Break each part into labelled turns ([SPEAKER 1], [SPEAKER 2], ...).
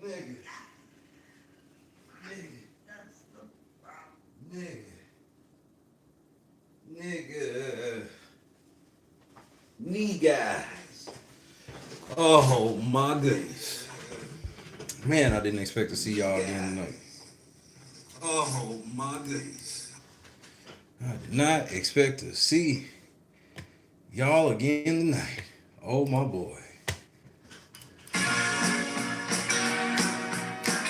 [SPEAKER 1] Nigga. Nigga. Nigga. Knee guys. Oh my goodness. Man, I didn't expect to see y'all again tonight. Oh my goodness. I did not expect to see y'all again tonight. Oh my boy.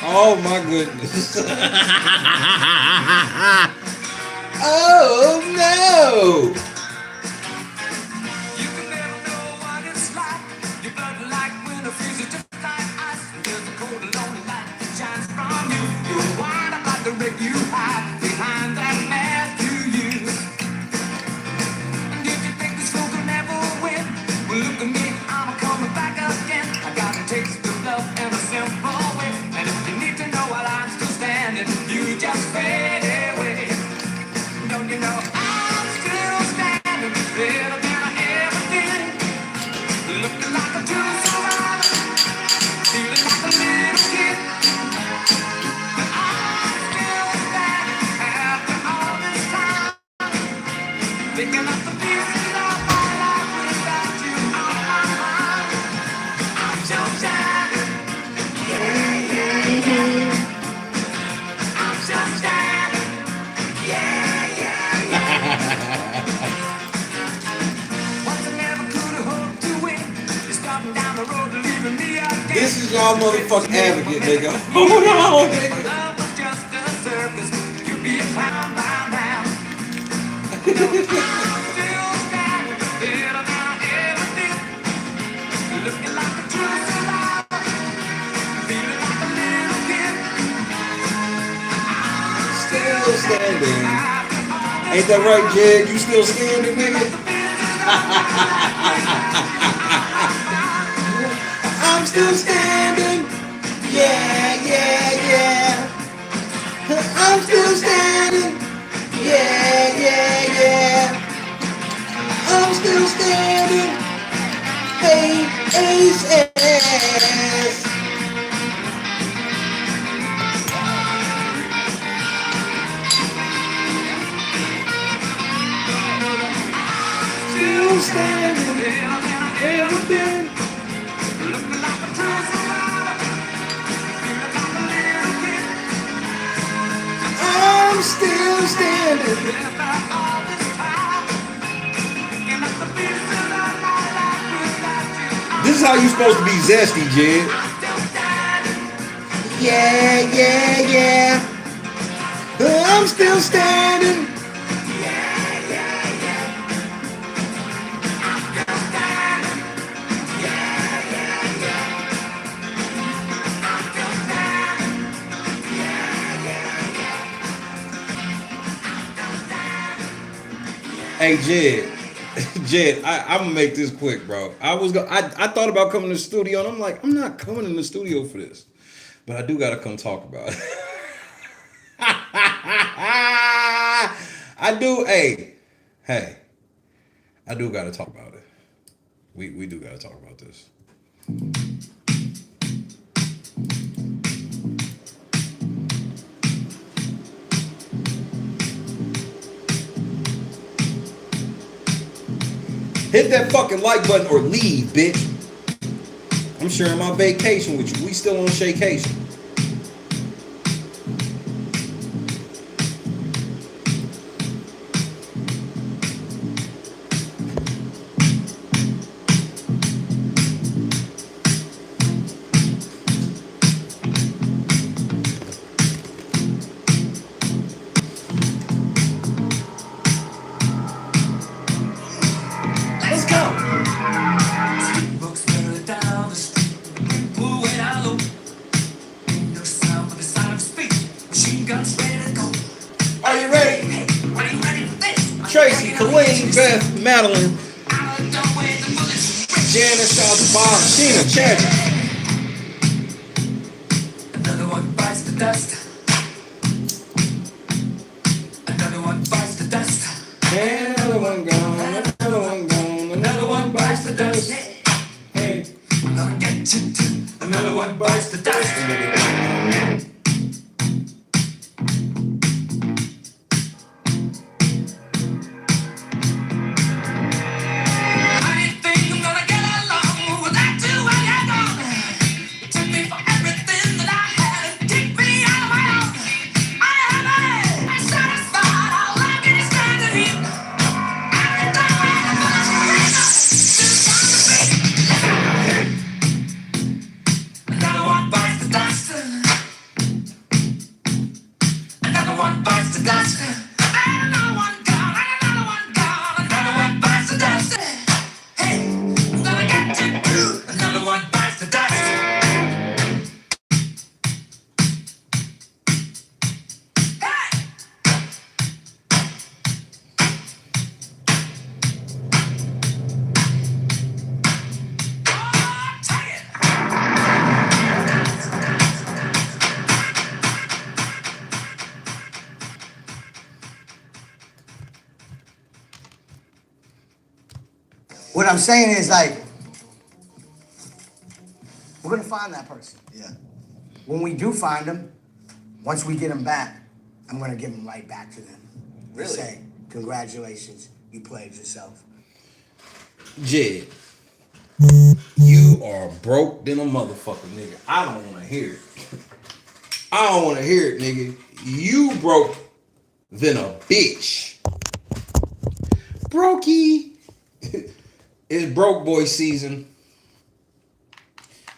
[SPEAKER 1] Oh my goodness. Oh no. You can never know what it's like. Your blood like winter freezes just like ice. There's a cold lonely light that shines from you. You wind up like the wreck you hide behind that mask you use. And if you think this fool can never win, well look at me, I'm coming back again. I got a taste of love in a simple way. And if you need to know while I'm still standing, you just fade away. Don't you know I'm still standing, better than I ever did. Looking like a true survivor, feeling like a little kid. But I'm still standing after all this time, picking up the pieces of my life without you on my mind. I'm still standing, yeah, yeah, yeah. I'm still standing, yeah. This is y'all motherfucking advocate, nigga. Hold on, nigga. Love was just a circus. You be a clown by now. I'm still standing, better than I ever did. Looking like a true survivor, feeling like a little kid. Still standing. Ain't that right, Jed? You still standing, nigga? I'm still standing. Yeah, yeah, yeah. I'm still standing. Yeah, yeah, yeah. I'm still standing. Hey, ace. Still standing, ever been. Looking like a true survivor, feeling like a little kid. I'm still standing. All this time, picking up the pieces of my life without you. This is how you supposed to be zesty, Jed. Yeah, yeah, yeah. I'm still standing. Hey Jed, I'm gonna make this quick, bro. I thought about coming to the studio, and I'm like, I'm not coming in the studio for this, but I do gotta come talk about it. I do. Hey, I do gotta talk about it. We do gotta talk about this. Hit that fucking like button or leave, bitch. I'm sharing my vacation with you. We still on shaycation. Beth, Madeline, Janice, South Bob, Sheena, Chadwick. Another one bites the dust. Another one bites the dust. And another one gone. Another one gone. Another one bites the dust. Hey, I'm gonna get you too. Another one bites the dust. What I'm saying is, like, we're gonna find that person.
[SPEAKER 2] Yeah.
[SPEAKER 1] When we do find them, once we get them back, I'm gonna give them right back to them.
[SPEAKER 2] Really?
[SPEAKER 1] Say, congratulations, you played yourself.
[SPEAKER 3] Jed, you are broke than a motherfucker, nigga. I don't want to hear it. I don't want to hear it, nigga. You broke than a bitch. Brokey. It's broke boy season.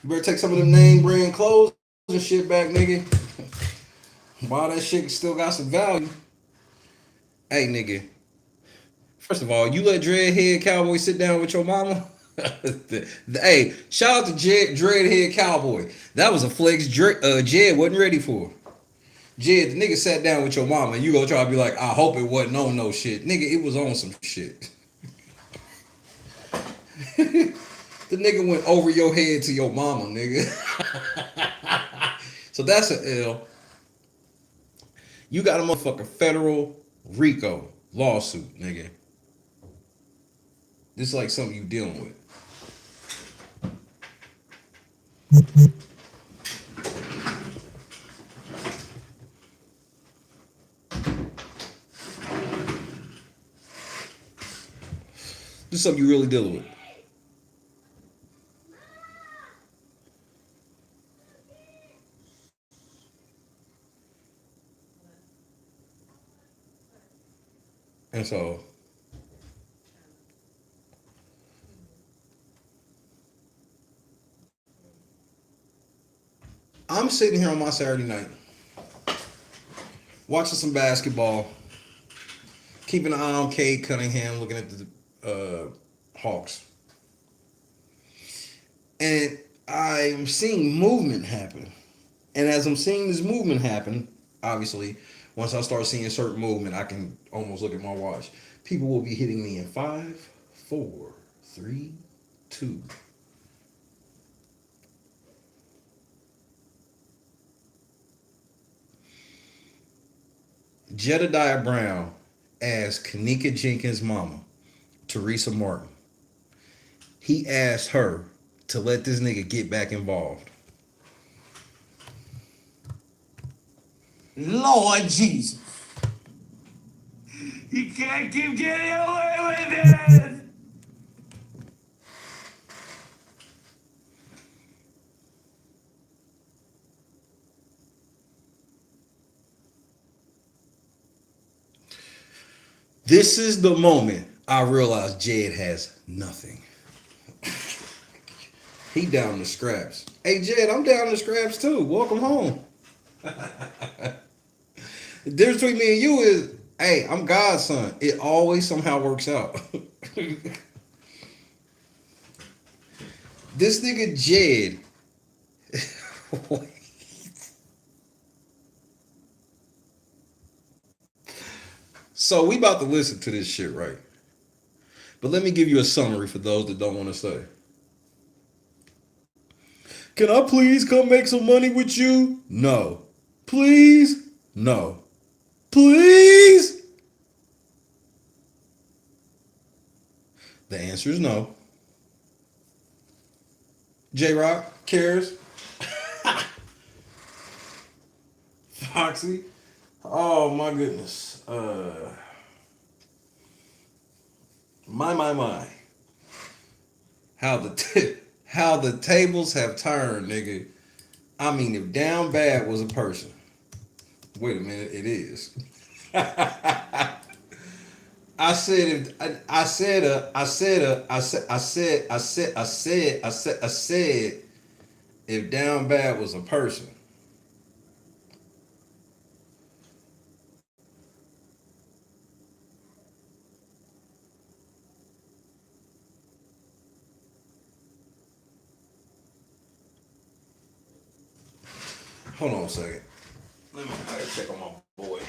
[SPEAKER 3] You better take some of them name brand clothes and shit back, nigga. While that shit still got some value. Hey, nigga. First of all, you let Dreadhead Cowboy sit down with your mama? Hey, shout out to Dreadhead Cowboy. That was a flex Jed wasn't ready for. Jed, the nigga sat down with your mama and you gonna try to be like, I hope it wasn't on no shit. Nigga, it was on some shit. The nigga went over your head to your mama, nigga. So that's an L. You got a motherfucking federal RICO lawsuit, nigga. This is like something you dealing with. This is something you really dealing with. And so I'm sitting here on my Saturday night, watching some basketball, keeping an eye on Cade Cunningham, looking at the Hawks. And I'm seeing movement happen. And as I'm seeing this movement happen, obviously, once I start seeing certain movement, I can almost look at my watch. People will be hitting me in 5, 4, 3, 2. Jedidiah Brown asked Kenneka Jenkins' mama, Teresa Martin. He asked her to let this nigga get back involved.
[SPEAKER 1] Lord Jesus. You can't keep getting away with it.
[SPEAKER 3] This is the moment I realized Jed has nothing. He down to scraps. Hey Jed, I'm down to scraps too. Welcome home. The difference between me and you is, hey, I'm God's son. It always somehow works out. This nigga Jed. So we about to listen to this shit, right? But let me give you a summary for those that don't want to stay. Can I please come make some money with you? No. Please? No. Please? The answer is no. J-Rock cares. Foxy. Oh my goodness. My. How the tables have turned, nigga. I mean, if down bad was a person. Wait a minute, it is. I said if I said if down bad was a person. Hold on a second. I gotta check on my boy.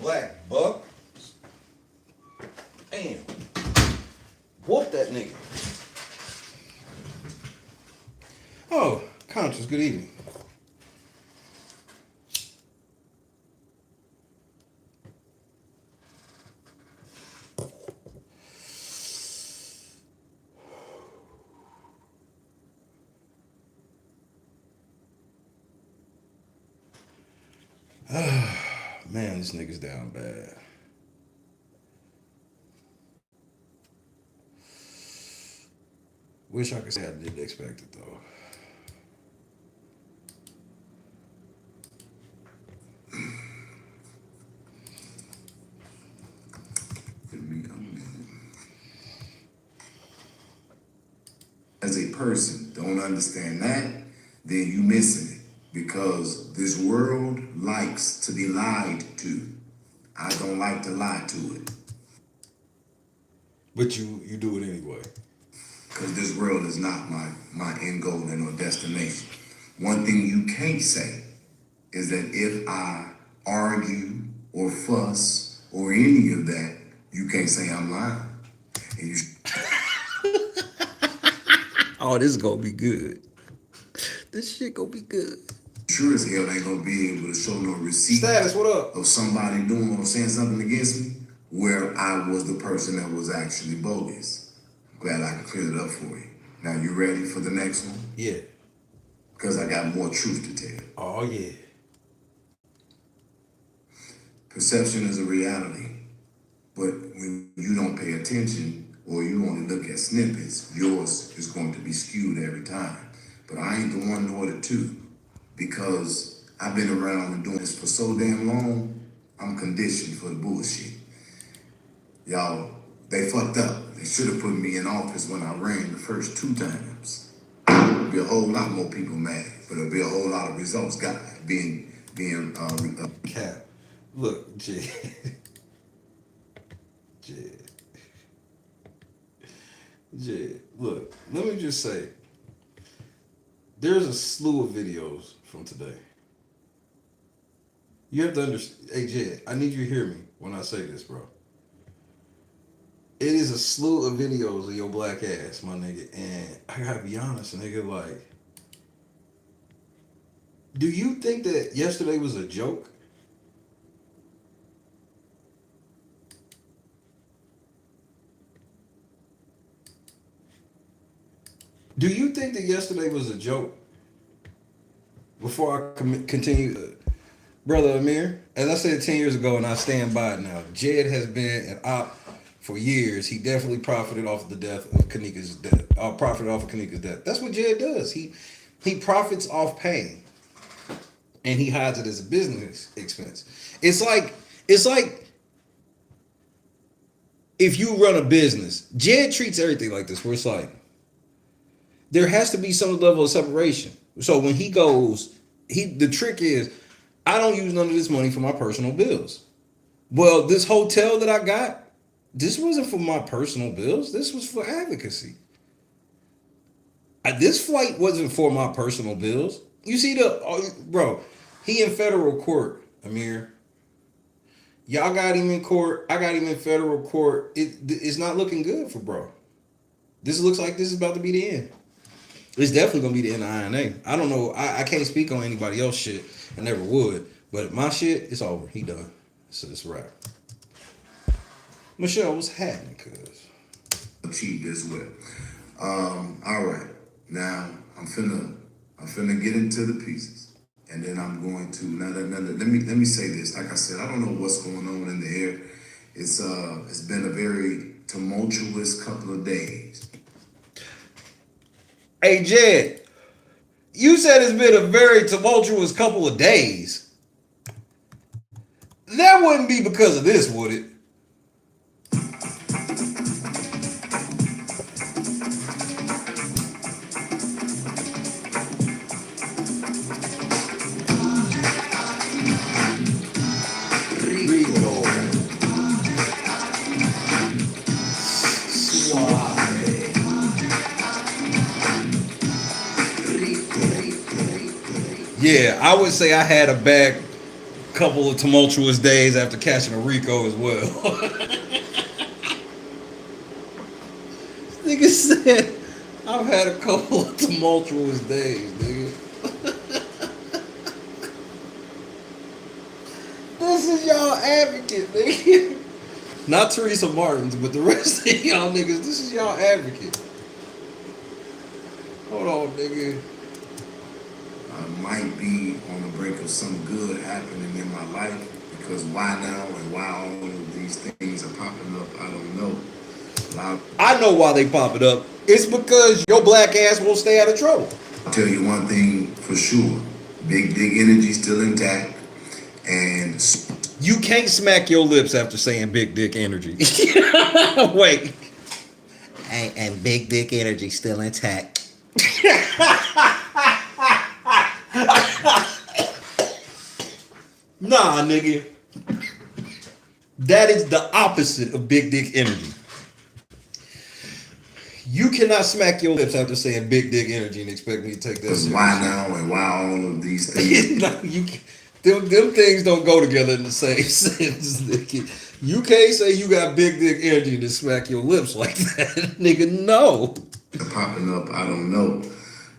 [SPEAKER 3] Black buck. Damn. Whoop that nigga. Oh, Conscious, good evening. Man, this nigga's down bad. Wish I could say I didn't expect it though.
[SPEAKER 2] As a person don't understand that, then you missing it. Because this world likes to be lied to. I don't like to lie to it.
[SPEAKER 3] But you do it anyway.
[SPEAKER 2] Because this world is not my end goal and or destination. One thing you can't say is that if I argue or fuss or any of that, you can't say I'm lying. And you
[SPEAKER 3] Oh, this is gonna be good. This shit gonna be good.
[SPEAKER 2] sure as hell ain't gonna be able to show no receipt
[SPEAKER 3] Status, what up?
[SPEAKER 2] of somebody doing or saying something against me where I was the person that was actually bogus. I'm glad I can clear it up for you. Now you ready for the next one?
[SPEAKER 3] Yeah.
[SPEAKER 2] Because I got more truth to tell.
[SPEAKER 3] Oh yeah.
[SPEAKER 2] Perception is a reality, but when you don't pay attention or you only look at snippets, yours is going to be skewed every time. But I ain't the one nor the two, because I've been around and doing this for so damn long, I'm conditioned for the bullshit. Y'all, they fucked up. They should have put me in office when I ran the first 2 times. There'll be a whole lot more people mad, but there'll be a whole lot of results being
[SPEAKER 3] Cap. Look, Jed. Jed. Look, let me just say, there's a slew of videos from today. You have to understand. Hey, Jed, I need you to hear me when I say this, bro. It is a slew of videos of your black ass, my nigga. And I gotta be honest, nigga, like, do you think that yesterday was a joke? Do you think that yesterday was a joke? Before I continue, Brother Amir, as I said 10 years ago, and I stand by it now, Jed has been an op for years. He definitely profited off of the death of Kenneka's death. Profited off of Kenneka's death. That's what Jed does. He profits off pain, and he hides it as a business expense. It's like if you run a business, Jed treats everything like this, where it's like, There has to be some level of separation. So when he goes, the trick is, I don't use none of this money for my personal bills. Well, this hotel that I got, this wasn't for my personal bills. This was for advocacy. This flight wasn't for my personal bills. You see bro, he in federal court, Amir. Y'all got him in court. I got him in federal court. It's not looking good for bro. This looks like this is about to be the end. It's definitely gonna be the end of INA. I don't know. I can't speak on anybody else shit. I never would. But my shit, it's over. He done. So it's a wrap. Michelle, what's happening, cuz?
[SPEAKER 2] Cheap as well. All right. Now I'm finna get into the pieces. And then I'm going to let me say this. Like I said, I don't know what's going on in the air. It's been a very tumultuous couple of days.
[SPEAKER 3] Hey Jed, you said it's been a very tumultuous couple of days. That wouldn't be because of this, would it? Yeah, I would say I had a bad couple of tumultuous days after catching a Rico as well. Nigga said, I've had a couple of tumultuous days, nigga. This is y'all advocate, nigga. Not Teresa Martins, but the rest of y'all niggas, this is y'all advocate. Hold on, nigga.
[SPEAKER 2] I might be on the brink of some good happening in my life, because why now and why all of these things are popping up, I don't know.
[SPEAKER 3] I know why they pop it up. It's because your black ass won't stay out of trouble.
[SPEAKER 2] I'll tell you one thing for sure. Big dick energy still intact. And
[SPEAKER 3] you can't smack your lips after saying big dick energy. Wait.
[SPEAKER 4] And big dick energy still intact.
[SPEAKER 3] Nah, nigga. That is the opposite of big dick energy. You cannot smack your lips after saying big dick energy and expect me to take that seriously.
[SPEAKER 2] Why now and why all of these things?
[SPEAKER 3] No, them things don't go together in the same sentence, nigga. You can't say you got big dick energy and smack your lips like that, nigga. No.
[SPEAKER 2] Popping up, I don't know.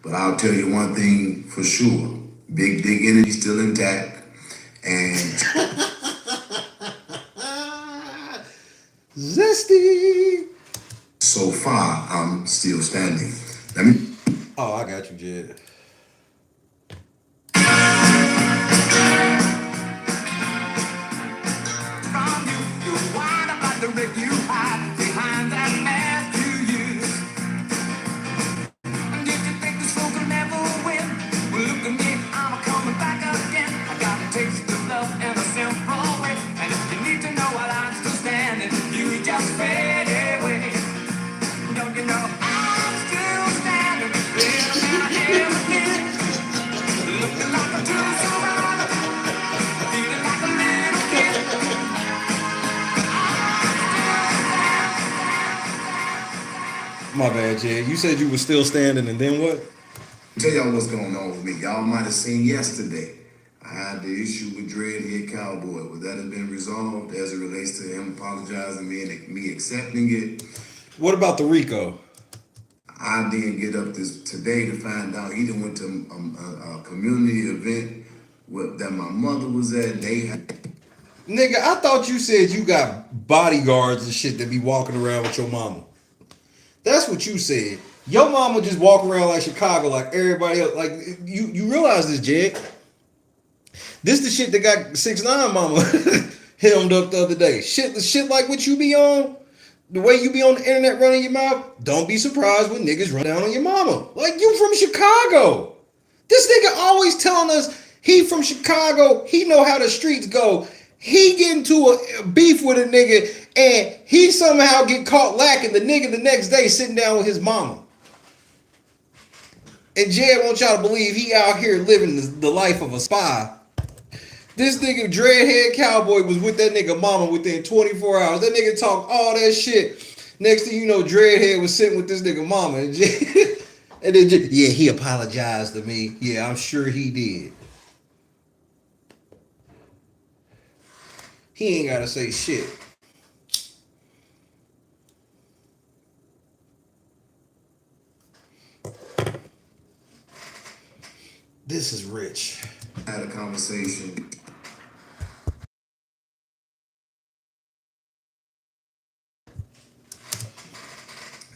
[SPEAKER 2] But I'll tell you one thing for sure. Big dick energy still intact. And
[SPEAKER 3] zesty.
[SPEAKER 2] So far, I'm still standing.
[SPEAKER 3] Oh, I got you, Jed.
[SPEAKER 1] From you wind up like the wreck you hide behind that mask you use. And if you think this fool could never win, well, look at me, I'm coming back again. I got a taste of love in a simple way. And if you need to know while I'm still standing, you just fade away. Don't you know I'm still standing? Little man, I am again. Looking like a true survivor. Feeling like a little kid.
[SPEAKER 3] My bad, Jed. You said you were still standing, and then what?
[SPEAKER 2] Tell y'all what's going on with me. Y'all might have seen yesterday. I had the issue with Dreadhead Cowboy. Would that have been resolved as it relates to him apologizing and me accepting it?
[SPEAKER 3] What about the Rico?
[SPEAKER 2] I didn't get up this today to find out he done went to a community event that my mother was at. They had.
[SPEAKER 3] Nigga, I thought you said you got bodyguards and shit that be walking around with your mama. That's what you said. Your mama just walk around like Chicago, like everybody else. Like you realize this, Jed? This the shit that got 6ix9ine mama hemmed up the other day. Shit like what you be on. The way you be on the internet running your mouth, don't be surprised when niggas run down on your mama. Like, you from Chicago. This nigga always telling us he from Chicago, he know how the streets go. He get into a beef with a nigga and he somehow get caught lacking the nigga the next day sitting down with his mama. And Jed wants y'all to believe he out here living the life of a spy. This nigga dreadhead cowboy was with that nigga mama within 24 hours. That nigga talked all that shit. Next thing you know, dreadhead was sitting with this nigga mama. And, and then yeah, he apologized to me. Yeah, I'm sure he did. He ain't gotta say shit. This is rich.
[SPEAKER 2] I had a conversation.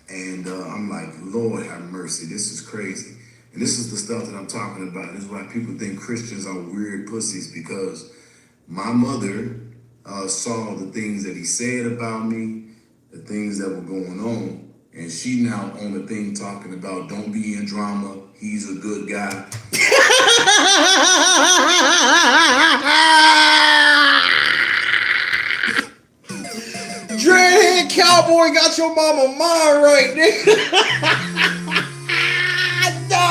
[SPEAKER 2] And I'm like, Lord have mercy, this is crazy. And this is the stuff that I'm talking about. This is why people think Christians are weird pussies, because my mother saw the things that he said about me, the things that were going on. And she now on the thing talking about don't be in drama. He's a good guy.
[SPEAKER 3] Dreadhead cowboy got your mama mind right, nigga. No.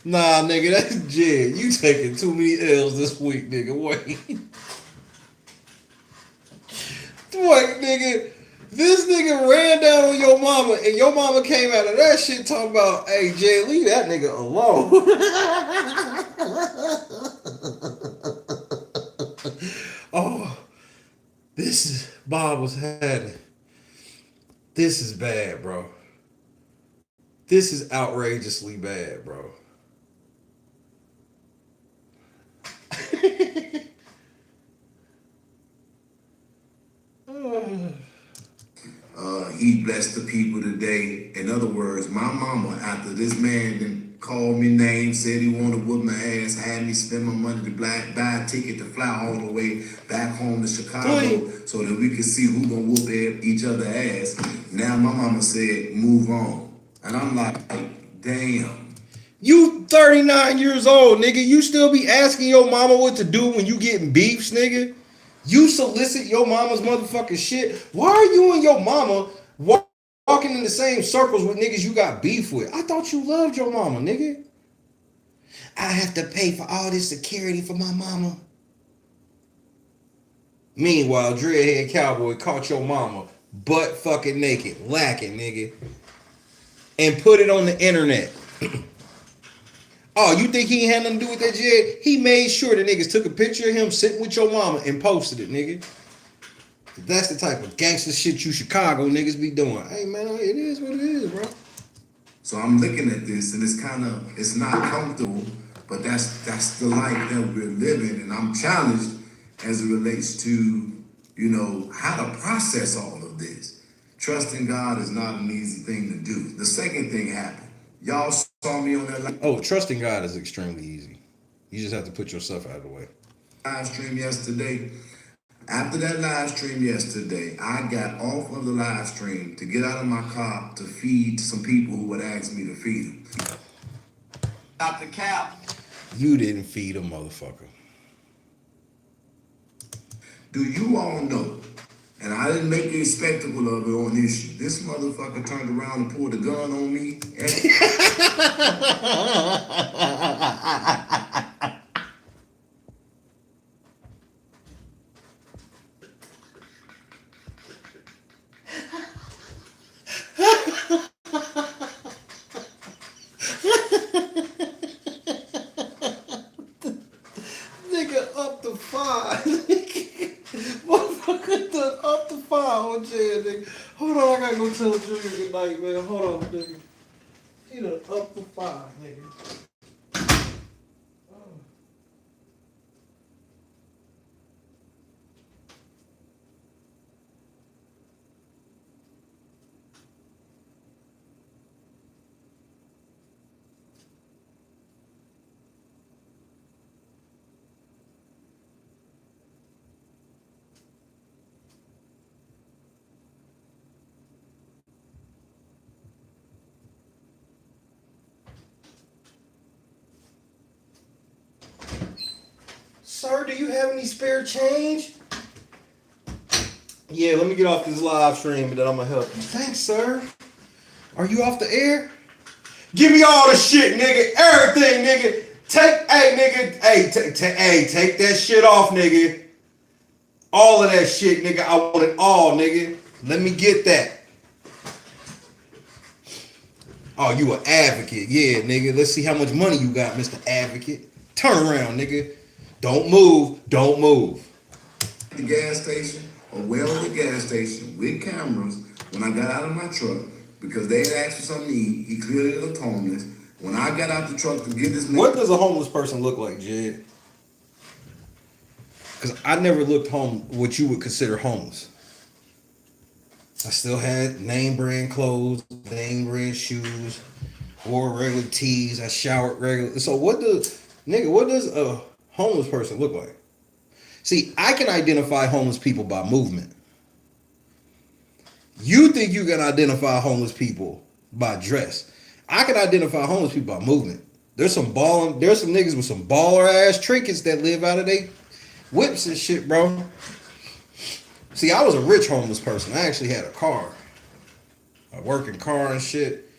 [SPEAKER 3] Nah, nigga, that's Jed. You taking too many L's this week, nigga. Wait. Wait, nigga. This nigga ran down on your mama, and your mama came out of that shit talking about, hey, Jay, leave that nigga alone. Oh, this is, Bob was having. This is bad, bro. This is outrageously bad, bro.
[SPEAKER 2] He blessed the people today. In other words, my mama, after this man then called me names, said he wanted to whoop my ass, had me spend my money to buy a ticket to fly all the way back home to Chicago so that we could see who gonna whoop each other ass. Now my mama said, move on. And I'm like, damn.
[SPEAKER 3] You 39 years old, nigga. You still be asking your mama what to do when you getting beefs, nigga? You solicit your mama's motherfucking shit. Why are you and your mama walking in the same circles with niggas you got beef with? I thought you loved your mama, nigga. I have to pay for all this security for my mama. Meanwhile, Dreadhead Cowboy caught your mama butt fucking naked, lacking, nigga, and put it on the internet. Oh, you think he ain't had nothing to do with that, Jed? He made sure the niggas took a picture of him sitting with your mama and posted it, nigga. That's the type of gangster shit you Chicago niggas be doing. Hey, man, it is what it is, bro.
[SPEAKER 2] So I'm looking at this, and it's not comfortable, but that's the life that we're living, and I'm challenged as it relates to, how to process all of this. Trusting God is not an easy thing to do. The second thing happened. Y'all saw me on that
[SPEAKER 3] Trusting God is extremely easy. You just have to put yourself out of the way.
[SPEAKER 2] live stream yesterday. After that live stream yesterday, I got off of the live stream to get out of my car to feed some people who would ask me to feed them.
[SPEAKER 1] Stop the cap.
[SPEAKER 3] You didn't feed a motherfucker.
[SPEAKER 2] Do you all know? And I didn't make a spectacle of it on issue. This motherfucker turned around and pulled a gun on me.
[SPEAKER 3] Nigga, up to 5. Motherfucker done up to 5 on Jed, nigga. Hold on, I gotta go tell Junior good night, man. Hold on, nigga. He done up to 5, nigga. Sir, do you have any spare change? Yeah, let me get off this live stream and then I'm gonna help you. Thanks, sir. Are you off the air? Give me all the shit, nigga. Everything, nigga. Take that shit off, nigga. All of that shit, nigga. I want it all, nigga. Let me get that. Oh, you an advocate. Yeah, nigga. Let's see how much money you got, Mr. Advocate. Turn around, nigga. Don't move. Don't move.
[SPEAKER 2] The gas station or well at the gas station with cameras when I got out of my truck because they had asked for something to eat. He clearly looked homeless. When I got out the truck to get this nigga.
[SPEAKER 3] What does a homeless person look like, Jed? Because I never looked what you would consider homeless. I still had name brand clothes, name brand shoes, wore regular tees. I showered regular. So what does a homeless person look like? See, I can identify homeless people by movement. You think you can identify homeless people by dress. I can identify homeless people by movement. There's some niggas with some baller ass trinkets that live out of they whips and shit, bro. See, I was a rich homeless person. I actually had a car, a working car and shit.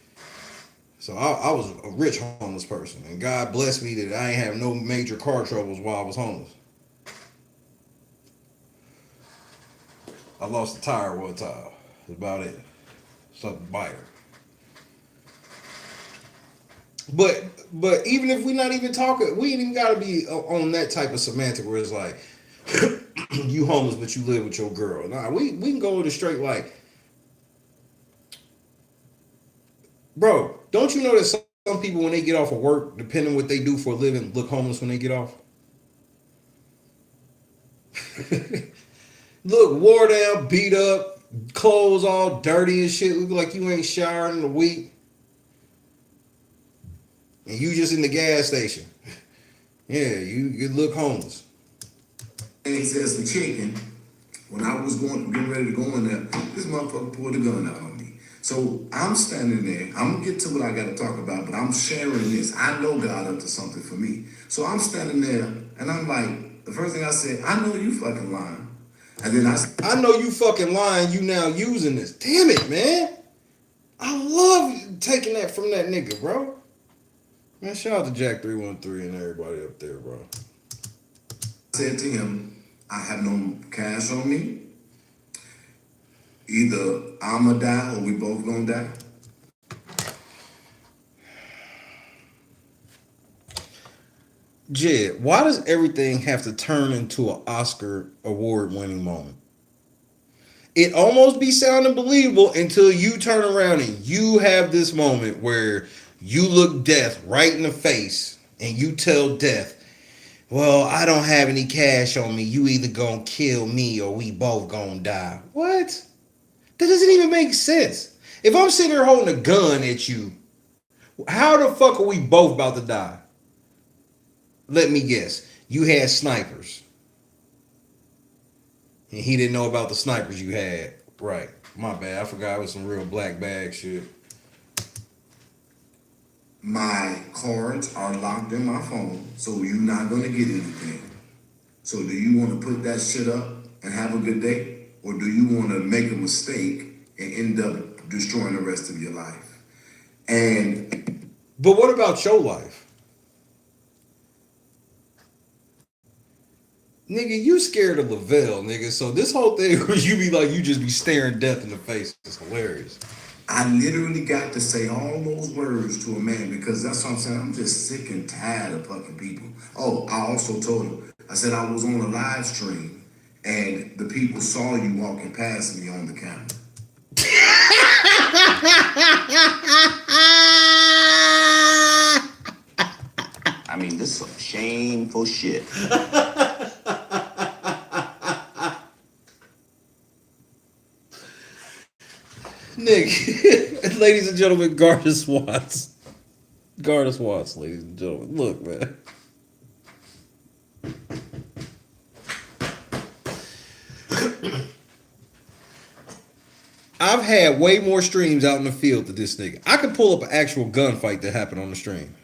[SPEAKER 3] So I was a rich homeless person, and God blessed me that I ain't have no major car troubles while I was homeless. I lost a tire one time. That's about it. Something biter. But even if we're not even talking, we ain't even gotta be on that type of semantic where it's like you homeless but you live with your girl. Nah, we can go with a straight like, bro, don't you know that some people when they get off of work, depending what they do for a living, look homeless when they get off? Look wore down, beat up, clothes all dirty and shit, look like you ain't showered in a week. And you just in the gas station. Yeah, you look homeless.
[SPEAKER 2] And he said some chicken. When I was getting ready to go in there, this motherfucker pulled a gun out on me. So I'm standing there. I'm gonna get to what I gotta talk about, but I'm sharing this. I know God up to something for me. So I'm standing there and I'm like, the first thing I said, I know you fucking lying. And then
[SPEAKER 3] I know you fucking lying, you now using this. Damn it, man. I love taking that from that nigga, bro. Man, shout out to Jack 313 and everybody up there, bro.
[SPEAKER 2] I said to him, I have no cash on me. Either I'ma die or we both gonna die.
[SPEAKER 3] Jed, why does everything have to turn into an Oscar award winning moment? It almost be sounding believable until you turn around and you have this moment where you look death right in the face and you tell death, well, I don't have any cash on me. You either gonna kill me or we both gonna die. What? That doesn't even make sense. If I'm sitting here holding a gun at you, how the fuck are we both about to die? Let me guess. You had snipers. And he didn't know about the snipers you had. Right. My bad. I forgot it was some real black bag shit.
[SPEAKER 2] My cards are locked in my phone, so you're not gonna get anything. So do you want to put that shit up and have a good day? Or do you want to make a mistake and end up destroying the rest of your life?
[SPEAKER 3] But what about your life? Nigga, you scared of Lavelle, nigga. So this whole thing where you be like, you just be staring death in the face is hilarious.
[SPEAKER 2] I literally got to say all those words to a man because that's what I'm saying. I'm just sick and tired of fucking people. Oh, I also told him, I said I was on a live stream and the people saw you walking past me on the camera.
[SPEAKER 5] I mean, this is some shameful shit.
[SPEAKER 3] Nigga, ladies and gentlemen, Gardas Watts. Gardas Watts, ladies and gentlemen. Look, man. I've had way more streams out in the field than this nigga. I could pull up an actual gunfight that happened on the stream.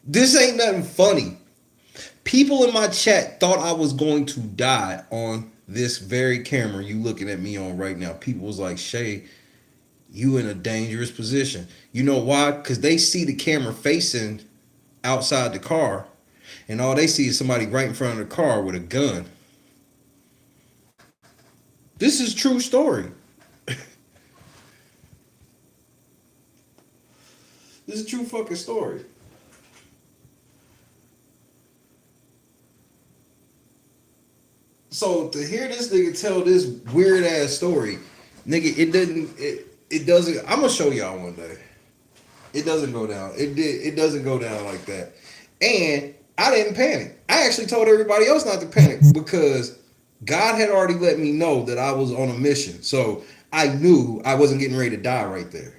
[SPEAKER 3] This ain't nothing funny. People in my chat thought I was going to die on this very camera you looking at me on right now, people was like, Shay, you in a dangerous position. You know why? Because they see the camera facing outside the car, and all they see is somebody right in front of the car with a gun. This is true story. This is a true fucking story. So to hear this nigga tell this weird ass story, nigga, it doesn't. I'm gonna show y'all one day. It doesn't go down. It doesn't go down like that. And I didn't panic. I actually told everybody else not to panic because God had already let me know that I was on a mission. So I knew I wasn't getting ready to die right there.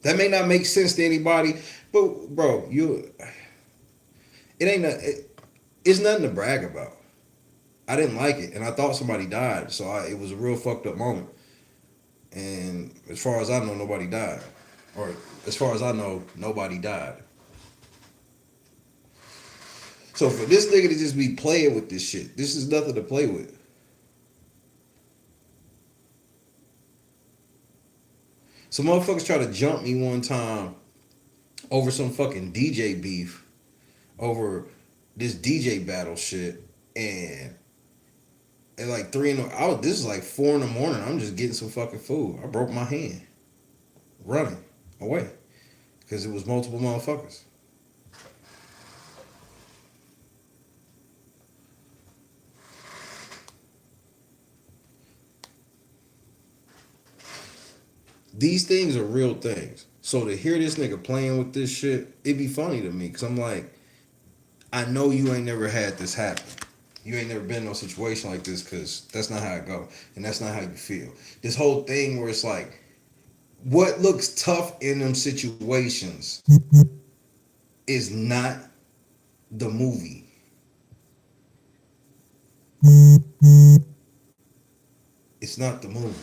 [SPEAKER 3] That may not make sense to anybody, but bro, it's nothing to brag about. I didn't like it, and I thought somebody died, so it was a real fucked up moment. And as far as I know, nobody died, or as far as I know, nobody died. So for this nigga to just be playing with this shit, this is nothing to play with. Some motherfuckers tried to jump me one time over some fucking DJ beef, over this DJ battle shit, and at like 3 in the this is like 4 in the morning. I'm just getting some fucking food. I broke my hand running away because it was multiple motherfuckers. These things are real things. So to hear this nigga playing with this shit, it'd be funny to me because I'm like, I know you ain't never had this happen. You ain't never been in no situation like this because that's not how it go. And that's not how you feel. This whole thing where it's like, what looks tough in them situations is not the movie. It's not the movie.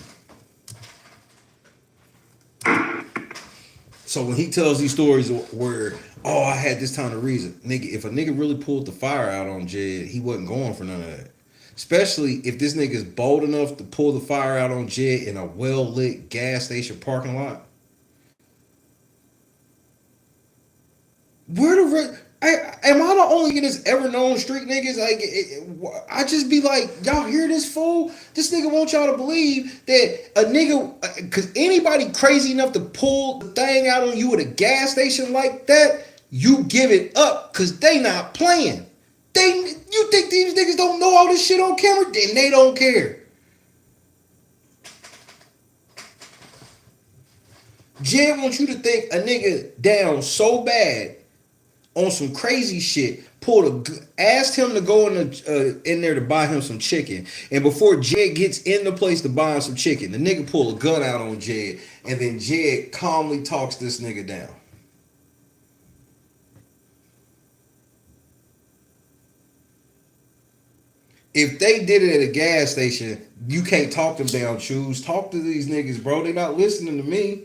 [SPEAKER 3] So when he tells these stories where, oh, I had this time to reason, nigga, if a nigga really pulled the fire out on Jed, he wasn't going for none of that. Especially if this nigga is bold enough to pull the fire out on Jed in a well-lit gas station parking lot. Where the rest? Am I the only nigga that's ever known street niggas? Like, I just be like, y'all hear this fool? This nigga want y'all to believe that a nigga, because anybody crazy enough to pull the thing out on you at a gas station like that, you give it up because they not playing. You think these niggas don't know all this shit on camera? Then they don't care. Jed wants you to think a nigga down so bad on some crazy shit, asked him to go in there to buy him some chicken, and before Jed gets in the place to buy him some chicken, the nigga pull a gun out on Jed, and then Jed calmly talks this nigga down. If they did it at a gas station, you can't talk them down, Choose. Talk to these niggas, bro. They not listening to me.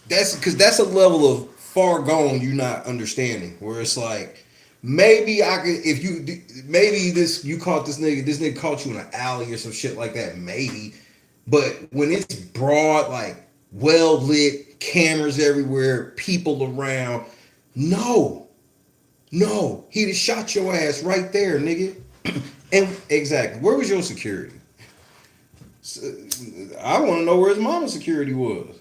[SPEAKER 3] That's because that's a level of far gone you not understanding. Where it's like, maybe I could, you caught this nigga caught you in an alley or some shit like that, maybe. But when it's broad, like well lit, cameras everywhere, people around, no, he'd have shot your ass right there, nigga. And exactly, where was your security? I want to know where his mama's security was.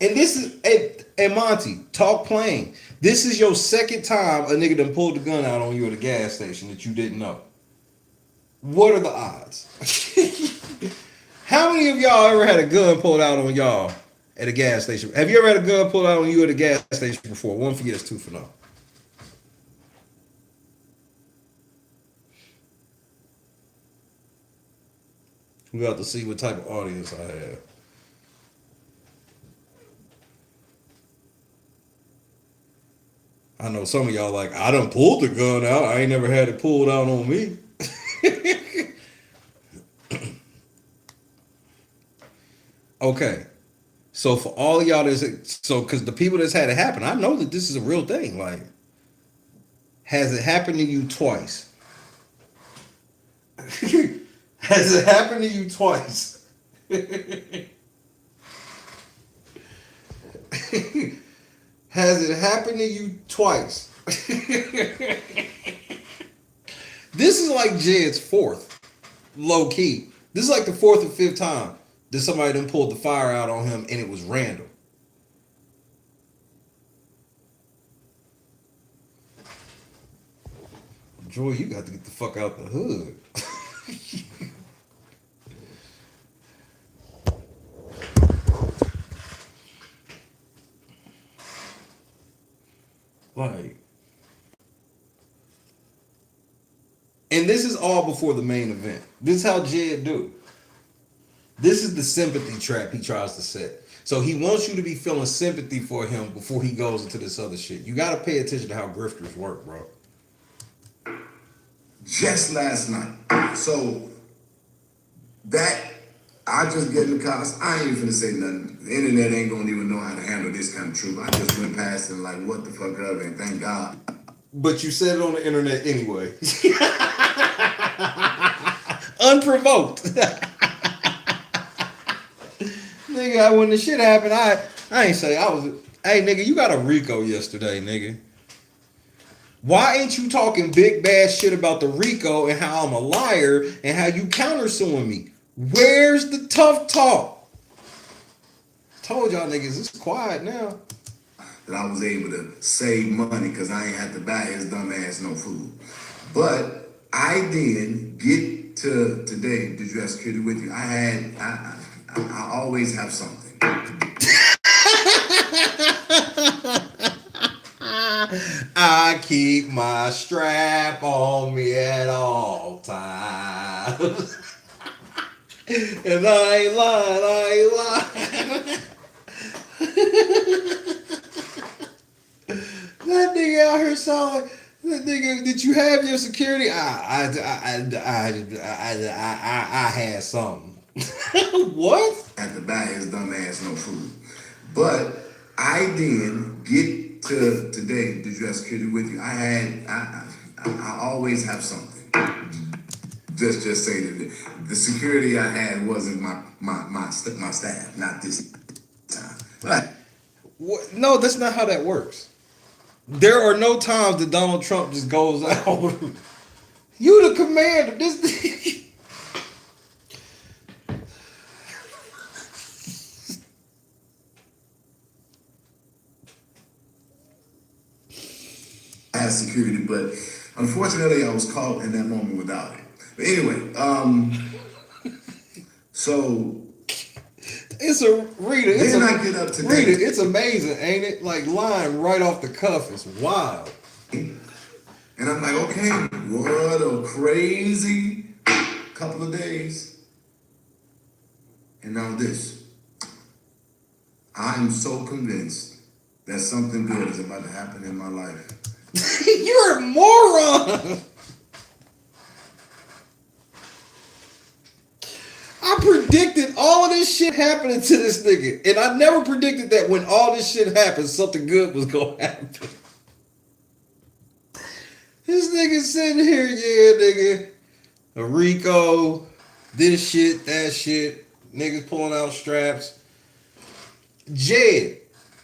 [SPEAKER 3] And this is, and Monty, talk plain. This is your second time a nigga done pulled the gun out on you at a gas station that you didn't know. What are the odds? How many of y'all ever had a gun pulled out on y'all at a gas station? Have you ever had a gun pulled out on you at a gas station before? 1 for yes, 2 for no. We got to see what type of audience I have. I know some of y'all like, I done pulled the gun out. I ain't never had it pulled out on me. Okay. So for all of y'all because the people that's had it happen, I know that this is a real thing. Like, has it happened to you twice? Has it happened to you twice? Has it happened to you twice? This is like Jed's fourth, low key. This is like the fourth or fifth time that somebody done pulled the fire out on him and it was random. Joy, you got to get the fuck out the hood. Like, and this is all before the main event. This is how Jed do. This is the sympathy trap he tries to set. So he wants you to be feeling sympathy for him before he goes into this other shit. You got to pay attention to how grifters work, bro.
[SPEAKER 2] Just last night. So that I just get in the car. I ain't even finna say nothing. The internet ain't gonna even know how to handle this kind of truth. I just went past and like, what the fuck up, and thank God.
[SPEAKER 3] But you said it on the internet anyway. Unprovoked. Nigga, when the shit happened, I ain't say I was. Hey, nigga, you got a Rico yesterday, nigga. Why ain't you talking big bad shit about the Rico and how I'm a liar and how you countersuing me? Where's the tough talk? Told y'all niggas it's quiet now.
[SPEAKER 2] That I was able to save money because I ain't had to buy his dumb ass no food. But I did get to today. Did you have security with you? I always have something.
[SPEAKER 3] I keep my strap on me at all times. And I ain't lying. That nigga out here sound like that nigga. Did you have your security? I had something. What?
[SPEAKER 2] I had to buy his dumb ass no food. But I did get to today. Did you have security with you? I always have something. Just say that the security I had wasn't my staff, not this time. But
[SPEAKER 3] What? No, that's not how that works. There are no times that Donald Trump just goes out. You the commander. This.
[SPEAKER 2] I had security, but unfortunately I was caught in that moment without it. But anyway, so
[SPEAKER 3] It's a Rita. It's
[SPEAKER 2] then
[SPEAKER 3] a,
[SPEAKER 2] I get up today.
[SPEAKER 3] Rita, it's amazing, ain't it? Like lying right off the cuff. It's wild.
[SPEAKER 2] And I'm like, okay, what a crazy couple of days. And now this. I'm so convinced that something good is about to happen in my life.
[SPEAKER 3] You're a moron. I predicted all of this shit happening to this nigga. And I never predicted that when all this shit happened, something good was going to happen. This nigga sitting here, yeah, nigga. A Rico, this shit, that shit. Niggas pulling out straps. Jed,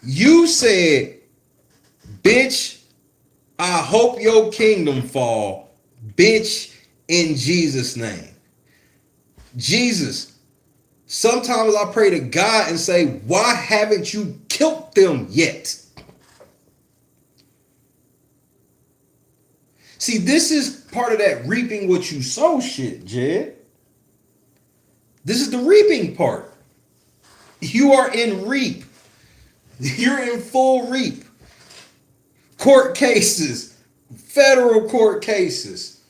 [SPEAKER 3] you said, bitch, I hope your kingdom fall. Bitch, in Jesus' name. Jesus, sometimes I pray to God and say, why haven't you killed them yet? See, this is part of that reaping what you sow shit, Jed. This is the reaping part. You are in reap. You're in full reap. Court cases, federal court cases,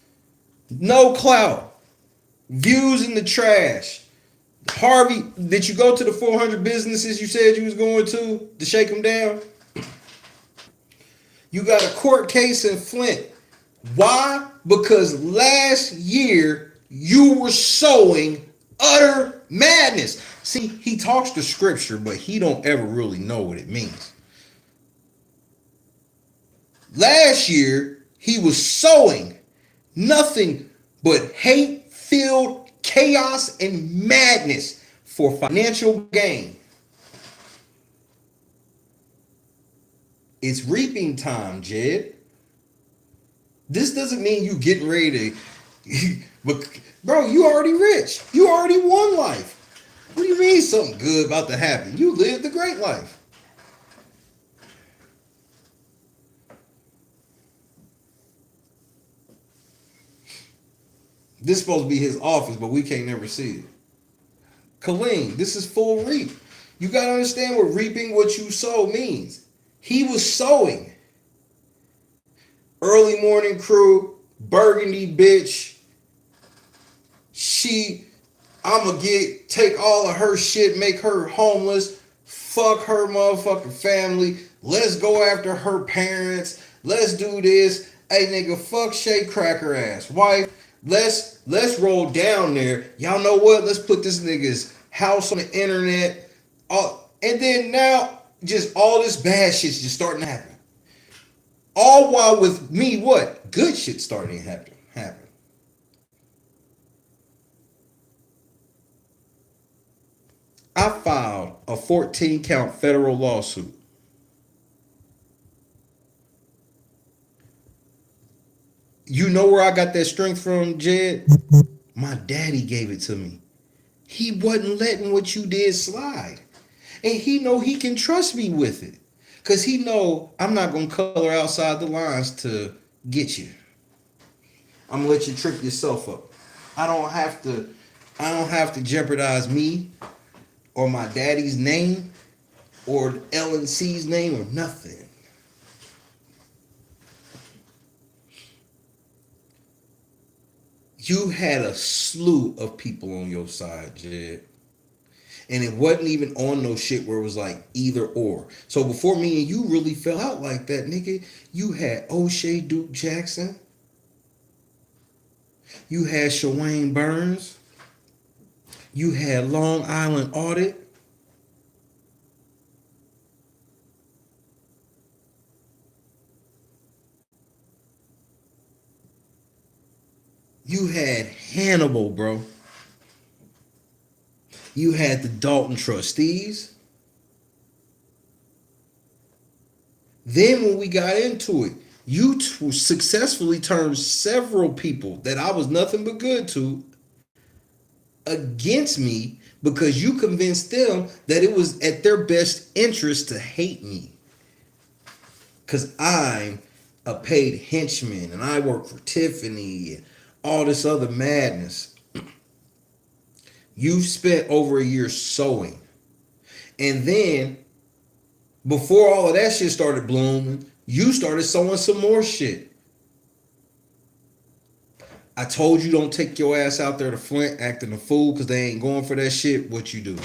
[SPEAKER 3] no clout. Views in the trash. Harvey, did you go to the 400 businesses you said you was going to shake them down? You got a court case in Flint. Why? Because last year you were sowing utter madness. See, he talks the scripture, but he don't ever really know what it means. Last year, he was sowing nothing but hate-filled chaos and madness for financial gain. It's reaping time, Jed. This doesn't mean you getting ready to... But, bro, you already rich. You already won life. What do you mean something good about to happen? You lived the great life. This is supposed to be his office, but we can't never see it. Kaleem, this is full reap. You got to understand what reaping what you sow means. He was sowing. Early morning crew, burgundy bitch. I'ma take all of her shit, make her homeless, fuck her motherfucking family. Let's go after her parents. Let's do this. Hey nigga, fuck Shay cracker ass wife. Let's roll down there. Y'all know what? Let's put this nigga's house on the internet. And then now, just all this bad shit's just starting to happen. All while with me, what? Good shit starting to happen. I filed a 14-count federal lawsuit. You know where I got that strength from, Jed? My daddy gave it to me. He wasn't letting what you did slide. And he know he can trust me with it. Because he know I'm not going to color outside the lines to get you. I'm going to let you trip yourself up. I don't have to jeopardize me or my daddy's name or LNC's name or nothing. You had a slew of people on your side, Jed. And it wasn't even on no shit where it was like either or. So before me and you really fell out like that, nigga, you had O'Shea Duke Jackson. You had Shawayne Burns. You had Long Island Audit. You had Hannibal, bro. You had the Dalton trustees. Then when we got into it, you successfully turned several people that I was nothing but good to against me because you convinced them that it was at their best interest to hate me. Because I'm a paid henchman and I work for Tiffany and all this other madness. You've spent over a year sowing. And then, before all of that shit started blooming, you started sowing some more shit. I told you don't take your ass out there to Flint acting a fool because they ain't going for that shit. What you do?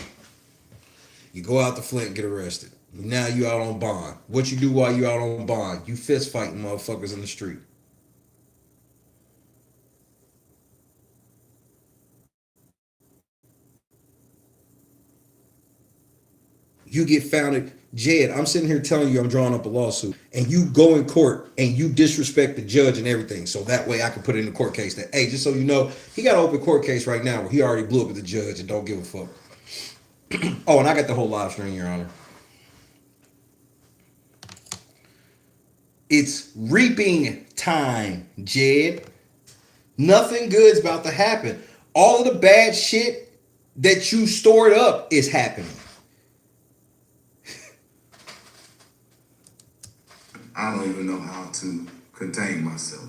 [SPEAKER 3] You go out to Flint and get arrested. Now you out on bond. What you do while you out on bond? You fist fighting motherfuckers in the street. You get founded. Jed, I'm sitting here telling you I'm drawing up a lawsuit, and you go in court and you disrespect the judge and everything. So that way I can put it in the court case that, hey, just so you know, he got an open court case right now where he already blew up at the judge and don't give a fuck. Oh, and I got the whole live stream, Your Honor. It's reaping time, Jed. Nothing good's about to happen. All of the bad shit that you stored up is happening.
[SPEAKER 2] I don't even know how to contain myself.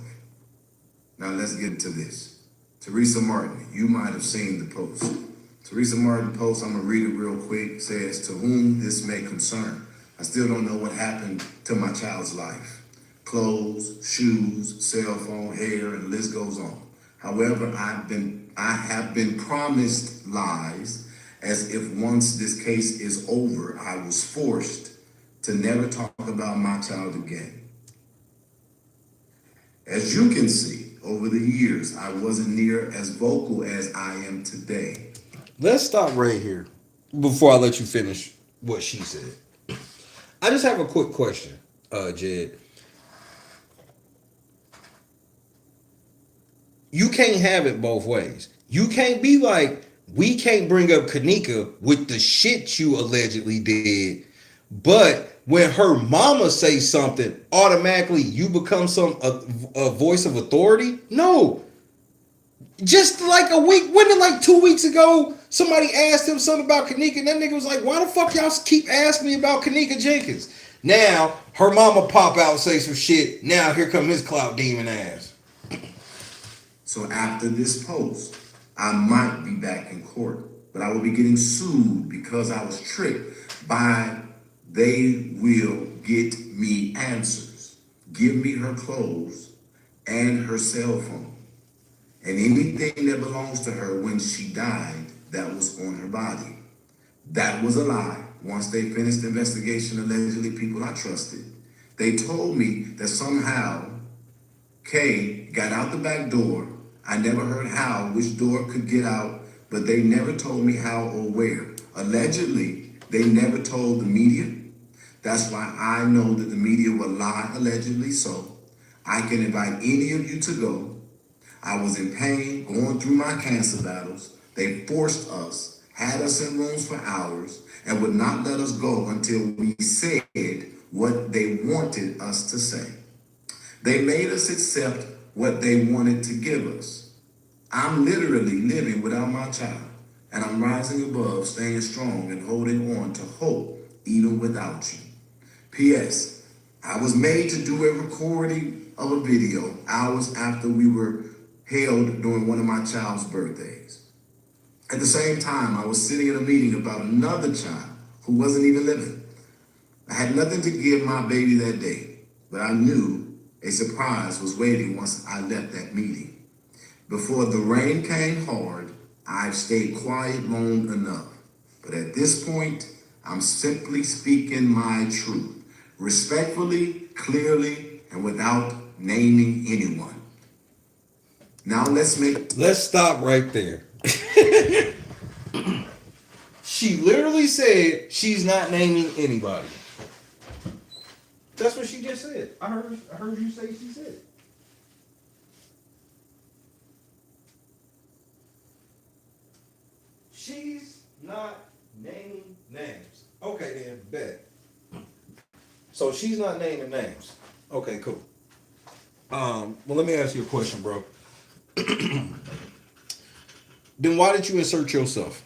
[SPEAKER 2] Now let's get into this. Teresa Martin, you might have seen the post. Teresa Martin post, I'm gonna read it real quick, says, to whom this may concern. I still don't know what happened to my child's life. Clothes, shoes, cell phone, hair, and the list goes on. However, I have been promised lies as if once this case is over, I was forced to never talk about my child again. As you can see, over the years, I wasn't near as vocal as I am today.
[SPEAKER 3] Let's stop right here. before I let you finish what she said, I just have a quick question, Jed. You can't have it both ways. You can't be like, we can't bring up Kenneka with the shit you allegedly did, but when her mama says something, automatically you become a voice of authority. No, just like a week, when like 2 weeks ago, somebody asked him something about Kenneka, and that nigga was like, "Why the fuck y'all keep asking me about Kenneka Jenkins?" Now her mama pop out and say some shit. Now here come his clout demon ass.
[SPEAKER 2] So after this post, I might be back in court, but I will be getting sued because I was tricked by they will get me answers. Give me her clothes and her cell phone and anything that belongs to her when she died that was on her body. That was a lie. Once they finished the investigation, allegedly people I trusted, they told me that somehow Kay got out the back door. I never heard how, which door could get out, but they never told me how or where. Allegedly, they never told the media. That's why I know that the media will lie, allegedly so. I can invite any of you to go. I was in pain, going through my cancer battles. They forced us, had us in rooms for hours, and would not let us go until we said what they wanted us to say. They made us accept what they wanted to give us. I'm literally living without my child, and I'm rising above, staying strong and holding on to hope even without you. P.S. I was made to do a recording of a video hours after we were held during one of my child's birthdays. At the same time, I was sitting in a meeting about another child who wasn't even living. I had nothing to give my baby that day, but I knew a surprise was waiting once I left that meeting. Before the rain came hard, I've stayed quiet long enough. But at this point, I'm simply speaking my truth, respectfully, clearly, and without naming anyone. Now
[SPEAKER 3] Let's stop right there. She literally said she's not naming anybody. That's what she just said. I heard you say she said. She's not naming names. Okay, then, bet. So she's not naming names. Okay, cool. Well, let me ask you a question, bro. Then why did you insert yourself?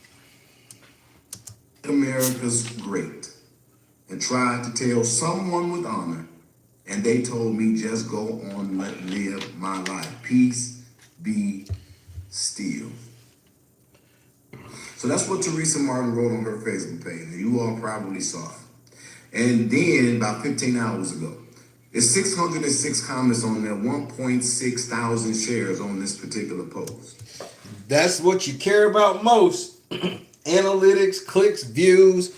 [SPEAKER 2] America's great and tried to tell someone with honor, and they told me just go on, live my life. Peace be still. So that's what Teresa Martin wrote on her Facebook page, and you all probably saw it. And then about 15 hours ago, there's 606 comments on there, 1.6 thousand shares on this particular post.
[SPEAKER 3] That's what you care about most. Analytics, clicks, views,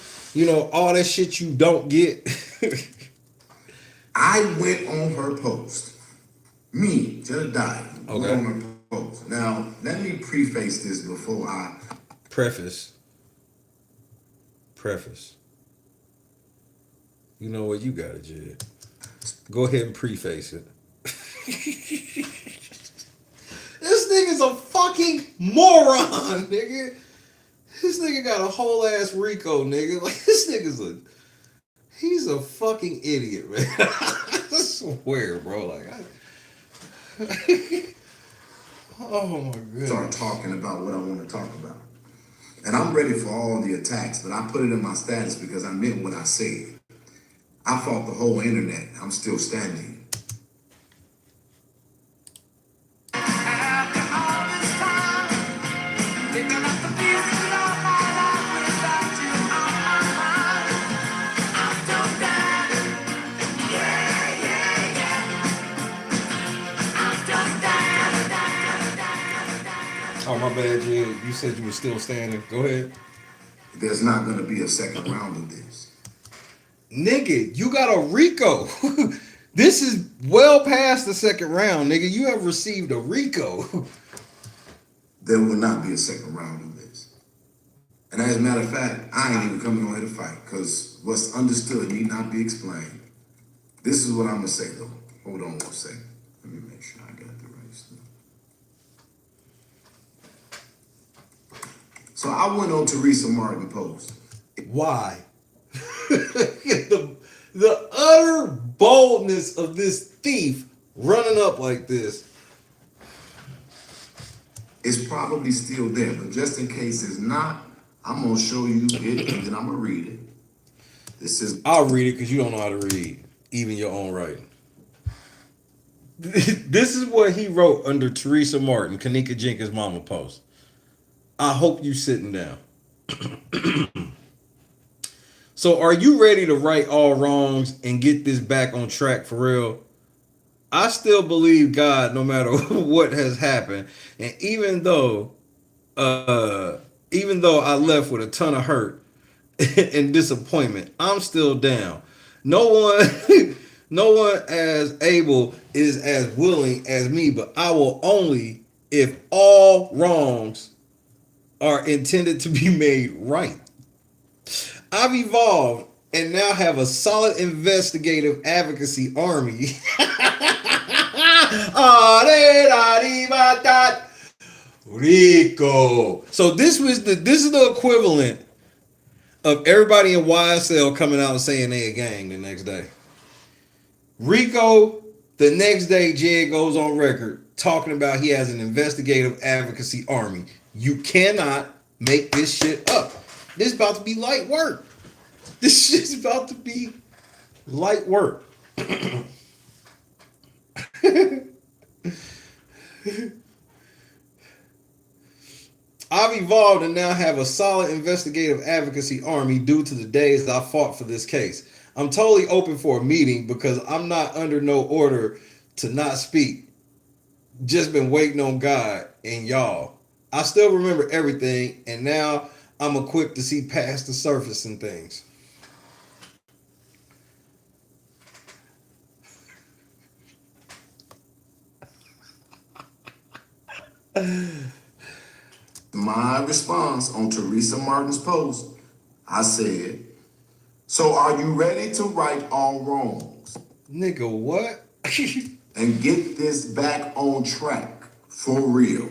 [SPEAKER 3] all that shit you don't get.
[SPEAKER 2] I went on her post. Me, Jedidiah, went on her post. Now, let me preface this before I...
[SPEAKER 3] Preface. You know what? You got it, Jed. Go ahead and preface it. This nigga's a fucking moron, nigga. This nigga got a whole ass Rico, nigga. Like, he's a fucking idiot, man. I swear, bro. Oh my god.
[SPEAKER 2] Start talking about what I want to talk about. And I'm ready for all the attacks, but I put it in my status because I meant what I said. I fought the whole internet. I'm still standing.
[SPEAKER 1] After all this time, picking up the pieces of my life without you on my mind. I'm still standing. Yeah. I'm still standing.
[SPEAKER 3] Oh my bad, Jed. You said you were still standing. Go ahead.
[SPEAKER 2] There's not going to be a second round of this.
[SPEAKER 3] Nigga, you got a Rico. This is well past the second round, nigga. You have received a Rico.
[SPEAKER 2] There will not be a second round of this. And as a matter of fact, I ain't even coming on here to fight, because what's understood need not be explained. This is what I'm gonna say though. Hold on one second. Let me make sure I got the right stuff. So I went on Teresa Martin post.
[SPEAKER 3] Why? the utter boldness of this thief running up like this.
[SPEAKER 2] It's probably still there, but just in case it's not, I'm gonna show you it and then I'm gonna read it. This is
[SPEAKER 3] I'll read it because you don't know how to read, even your own writing. This is what he wrote under Teresa Martin, Kenneka Jenkins' mama post. I hope you sitting down. So are you ready to right all wrongs and get this back on track for real? I still believe God no matter what has happened. And even though I left with a ton of hurt and disappointment, I'm still down. No one no one as able is as willing as me, but I will only if all wrongs are intended to be made right. I've evolved and now have a solid investigative advocacy army. Rico. So this is the equivalent of everybody in YSL coming out and saying they a gang the next day. Rico, the next day, Jed goes on record talking about he has an investigative advocacy army. You cannot make this shit up. This is about to be light work. This shit's about to be light work. I've evolved and now have a solid investigative advocacy army due to the days I fought for this case. I'm totally open for a meeting because I'm not under no order to not speak. Just been waiting on God and y'all. I still remember everything, and now I'm equipped to see past the surface and things.
[SPEAKER 2] my response on Teresa Martin's post. I said, so are you ready to right all wrongs?
[SPEAKER 3] Nigga, what?
[SPEAKER 2] And get this back on track for real.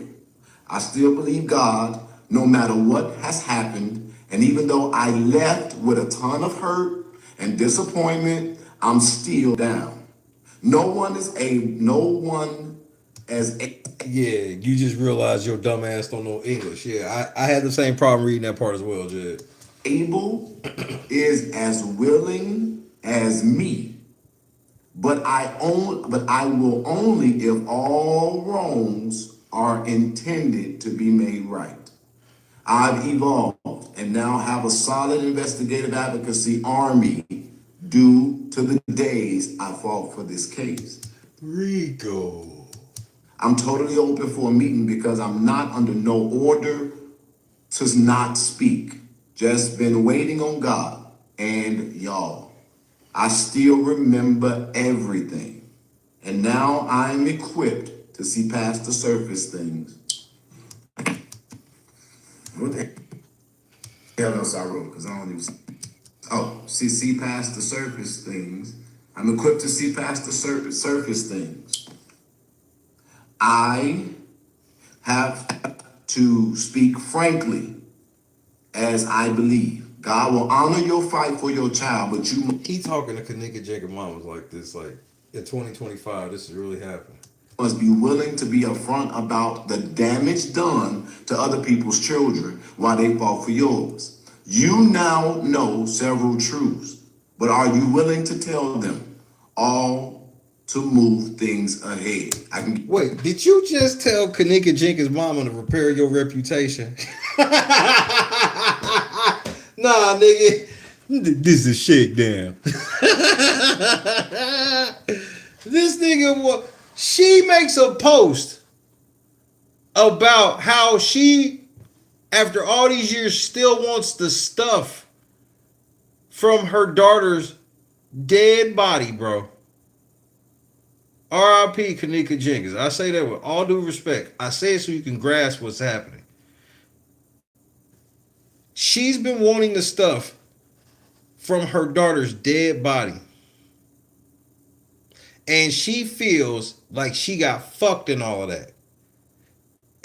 [SPEAKER 2] I still believe God, no matter what has happened, and even though I left with a ton of hurt and disappointment, I'm still down. No one as
[SPEAKER 3] Yeah, you just realized your dumb ass don't know English. Yeah, I had the same problem reading that part as well, Jed.
[SPEAKER 2] able is as willing as me. But I will only if all wrongs are intended to be made right. I've evolved and now have a solid investigative advocacy army due to the days I fought for this case.
[SPEAKER 3] Rico.
[SPEAKER 2] I'm totally open for a meeting because I'm not under no order to not speak. Just been waiting on God and y'all. I still remember everything. And now I'm equipped to see past the surface things. What the hell else I wrote? Because I don't even see past the surface things. I'm equipped to see past the surface things. I have to speak frankly as I believe. God will honor your fight for your child, but you
[SPEAKER 3] He talking to Kenneka Jacob mamas like this, like in 2025, this is really happening.
[SPEAKER 2] must be willing to be upfront about the damage done to other people's children while they fought for yours. You now know several truths, but are you willing to tell them all to move things ahead?
[SPEAKER 3] Wait, did you just tell Kenneka Jenkins' mama to repair your reputation? Nah, nigga. This is shakedown. This nigga, she makes a post about how she, after all these years, still wants the stuff from her daughter's dead body, bro. R.I.P. Kenneka Jenkins. I say that with all due respect. I say it so you can grasp what's happening. She's been wanting the stuff from her daughter's dead body. And she feels like she got fucked in all of that.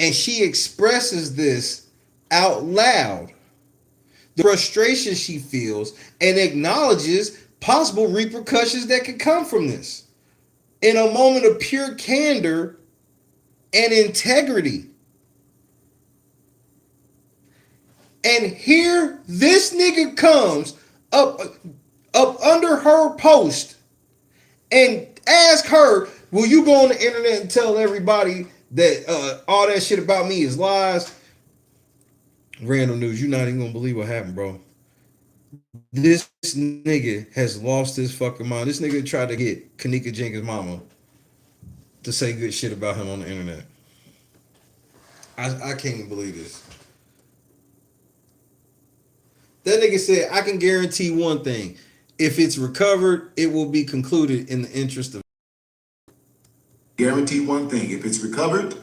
[SPEAKER 3] And she expresses this out loud. The frustration she feels and acknowledges possible repercussions that could come from this. In a moment of pure candor and integrity. And here this nigga comes up under her post and ask her, will you go on the internet and tell everybody that all that shit about me is lies? Random news, you're not even gonna believe what happened, bro. This nigga has lost his fucking mind. This nigga tried to get Kenneka Jenkins' mama to say good shit about him on the internet. I can't even believe this. That nigga said, I can guarantee one thing. If it's recovered, it will be concluded in the interest of...
[SPEAKER 2] Guarantee one thing. If it's recovered,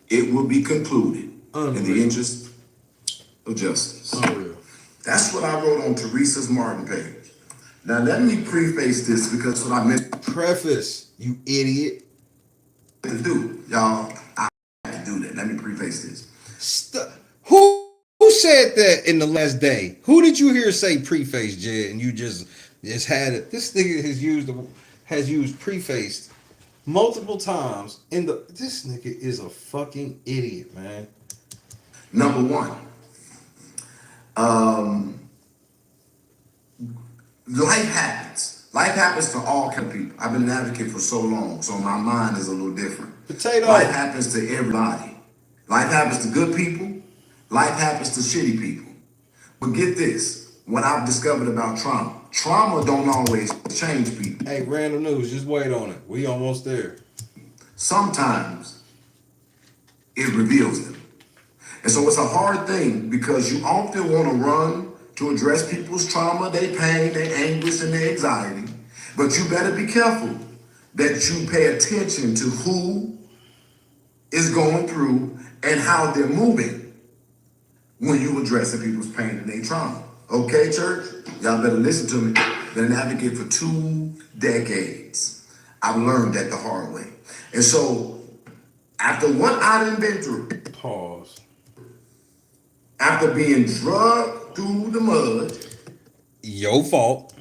[SPEAKER 2] it will be concluded in the interest of justice.
[SPEAKER 3] Unreal.
[SPEAKER 2] That's what I wrote on Teresa's Martin page. Now, let me preface this because what I meant
[SPEAKER 3] Preface, you idiot.
[SPEAKER 2] to do, y'all, I have to do that. Let me preface this.
[SPEAKER 3] Who said that in the last day? Who did you hear say preface, Jed? And you just had it. This nigga has used prefaced multiple times. This nigga is a fucking idiot, man.
[SPEAKER 2] Number one, life happens. Life happens to all kind of people. I've been an advocate for so long, so my mind is a little different.
[SPEAKER 3] Potato.
[SPEAKER 2] Life happens to everybody. Life happens to good people. Life happens to shitty people. But get this, what I've discovered about trauma don't always change people.
[SPEAKER 3] Hey, random news, just wait on it. We almost there.
[SPEAKER 2] Sometimes it reveals them. And so it's a hard thing because you often want to run to address people's trauma, their pain, their anguish, and their anxiety. But you better be careful that you pay attention to who is going through and how they're moving when you addressing people's pain and their trauma. Okay, church? Y'all better listen to me. Been an advocate for 2 decades. I've learned that the hard way. And so, after what I done been through,
[SPEAKER 3] Pause.
[SPEAKER 2] after being drugged through the mud,
[SPEAKER 3] Your fault.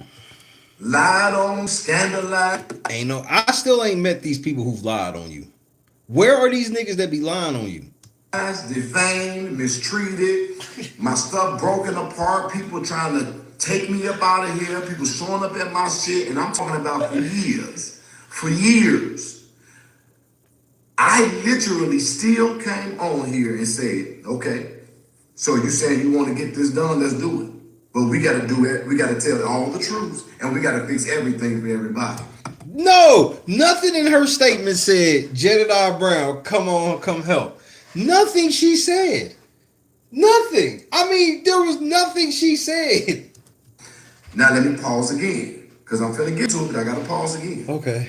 [SPEAKER 2] lied on, scandalized,
[SPEAKER 3] I still ain't met these people who've lied on you. Where are these niggas that be lying on you?
[SPEAKER 2] defamed, mistreated, my stuff broken apart, people trying to take me up out of here, people showing up at my shit, and I'm talking about for years. For years. I literally still came on here and said, okay, so you saying you want to get this done, let's do it. But we got to do it, we got to tell all the truths, and we got to fix everything for everybody.
[SPEAKER 3] No, nothing in her statement said, Jedidiah Brown, come on, come help. Nothing she said. Nothing. I mean, there was nothing she said.
[SPEAKER 2] Now let me pause again, because I'm finna get to it, but I got to pause again.
[SPEAKER 3] Okay.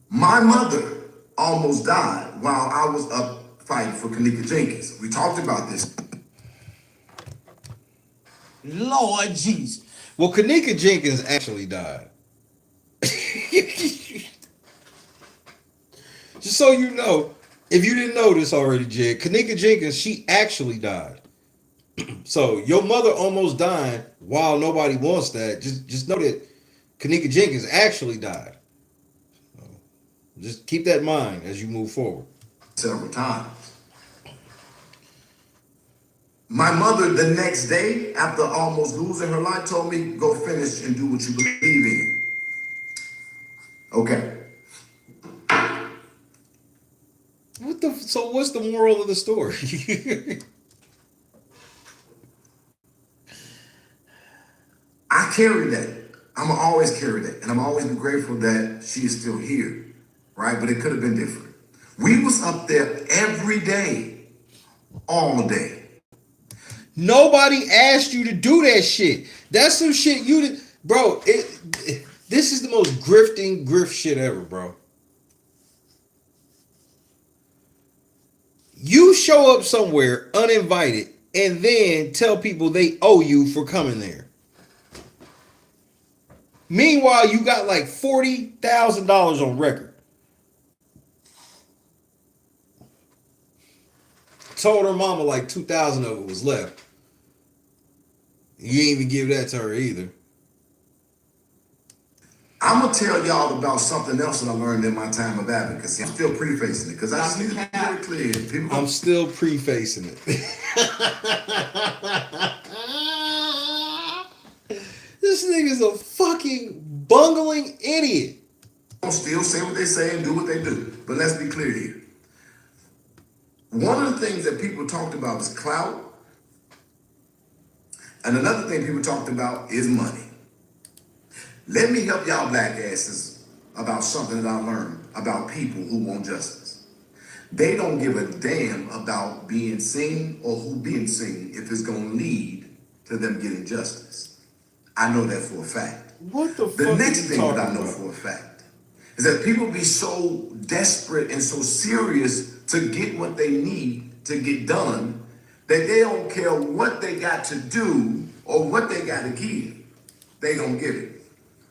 [SPEAKER 2] My mother almost died while I was up fighting for Kenneka Jenkins. We talked about this.
[SPEAKER 1] Lord Jesus.
[SPEAKER 3] Well, Kenneka Jenkins actually died. Just so you know, if you didn't know this already, Jed, Kenneka Jenkins, she actually died. So your mother almost died while nobody wants that. Just know that Kenneka Jenkins actually died. So just keep that in mind as you move forward.
[SPEAKER 2] Several times. My mother, the next day, after almost losing her life, told me, go finish and do what you believe in. Okay.
[SPEAKER 3] So what's the moral of the story?
[SPEAKER 2] I carry that. I'm always carry that. And I'm always be grateful that she is still here. Right? But it could have been different. We was up there every day. All day.
[SPEAKER 3] Nobody asked you to do that shit. That's some shit you did. Bro, this is the most grift shit ever, bro. You show up somewhere uninvited and then tell people they owe you for coming there. Meanwhile, you got like $40,000 on record. Told her mama like 2,000 of it was left. You ain't even give that to her either.
[SPEAKER 2] I'm gonna tell y'all about something else that I learned in my time of advocacy. I'm still prefacing it because I just need to be very clear. People,
[SPEAKER 3] I'm still prefacing it. This nigga's a fucking bungling idiot.
[SPEAKER 2] still say what they say and do what they do. But let's be clear here. One of the things that people talked about is clout. And another thing people talked about is money. Let me help y'all black asses about something that I learned about people who want justice. They don't give a damn about being seen or who being seen if it's going to lead to them getting justice. I know that for a fact.
[SPEAKER 3] What the fuck?
[SPEAKER 2] The next
[SPEAKER 3] are you
[SPEAKER 2] thing that I
[SPEAKER 3] talking
[SPEAKER 2] know
[SPEAKER 3] about?
[SPEAKER 2] for a fact is that people be so desperate and so serious to get what they need to get done that they don't care what they got to do or what they got to give. They don't give it.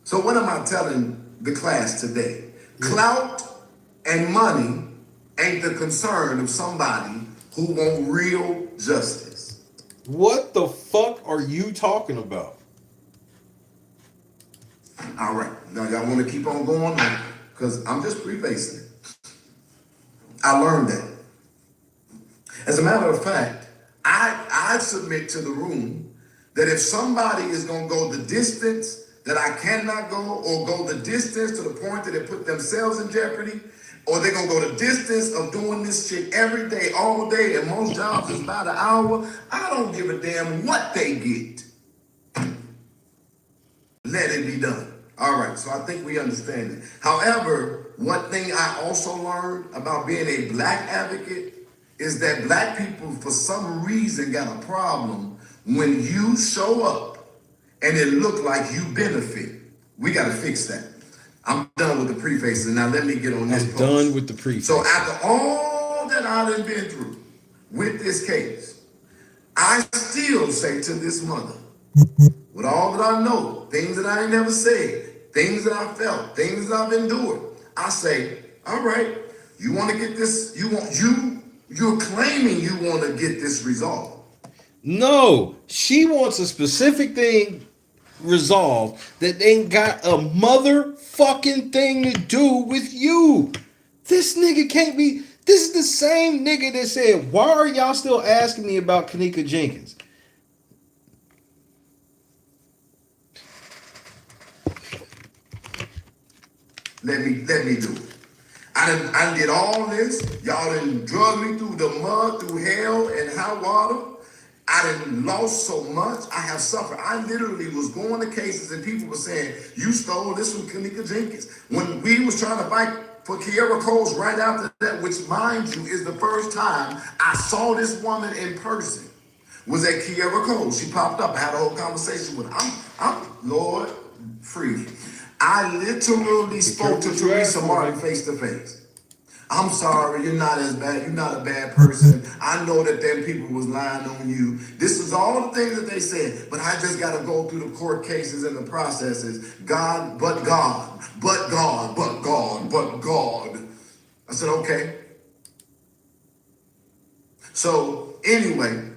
[SPEAKER 2] So what am I telling the class today? Clout and money ain't the concern of somebody who want real justice.
[SPEAKER 3] What the fuck are you talking about?
[SPEAKER 2] All right, now y'all want to keep on going because I'm just prefacing it. I learned that. As a matter of fact, I submit to the room that if somebody is going to go the distance that I cannot go, or go the distance to the point that they put themselves in jeopardy, or they're going to go the distance of doing this shit every day, all day, and most jobs is about an hour, I don't give a damn what they get. Let it be done. All right, so I think we understand it. However, one thing I also learned about being a black advocate is that black people, for some reason, got a problem when you show up and it look like you benefit. We got to fix that. I'm done with the prefacing. Now let me get on this.
[SPEAKER 3] I'm done with the preface.
[SPEAKER 2] So after all that I done been through with this case, I still say to this mother, with all that I know, things that I ain't never said, things that I felt, things that I've endured, I say, all right, you want to get this, you're claiming you want to get this resolved.
[SPEAKER 3] No, she wants a specific thing resolved that ain't got a motherfucking thing to do with you. This nigga can't be. This is the same nigga that said, why are y'all still asking me about Kenneka Jenkins?
[SPEAKER 2] Let me do it. I did all this. Y'all done drug me through the mud, through hell and high water. I done lost so much. I have suffered. I literally was going to cases and people were saying, you stole this from Kenneka Jenkins. When we was trying to fight for Kiera Coles right after that, which mind you is the first time I saw this woman in person, was at Kiera Coles. She popped up. I had a whole conversation with her. I'm Lord free. I literally spoke to Teresa Martin face to face. I'm sorry, you're not as bad. You're not a bad person. I know that them people was lying on you. This is all the things that they said, but I just got to go through the court cases and the processes. God, but God, but God, but God, but God. I said, okay. So anyway,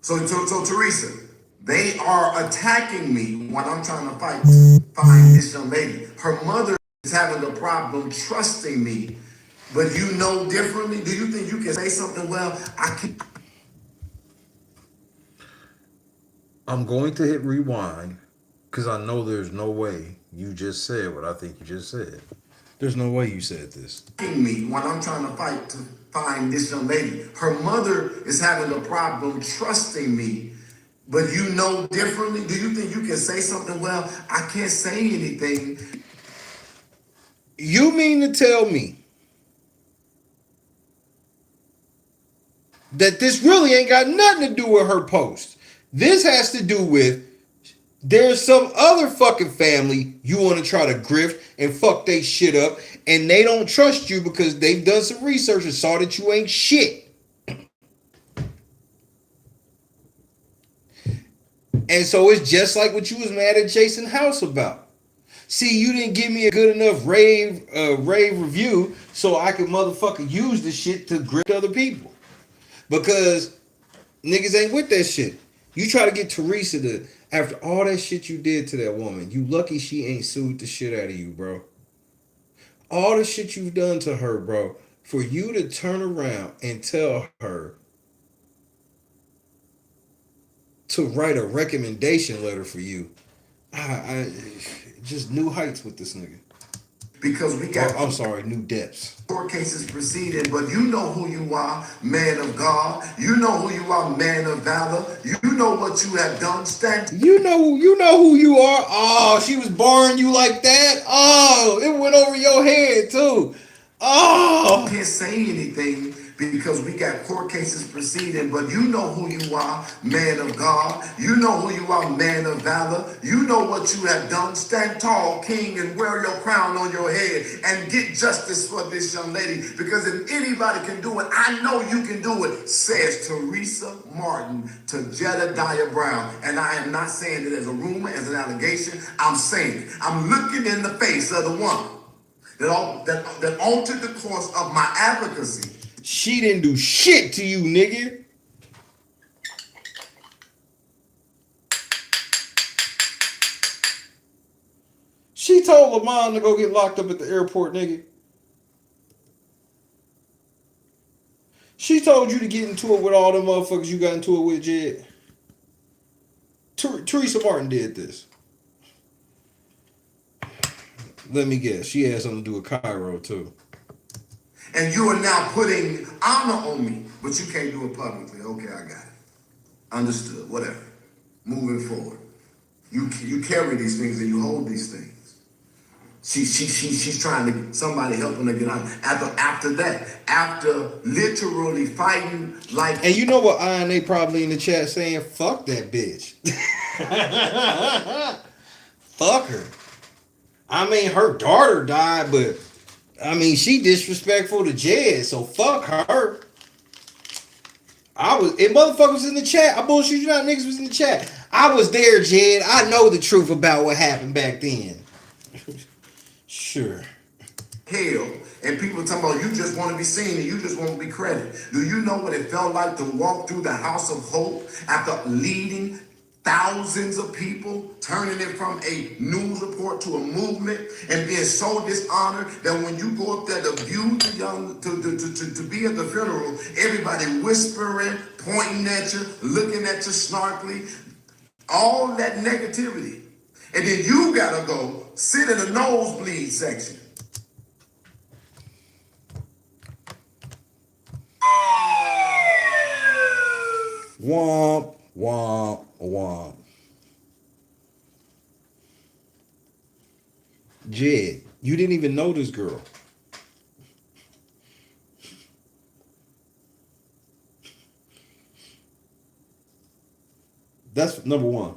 [SPEAKER 2] so Teresa, they are attacking me when I'm trying to find this young lady. Her mother is having a problem trusting me, but you know differently. Do you think you can say something? Well, I can.
[SPEAKER 3] I'm going to hit rewind because I know there's no way you just said what I think you just said. There's no way you said this.
[SPEAKER 2] Me when I'm trying to find this young lady. Her mother is having a problem trusting me, but you know differently. Do you think you can say something? Well, I can't say anything.
[SPEAKER 3] You mean to tell me that this really ain't got nothing to do with her post? This has to do with there's some other fucking family you want to try to grift and fuck they shit up, and they don't trust you because they've done some research and saw that you ain't shit. And so it's just like what you was mad at Jason House about. See, you didn't give me a good enough rave review so I could motherfucker use the shit to grip other people. Because niggas ain't with that shit. You try to get Teresa to, after all that shit you did to that woman, you lucky she ain't sued the shit out of you, bro. All the shit you've done to her, bro. For you to turn around and tell her to write a recommendation letter for you, I just new heights with this nigga.
[SPEAKER 2] Because we got
[SPEAKER 3] I'm sorry, new depths.
[SPEAKER 2] court cases proceeding, but you know who you are, man of God. You know who you are, man of valor. You know what you have done. Stand.
[SPEAKER 3] You know who you are. Oh, she was barring you like that. Oh, it went over your head too. Oh,
[SPEAKER 2] Can't say anything because we got court cases proceeding, but you know who you are, man of God. You know who you are, man of valor. You know what you have done. Stand tall, king, and wear your crown on your head and get justice for this young lady, because if anybody can do it, I know you can do it, says Teresa Martin to Jedidiah Brown. And I am not saying it as a rumor, as an allegation. I'm saying it. I'm looking in the face of the woman that altered the course of my advocacy.
[SPEAKER 3] she didn't do shit to you, nigga. She told Lamont to go get locked up at the airport, nigga. She told you to get into it with all them motherfuckers you got into it with, Jed. Teresa Martin did this. Let me guess. She had something to do with Cairo, too.
[SPEAKER 2] And you are now putting honor on me, but you can't do it publicly. Okay, I got it. Understood. Whatever. Moving forward. You carry these things and you hold these things. She's trying to, somebody helping her get out. After literally fighting like.
[SPEAKER 3] And you know what INA probably in the chat saying? Fuck that bitch. Fuck her. I mean, her daughter died, but I mean, she disrespectful to Jed, so fuck her. And motherfuckers was in the chat. I bullshit you not, niggas was in the chat. I was there, Jed. I know the truth about what happened back then. Sure.
[SPEAKER 2] Hell, and people talking about you just want to be seen and you just want to be credited. Do you know what it felt like to walk through the house of hope after leading thousands of people, turning it from a news report to a movement, and being so dishonored that when you go up there to view the young, to be at the funeral, everybody whispering, pointing at you, looking at you snarkily, all that negativity. And then you gotta go sit in the nosebleed section.
[SPEAKER 3] Womp, womp, womp. Jed, you didn't even know this girl. That's number one.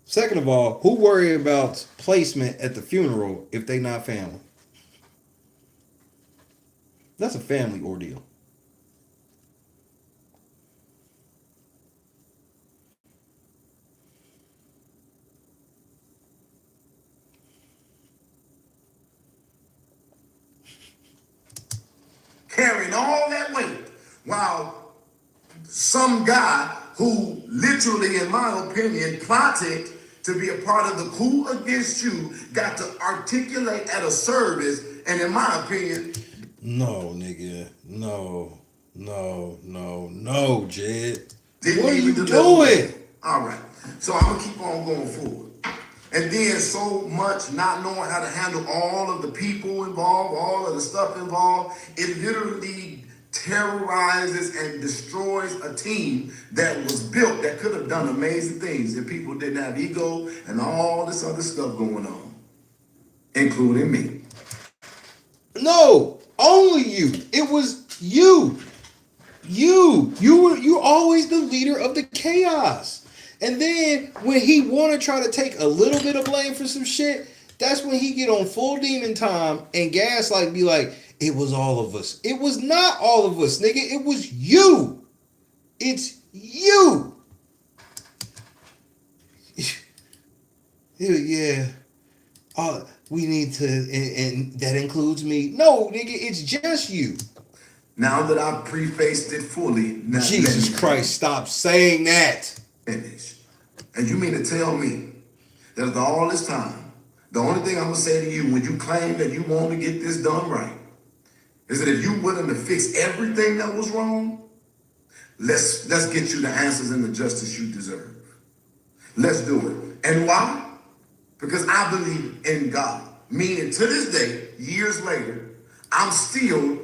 [SPEAKER 3] Second of all, who worry about placement at the funeral if they not family? That's a family ordeal.
[SPEAKER 2] Carrying all that weight while some guy who literally, in my opinion, plotted to be a part of the coup against you got to articulate at a service, and in my opinion,
[SPEAKER 3] No, nigga. No, Jed.
[SPEAKER 2] didn't
[SPEAKER 3] What are
[SPEAKER 2] even
[SPEAKER 3] you
[SPEAKER 2] deliver.
[SPEAKER 3] doing?
[SPEAKER 2] All right, so I'm gonna keep on going forward. And then so much not knowing how to handle all of the people involved, all of the stuff involved, it literally terrorizes and destroys a team that was built that could have done amazing things if people didn't have ego and all this other stuff going on, including me.
[SPEAKER 3] No, only you. It was you. You're always the leader of the chaos. And then when he want to try to take a little bit of blame for some shit, that's when he get on full demon time and gaslight, be like, it was all of us. It was not all of us, nigga. It was you. It's you. Yeah. We need to, and that includes me. No, nigga, it's just you.
[SPEAKER 2] Now that I've prefaced it fully, now
[SPEAKER 3] Jesus
[SPEAKER 2] let me
[SPEAKER 3] Christ, stop saying that.
[SPEAKER 2] finish. And you mean to tell me that after all this time, the only thing I'm gonna say to you when you claim that you want to get this done right is that if you're willing to fix everything that was wrong, let's get you the answers and the justice you deserve. Let's do it. And why? Because I believe in God. Meaning to this day, years later, I'm still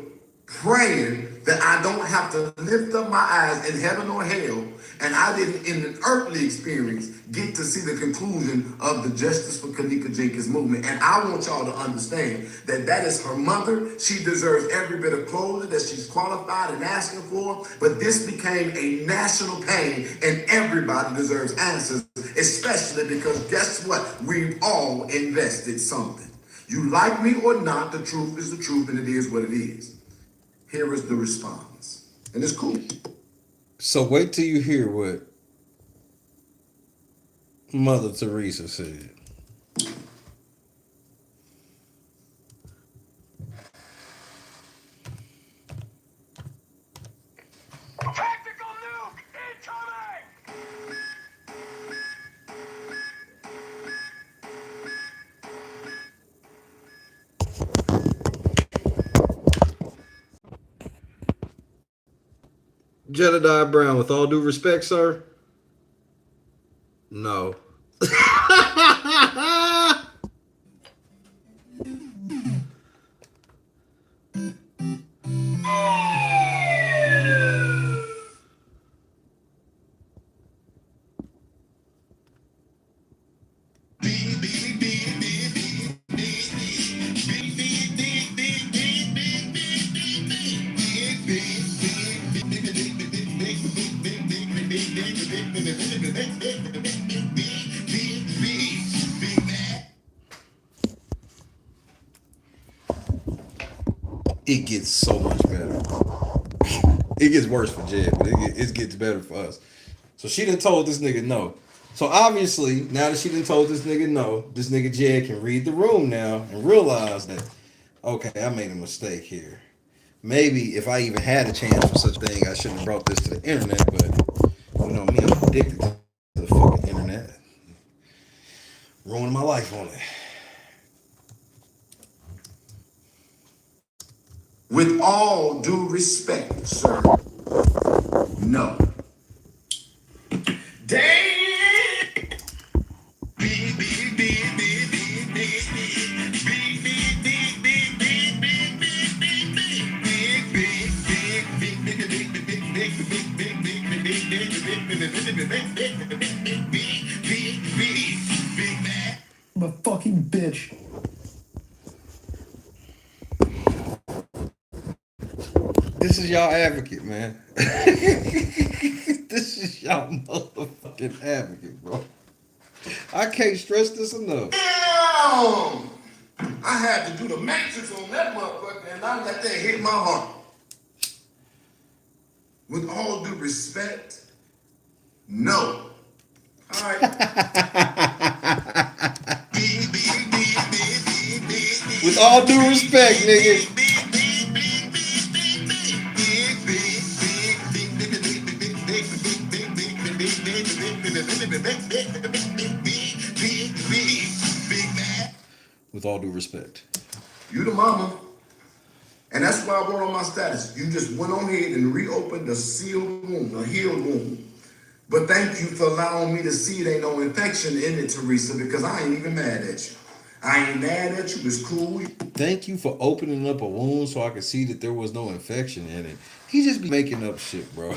[SPEAKER 2] praying that I don't have to lift up my eyes in heaven or hell, and I didn't, in an earthly experience, get to see the conclusion of the Justice for Kenneka Jenkins movement. And I want y'all to understand that that is her mother. She deserves every bit of clothing that she's qualified and asking for. But this became a national pain, and everybody deserves answers, especially because guess what? We've all invested something. You like me or not, the truth is the truth, and it is what it is. Here is the response. And it's cool.
[SPEAKER 3] So wait till you hear what Mother Teresa said.
[SPEAKER 1] Tactical nuke incoming!
[SPEAKER 3] Jedidiah Brown, with all due respect, sir, no. It gets so much better. It gets worse for Jed, but it gets better for us. So she done told this nigga no. So obviously, now that she done told this nigga no, this nigga Jed can read the room now and realize that, okay, I made a mistake here. Maybe if I even had a chance for such a thing, I shouldn't have brought this to the internet, but you know me, I'm addicted to the fucking internet. Ruining my life on it.
[SPEAKER 2] With all due respect, sir, no. Damn!
[SPEAKER 6] I'm a fucking bitch.
[SPEAKER 3] This is y'all advocate, man. This is y'all motherfucking advocate, bro. I can't stress this enough.
[SPEAKER 2] Damn! I had to do the matrix on that motherfucker, and I let that hit my heart. With all due respect, no. All right.
[SPEAKER 3] With all due respect, nigga. With all due respect.
[SPEAKER 2] You the mama. And that's why I wrote on my status. You just went on ahead and reopened a sealed wound, a healed wound. But thank you for allowing me to see it ain't no infection in it, Teresa, because I ain't even mad at you. I ain't mad at you. It's cool.
[SPEAKER 3] Thank you for opening up a wound so I could see that there was no infection in it. He just be making up shit, bro.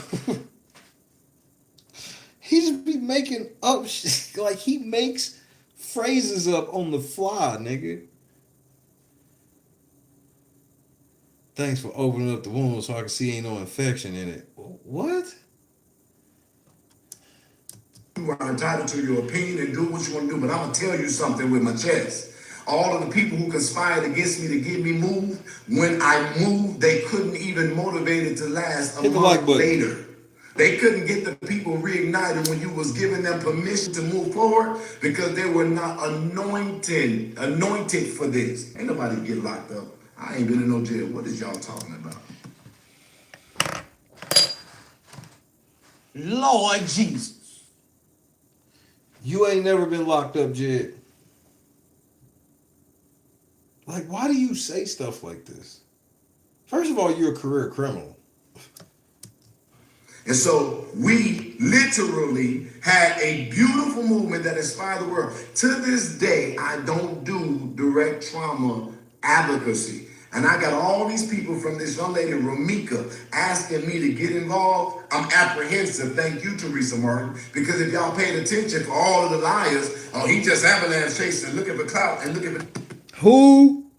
[SPEAKER 3] He just be making up shit. Like, he makes phrases up on the fly, nigga. Thanks for opening up the wound so I can see ain't no infection in it. What?
[SPEAKER 2] You are entitled to your opinion and do what you want to do, but I'm going to tell you something with my chest. All of the people who conspired against me to get me moved, when I moved, they couldn't even motivate it to last a
[SPEAKER 3] Hit the like
[SPEAKER 2] month
[SPEAKER 3] button.
[SPEAKER 2] later. They couldn't get the people reignited when you was giving them permission to move forward because they were not anointed for this. Ain't nobody get locked up. I ain't been in no jail. What is y'all talking about?
[SPEAKER 1] Lord Jesus.
[SPEAKER 3] You ain't never been locked up, Jed. Like, why do you say stuff like this? First of all, you're a career criminal.
[SPEAKER 2] And so we literally had a beautiful movement that inspired the world. To this day, I don't do direct trauma advocacy. And I got all these people from this young lady, Ramika, asking me to get involved. I'm apprehensive. Thank you, Teresa Martin. Because if y'all paid attention for all of the liars, oh, he just ambulance chasing, looking for clout and looking for...
[SPEAKER 3] Who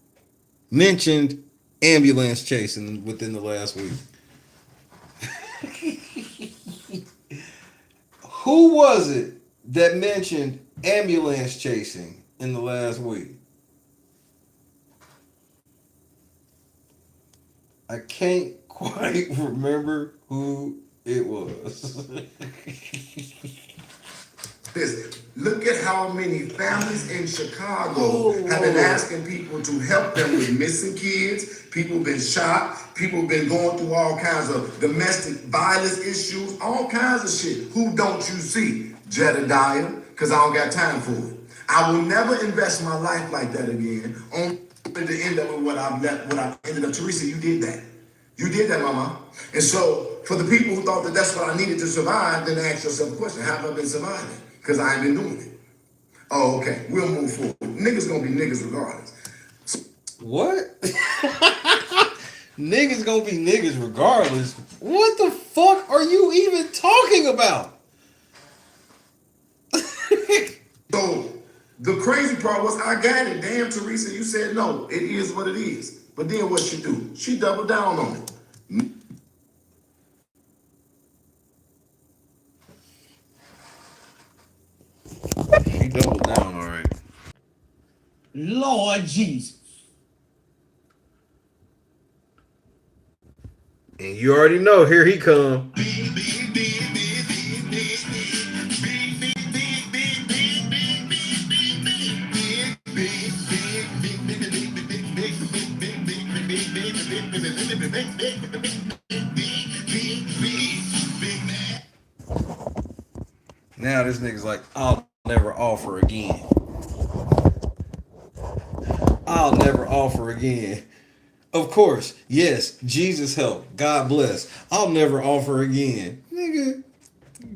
[SPEAKER 3] mentioned ambulance chasing within the last week? Who was it that mentioned ambulance chasing in the last week? I can't quite remember who it was.
[SPEAKER 2] Listen, look at how many families in Chicago have been asking people to help them with missing kids. People been shot. People been going through all kinds of domestic violence issues, all kinds of shit. Who don't you see? Jedidiah, because I don't got time for it. I will never invest my life like that again, only to end up with what I've ended up. Teresa, you did that. You did that, mama. And so, for the people who thought that that's what I needed to survive, then ask yourself a question. How have I been surviving? Because I ain't been doing it. Oh, okay. We'll move forward. Niggas gonna be niggas regardless.
[SPEAKER 3] What? Niggas gonna be niggas regardless. What the fuck are you even talking about?
[SPEAKER 2] So the crazy part was I got it. Damn, Teresa, you said no. It is what it is. But then what she do? She doubled down on it.
[SPEAKER 3] He doubled down, all right.
[SPEAKER 1] Lord Jesus.
[SPEAKER 3] And you already know, here he come. Now this nigga's like, I'll never offer again. I'll never offer again. Of course, yes, Jesus help. God bless. I'll never offer again. Nigga,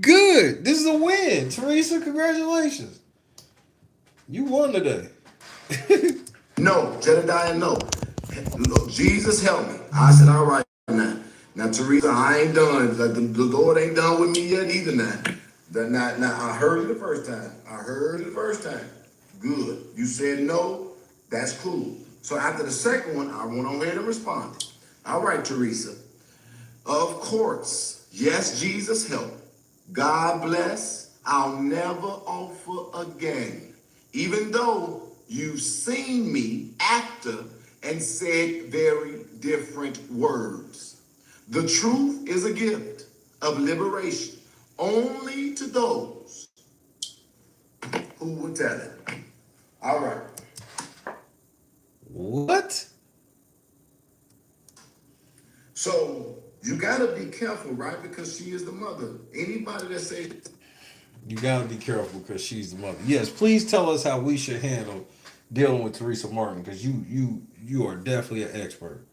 [SPEAKER 3] good. This is a win. Teresa, congratulations. You won today.
[SPEAKER 2] No, Jedidiah, no. Look, Jesus help me. I said, all right now. Now, Teresa, I ain't done. Like, the Lord ain't done with me yet either now. Now, I heard it the first time. Good. You said no. That's cool. So after the second one, I went on ahead and responded. All right, Teresa. Of course. Yes, Jesus help. God bless. I'll never offer again. Even though you've seen me after and said very different words. The truth is a gift of liberation only to those who will tell it. All right.
[SPEAKER 3] What?
[SPEAKER 2] So you gotta be careful, right? Because she is the mother. Anybody that says
[SPEAKER 3] You gotta be careful because she's the mother. Yes, please tell us how we should handle dealing with Teresa Martin because you are definitely an expert.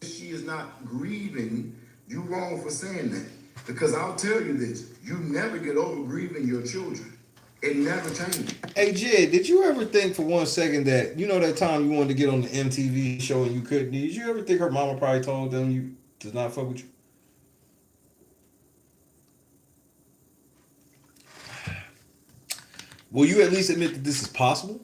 [SPEAKER 2] she is not grieving, you wrong for saying that. Because I'll tell you this, you never get over grieving your children. It never changes.
[SPEAKER 3] Hey Jed, did you ever think for one second that that time you wanted to get on the MTV show and you couldn't? Did you ever think her mama probably told them you to not fuck with you? Will you at least admit that this is possible?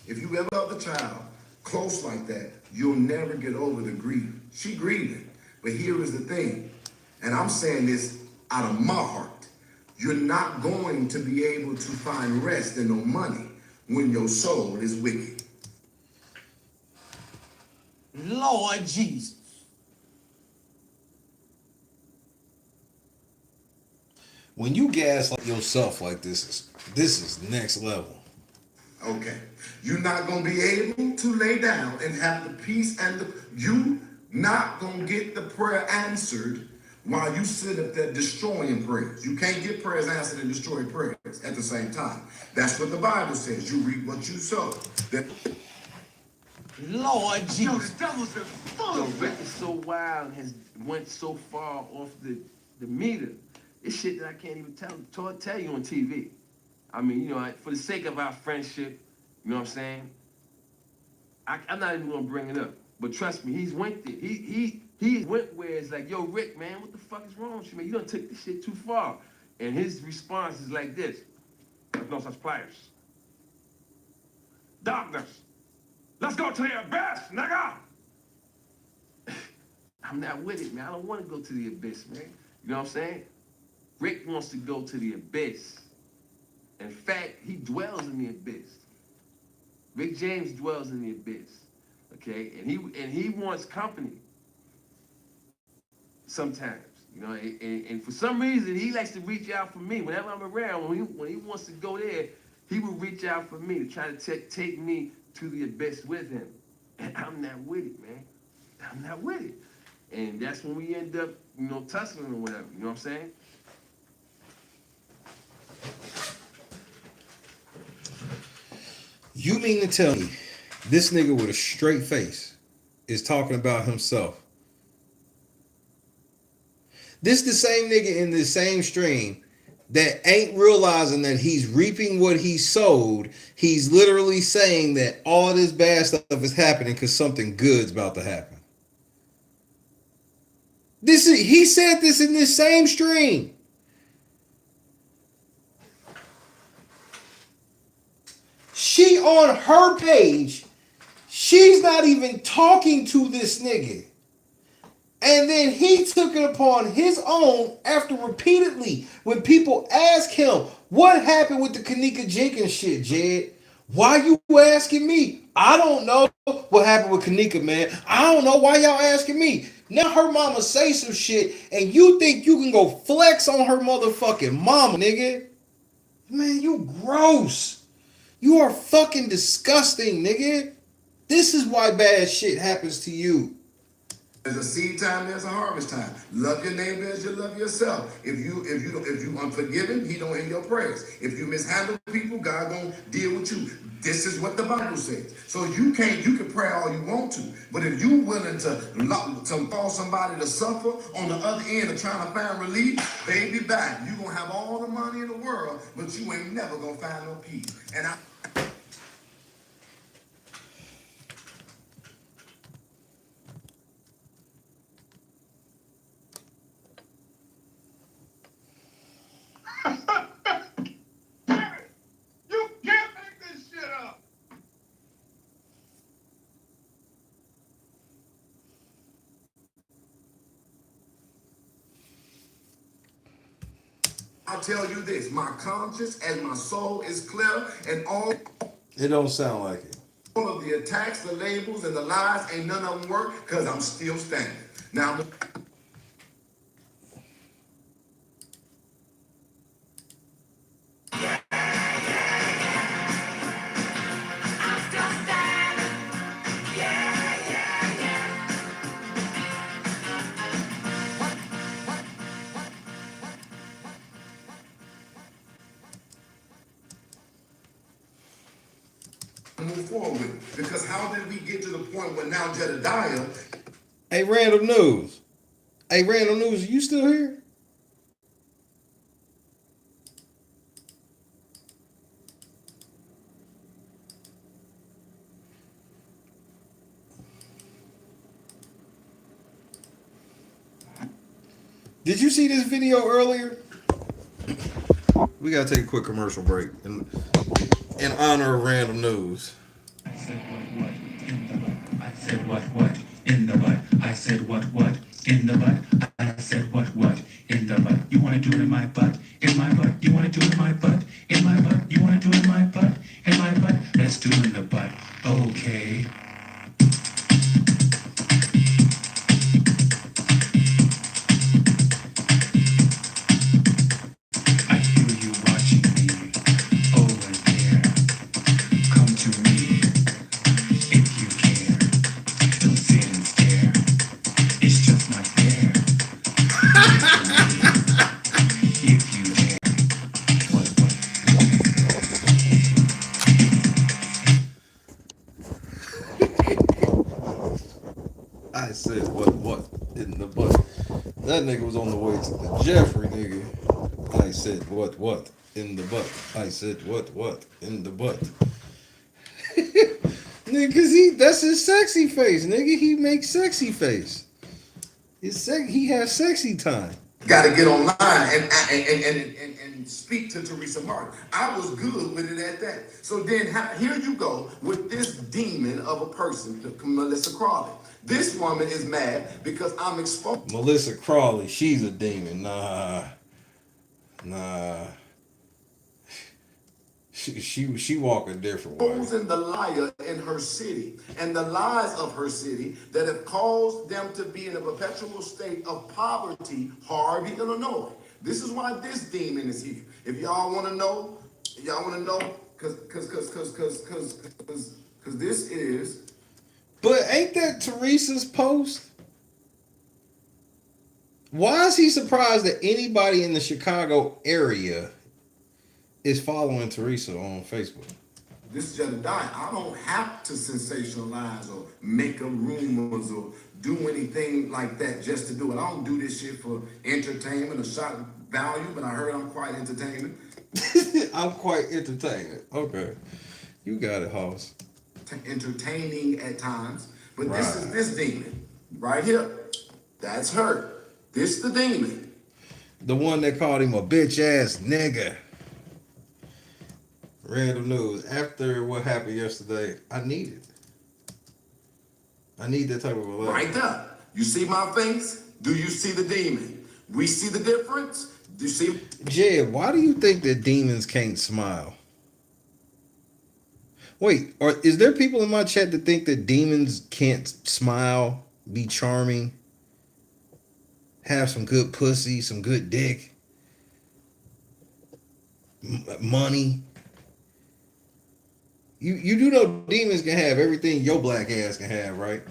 [SPEAKER 2] If you ever love a child close like that, you'll never get over the grief. She grieving. But here is the thing, and I'm saying this out of my heart. You're not going to be able to find rest in no money when your soul is wicked.
[SPEAKER 1] Lord Jesus.
[SPEAKER 3] When you gaslight yourself like this is next level.
[SPEAKER 2] Okay. You're not going to be able to lay down and have the peace and you not going to get the prayer answered while you sit up there destroying prayers. You can't get prayers answered and destroy prayers at the same time. That's what the Bible says. You reap what you sow.
[SPEAKER 6] Lord Jesus.
[SPEAKER 1] Yo, the devil's in full
[SPEAKER 6] The
[SPEAKER 1] effect.
[SPEAKER 6] record so wild has went so far off the meter. It's shit that I can't even tell you on TV. I mean, you know, for the sake of our friendship, you know what I'm saying? I'm not even gonna bring it up. But trust me, he's went there. He went where it's like, yo, Rick, man, what the fuck is wrong with you, man? You done took this shit too far. And his response is like this. There's no such players. Darkness. Let's go to the abyss, nigga! I'm not with it, man. I don't want to go to the abyss, man. You know what I'm saying? Rick wants to go to the abyss. In fact, he dwells in the abyss. Rick James dwells in the abyss. Okay? And he wants company. Sometimes. You know, and for some reason he likes to reach out for me. Whenever I'm around, when he wants to go there, he will reach out for me to try to take me to the abyss with him. And I'm not with it, man. I'm not with it. And that's when we end up, you know, tussling or whatever. You know what I'm saying?
[SPEAKER 3] You mean to tell me this nigga with a straight face is talking about himself? This the same nigga in the same stream that ain't realizing that he's reaping what he sowed. He's literally saying that all this bad stuff is happening because something good's about to happen. He said this in this same stream. She on her page, she's not even talking to this nigga. And then he took it upon his own after repeatedly, when people ask him, what happened with the Kenneka Jenkins shit, Jed? Why you asking me? I don't know what happened with Kenneka, man. I don't know why y'all asking me. Now her mama say some shit, and you think you can go flex on her motherfucking mama, nigga? Man, you gross. You are fucking disgusting, nigga. This is why bad shit happens to you.
[SPEAKER 2] There's a seed time, there's a harvest time. Love your neighbor as you love yourself. If you unforgiving, he don't hear your prayers. If you mishandle people, God gonna deal with you. This is what the Bible says. So you can pray all you want to, but if you willing to cause somebody to suffer on the other end of trying to find relief, baby, back. You gonna have all the money in the world, but you ain't never gonna find no peace. And
[SPEAKER 1] You can't make this shit up.
[SPEAKER 2] I'll tell you this, my conscience and my soul is clear, and all
[SPEAKER 3] It don't sound like it.
[SPEAKER 2] of the attacks, the labels, and the lies, ain't none of them work, because I'm still standing. Now, move forward, because how did we get to the point where now Jedidiah
[SPEAKER 3] Hey, Random News. Hey, Random News, are you still here? Did you see this video earlier? We gotta take a quick commercial break in honor of Random News.
[SPEAKER 7] I said what in the butt. I said what in the butt. I said what in the butt. I said what in the butt. You wanna do it in my butt? In my butt. You wanna do it in my butt? In my butt. You wanna do it in my butt? In my butt. Let's do it in the butt. Okay.
[SPEAKER 3] I said what in the butt. That nigga was on the way to the Jeffrey, nigga. I said what in the butt. I said what in the butt. Nigga, that's his sexy face, nigga. He makes sexy face. He has sexy time.
[SPEAKER 2] Got to get online and speak to Teresa Martin. I was good with it at that. So then here you go with this demon of a person, Melissa Crawley. This woman is mad because I'm exposed.
[SPEAKER 3] Melissa Crawley, she's a demon. Nah. She walk a different way.
[SPEAKER 2] Exposing the liar in her city and the lies of her city that have caused them to be in a perpetual state of poverty, Harvey, Illinois. This is why this demon is here. If y'all want to know, because this is.
[SPEAKER 3] But ain't that Teresa's post? Why is he surprised that anybody in the Chicago area is following Teresa on Facebook?
[SPEAKER 2] This is Jedidiah. I don't have to sensationalize or make up rumors or do anything like that just to do it. I don't do this shit for entertainment or shock value, but I heard I'm quite entertaining.
[SPEAKER 3] I'm quite entertaining. Okay. You got it, Hoss.
[SPEAKER 2] Entertaining at times. But
[SPEAKER 3] Right.
[SPEAKER 2] This is this demon right here. That's her. This the demon.
[SPEAKER 3] The one that called him a bitch ass nigga. Random news. After what happened yesterday, I need it. I need that type of alert.
[SPEAKER 2] Right there. You see my face? Do you see the demon? We see the difference? Do you see?
[SPEAKER 3] Jed, why do you think that demons can't smile? Wait, or is there people in my chat that think that demons can't smile, be charming, have some good pussy, some good dick, money? You do know demons can have everything your black ass can have, right?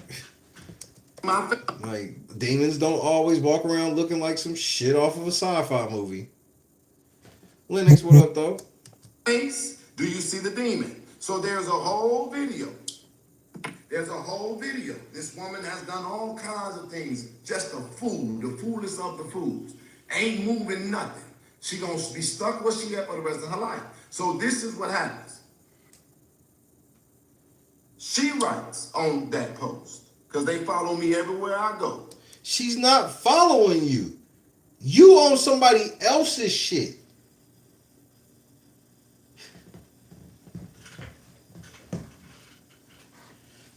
[SPEAKER 2] My face?
[SPEAKER 3] Like, demons don't always walk around looking like some shit off of a sci-fi movie. Linux, what up, though?
[SPEAKER 2] Do you see the demon? So there's a whole video. There's a whole video. This woman has done all kinds of things. Just a fool, the foolest of the fools. Ain't moving nothing. She gonna be stuck where she at for the rest of her life. So this is what happens. She writes on that post, because they follow me everywhere I go.
[SPEAKER 3] She's not following you. You on somebody else's shit.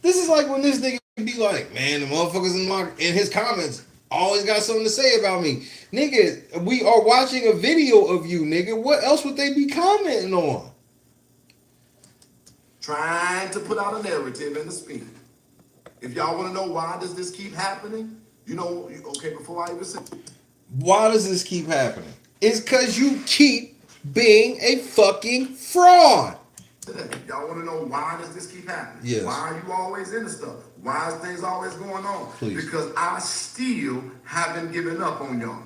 [SPEAKER 3] This is like when this nigga be like, man, the motherfuckers in his comments always got something to say about me. Nigga, we are watching a video of you, nigga. What else would they be commenting on?
[SPEAKER 2] Trying to put out a narrative and a spin. If y'all want to know why does this keep happening, okay, before I even say.
[SPEAKER 3] Why does this keep happening? It's because you keep being a fucking fraud.
[SPEAKER 2] Y'all want to know why does this keep happening?
[SPEAKER 3] Yes.
[SPEAKER 2] Why are you always into stuff? Why is things always going on?
[SPEAKER 3] Please.
[SPEAKER 2] Because I still haven't given up on y'all.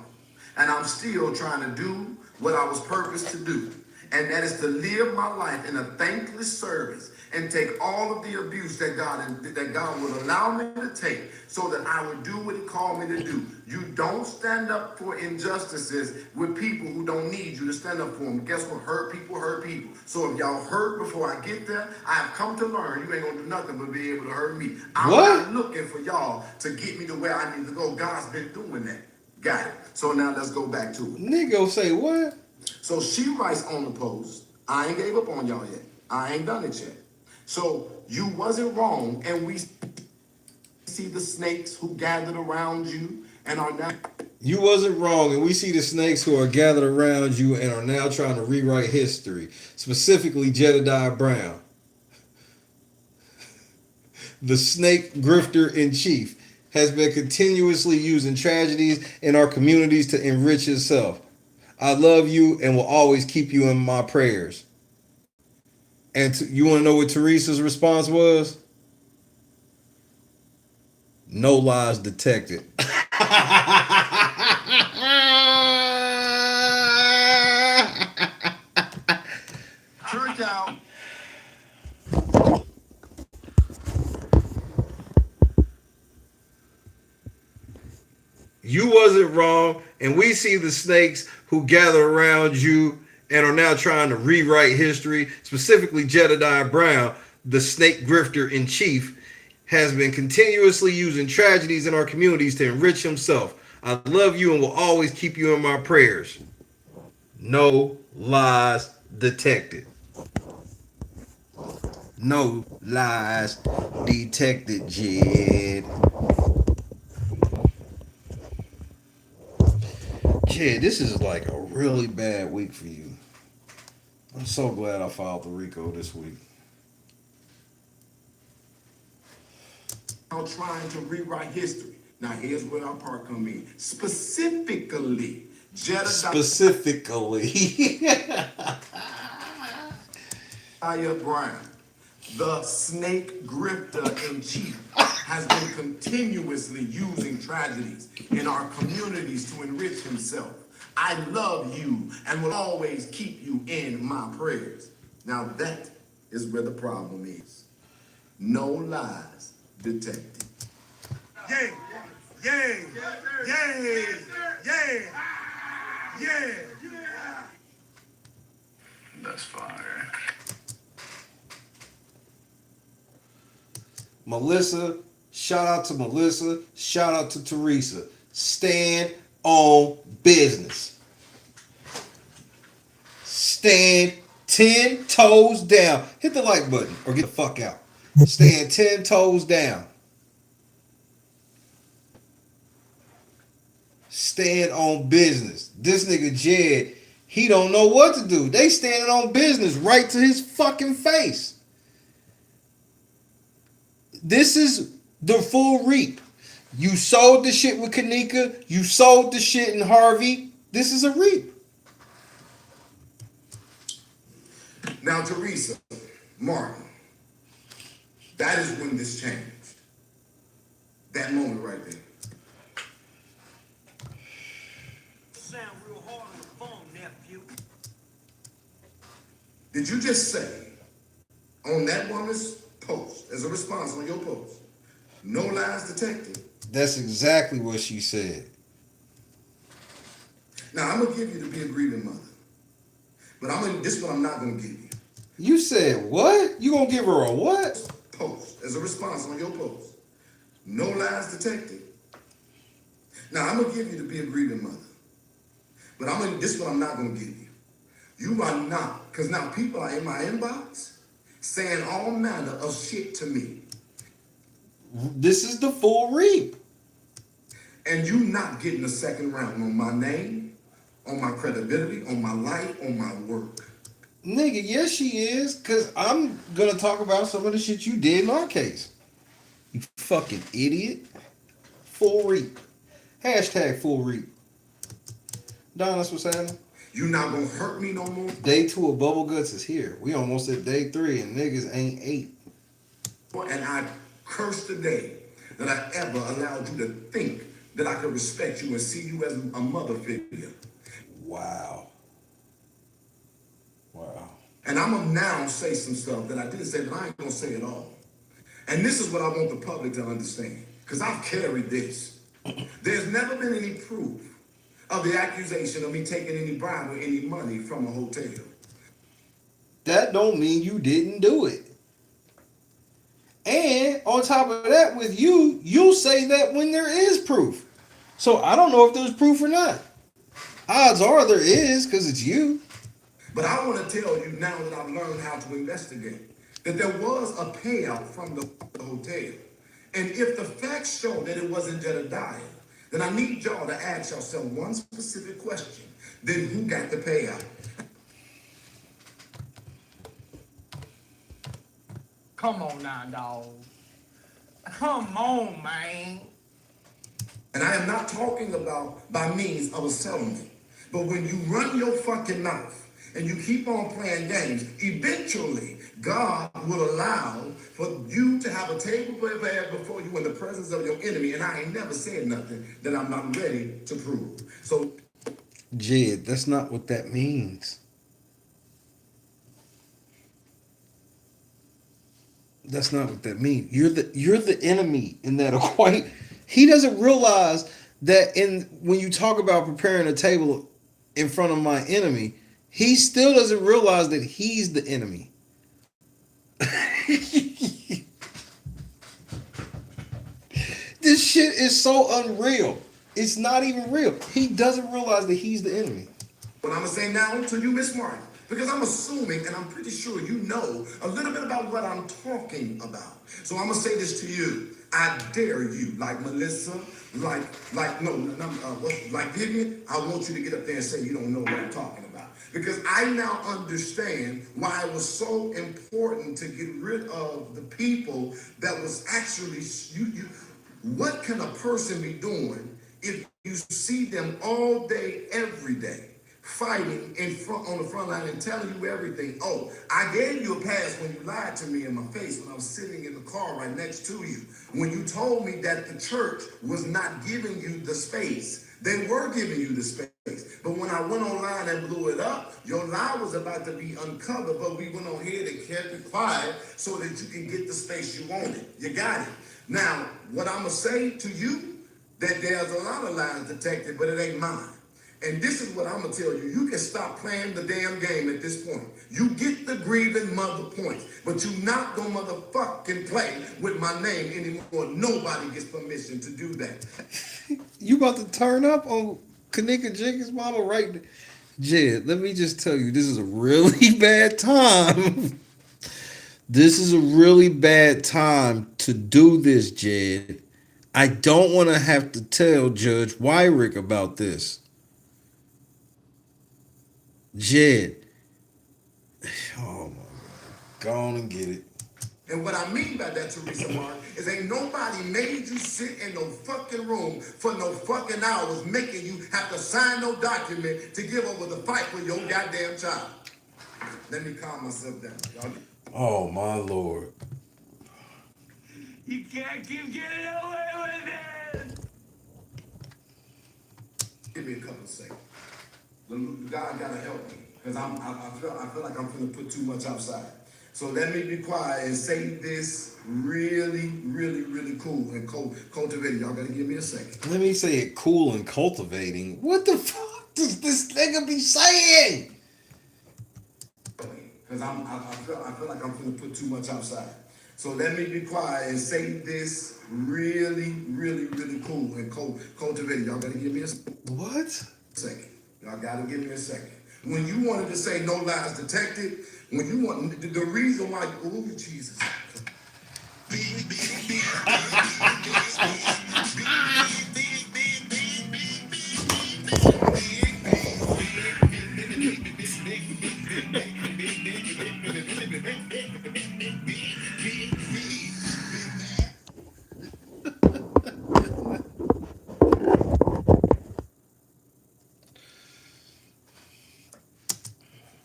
[SPEAKER 2] And I'm still trying to do what I was purposed to do. And that is to live my life in a thankless service and take all of the abuse that God would allow me to take so that I would do what he called me to do. You don't stand up for injustices with people who don't need you to stand up for them. Guess what? Hurt people hurt people. So if y'all hurt before I get there, I have come to learn you ain't gonna do nothing but be able to hurt me. I'm not looking for y'all to get me to where I need to go. God's been doing that. Got it. So now let's go back to it.
[SPEAKER 3] Nigga say what?
[SPEAKER 2] So she writes on the post, I ain't gave up on y'all yet. I ain't done it yet. So you wasn't wrong, and we see the snakes who gathered around you and are now.
[SPEAKER 3] You wasn't wrong, and we see the snakes who are gathered around you and are now trying to rewrite history, specifically Jedidiah Brown, the snake grifter in chief, has been continuously using tragedies in our communities to enrich himself. I love you and will always keep you in my prayers. And you want to know what Teresa's response was? No lies detected.
[SPEAKER 6] Church out.
[SPEAKER 3] You wasn't wrong, and we see the snakes who gather around you and are now trying to rewrite history. Specifically, Jedidiah Brown, the snake grifter in chief, has been continuously using tragedies in our communities to enrich himself. I love you and will always keep you in my prayers. No lies detected. No lies detected, Jed. Jed, this is like a really bad week for you. I'm so glad I filed the RICO this week.
[SPEAKER 2] Now trying to rewrite history. Now here's where our part come in. Specifically,
[SPEAKER 3] Specifically.
[SPEAKER 2] Jedidiah Brown, the snake grifter in chief, has been continuously using tragedies in our communities to enrich himself. I love you and will always keep you in my prayers. Now that is where the problem is. No lies detected.
[SPEAKER 8] Yay! Yay! Yay! Yay! Yeah!
[SPEAKER 5] That's fire.
[SPEAKER 3] Melissa, shout out to Melissa, shout out to Teresa. Stand on business. Stand 10 toes down. Hit the like button or get the fuck out. Stand 10 toes down. Stand on business. This nigga Jed, he don't know what to do. They standing on business right to his fucking face. This is the full reap. You sold the shit with Kenneka. You sold the shit in Harvey. This is a reap.
[SPEAKER 2] Now, Teresa, Martin, that is when this changed. That moment right there.
[SPEAKER 8] Sound real hard on the phone, nephew.
[SPEAKER 2] Did you just say on that woman's post, as a response on your post, no lies detected?
[SPEAKER 3] That's exactly what she said.
[SPEAKER 2] Now, I'm going to give you the be a grieving mother. But this is what I'm not going to give you.
[SPEAKER 3] You said what? You gonna give her a what?
[SPEAKER 2] Post, as a response on your post, no lies detected. Now, I'm going to give you the be a grieving mother. But this is what I'm not going to give you. You are not, because now people are in my inbox saying all manner of shit to me.
[SPEAKER 3] This is the full reap.
[SPEAKER 2] And you not getting a second round on my name, on my credibility, on my life, on my work.
[SPEAKER 3] Nigga, yes she is, because I'm gonna talk about some of the shit you did in our case. You fucking idiot. Full reap. Hashtag full reap. Don, that's what's happening.
[SPEAKER 2] You not gonna hurt me no more.
[SPEAKER 3] Day 2 of Bubble Guts is here. We almost at day 3 and niggas ain't 8.
[SPEAKER 2] And I curse the day that I ever allowed you to think that I could respect you and see you as a mother figure.
[SPEAKER 3] Wow. Wow.
[SPEAKER 2] And I'm gonna now say some stuff that I didn't say, but I ain't gonna say it all. And this is what I want the public to understand, because I've carried this. There's never been any proof of the accusation of me taking any bribe or any money from a hotel.
[SPEAKER 3] That don't mean you didn't do it. And on top of that, with you, you'll say that when there is proof. So I don't know if there's proof or not. Odds are there is, because it's you.
[SPEAKER 2] But I want to tell you now that I've learned how to investigate, that there was a payout from the hotel. And if the facts show that it wasn't Jedidiah, then I need y'all to ask yourself one specific question. Then who got the payout?
[SPEAKER 8] Come on now, dog. Come on, man.
[SPEAKER 2] And I am not talking about by means of a settlement. But when you run your fucking mouth and you keep on playing games, eventually God will allow for you to have a table prepared before you in the presence of your enemy. And I ain't never said nothing that I'm not ready to prove. So,
[SPEAKER 3] Jed, that's not what that means. That's not what that means. You're the enemy in that equation. He doesn't realize that when you talk about preparing a table in front of my enemy, he still doesn't realize that he's the enemy. This shit is so unreal. It's not even real. He doesn't realize that he's the enemy.
[SPEAKER 2] What I'm gonna say now to you, Miss Martin, because I'm assuming and I'm pretty sure you know a little bit about what I'm talking about. So I'm gonna say this to you. I dare you, like Melissa, like Vivian. I want you to get up there and say you don't know what I'm talking about, because I now understand why it was so important to get rid of the people that was actually you. What can a person be doing if you see them all day, every day, fighting in front on the front line and telling you everything? Oh, I gave you a pass when you lied to me in my face when I was sitting in the car right next to you. When you told me that the church was not giving you the space. They were giving you the space. But when I went online and blew it up, your lie was about to be uncovered, but we went on ahead and kept it quiet so that you can get the space you wanted. You got it. Now, what I'm going to say to you, that there's a lot of lies detected, but it ain't mine. And this is what I'm going to tell you. You can stop playing the damn game at this point. You get the grieving mother points, but you not going to motherfucking play with my name anymore. Nobody gets permission to do that.
[SPEAKER 3] You about to turn up on Kenneka Jenkins mama right now. Jed, let me just tell you, this is a really bad time. This is a really bad time to do this, Jed. I don't want to have to tell Judge Wyrick about this. Jed. Oh my God. Go on and get it.
[SPEAKER 2] And what I mean by that, Teresa Martin, is ain't nobody made you sit in no fucking room for no fucking hours making you have to sign no document to give over the fight for your goddamn child. Let me calm myself down, y'all.
[SPEAKER 3] Oh my Lord.
[SPEAKER 8] You can't keep getting away with it.
[SPEAKER 2] Give me a couple of seconds. God gotta help me, because I feel like I'm gonna put too much outside. So let me be quiet and say this really, really, really cool and cultivated. Y'all gotta give me a second.
[SPEAKER 3] Let me say it cool and cultivating. What the fuck does this nigga be saying?
[SPEAKER 2] Because I feel like I'm gonna put too much outside. So let me be quiet and say this really, really, really cool and cultivated. Y'all gotta give me a
[SPEAKER 3] What?
[SPEAKER 2] second. Y'all gotta give me a second. When you wanted to say no lies detected, when you want the reason why, oh Jesus.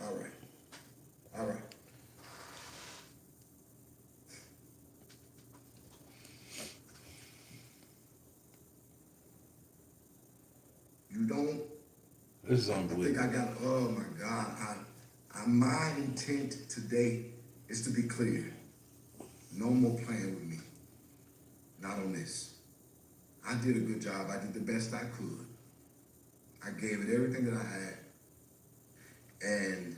[SPEAKER 2] All right. All right. You don't.
[SPEAKER 3] This is
[SPEAKER 2] I think
[SPEAKER 3] unbelievable.
[SPEAKER 2] I got. Oh my God. My intent today is to be clear. No more playing with me. Not on this. I did a good job. I did the best I could. I gave it everything that I had. And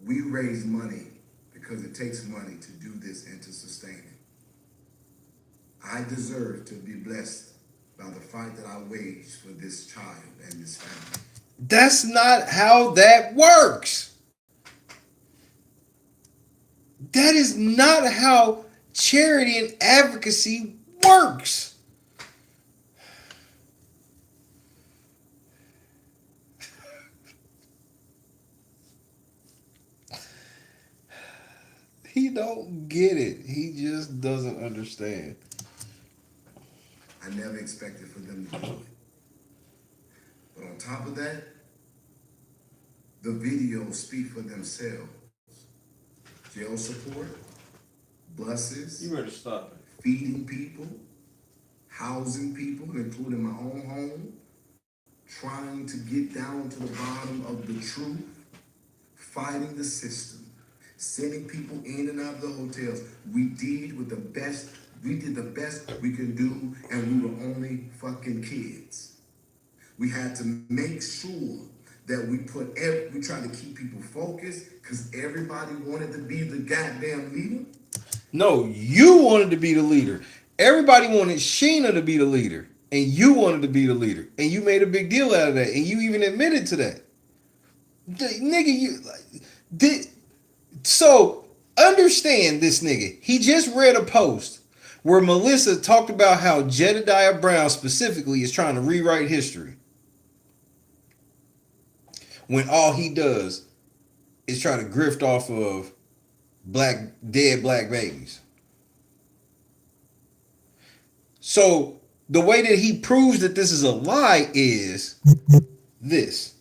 [SPEAKER 2] we raise money because it takes money to do this and to sustain it. I deserve to be blessed by the fight that I waged for this child and this family.
[SPEAKER 3] That's not how that works. That is not how charity and advocacy works. He don't get it. He just doesn't understand.
[SPEAKER 2] I never expected for them to do it. But on top of that, the videos speak for themselves. Jail support, buses,
[SPEAKER 3] You better stop it.
[SPEAKER 2] feeding people, housing people, including my own home, trying to get down to the bottom of the truth, fighting the system. sending people in and out of the hotels. We did the best we can do, and we were only fucking kids. We had to make sure that we tried to keep people focused because everybody wanted to be the goddamn leader.
[SPEAKER 3] No, you wanted to be the leader. Everybody wanted Sheena to be the leader, and you wanted to be the leader, and you made a big deal out of that, and you even admitted to that. Nigga, you did. So understand this nigga. He just read a post where Melissa talked about how Jedidiah Brown specifically is trying to rewrite history, when all he does is try to grift off of dead black babies. So the way that he proves that this is a lie is this.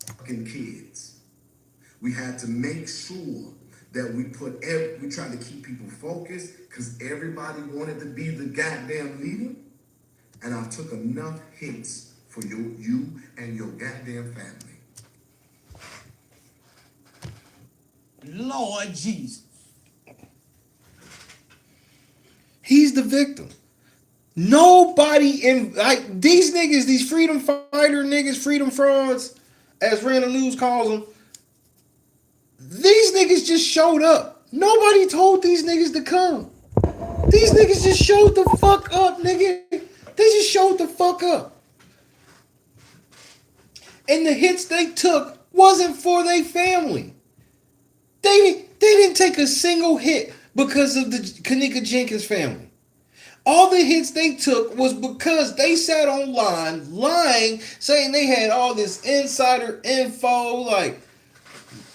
[SPEAKER 2] Fucking kids. We had to make sure that we tried to keep people focused because everybody wanted to be the goddamn leader. And I took enough hits for you and your goddamn family.
[SPEAKER 1] Lord Jesus.
[SPEAKER 3] He's the victim. Nobody in like these niggas, these freedom fighter niggas, freedom frauds, as Random News calls them. These niggas just showed up. Nobody told these niggas to come. These niggas just showed the fuck up, nigga. They just showed the fuck up. And the hits they took wasn't for their family. They didn't take a single hit because of the Kenneka Jenkins family. All the hits they took was because they sat online lying, saying they had all this insider info, like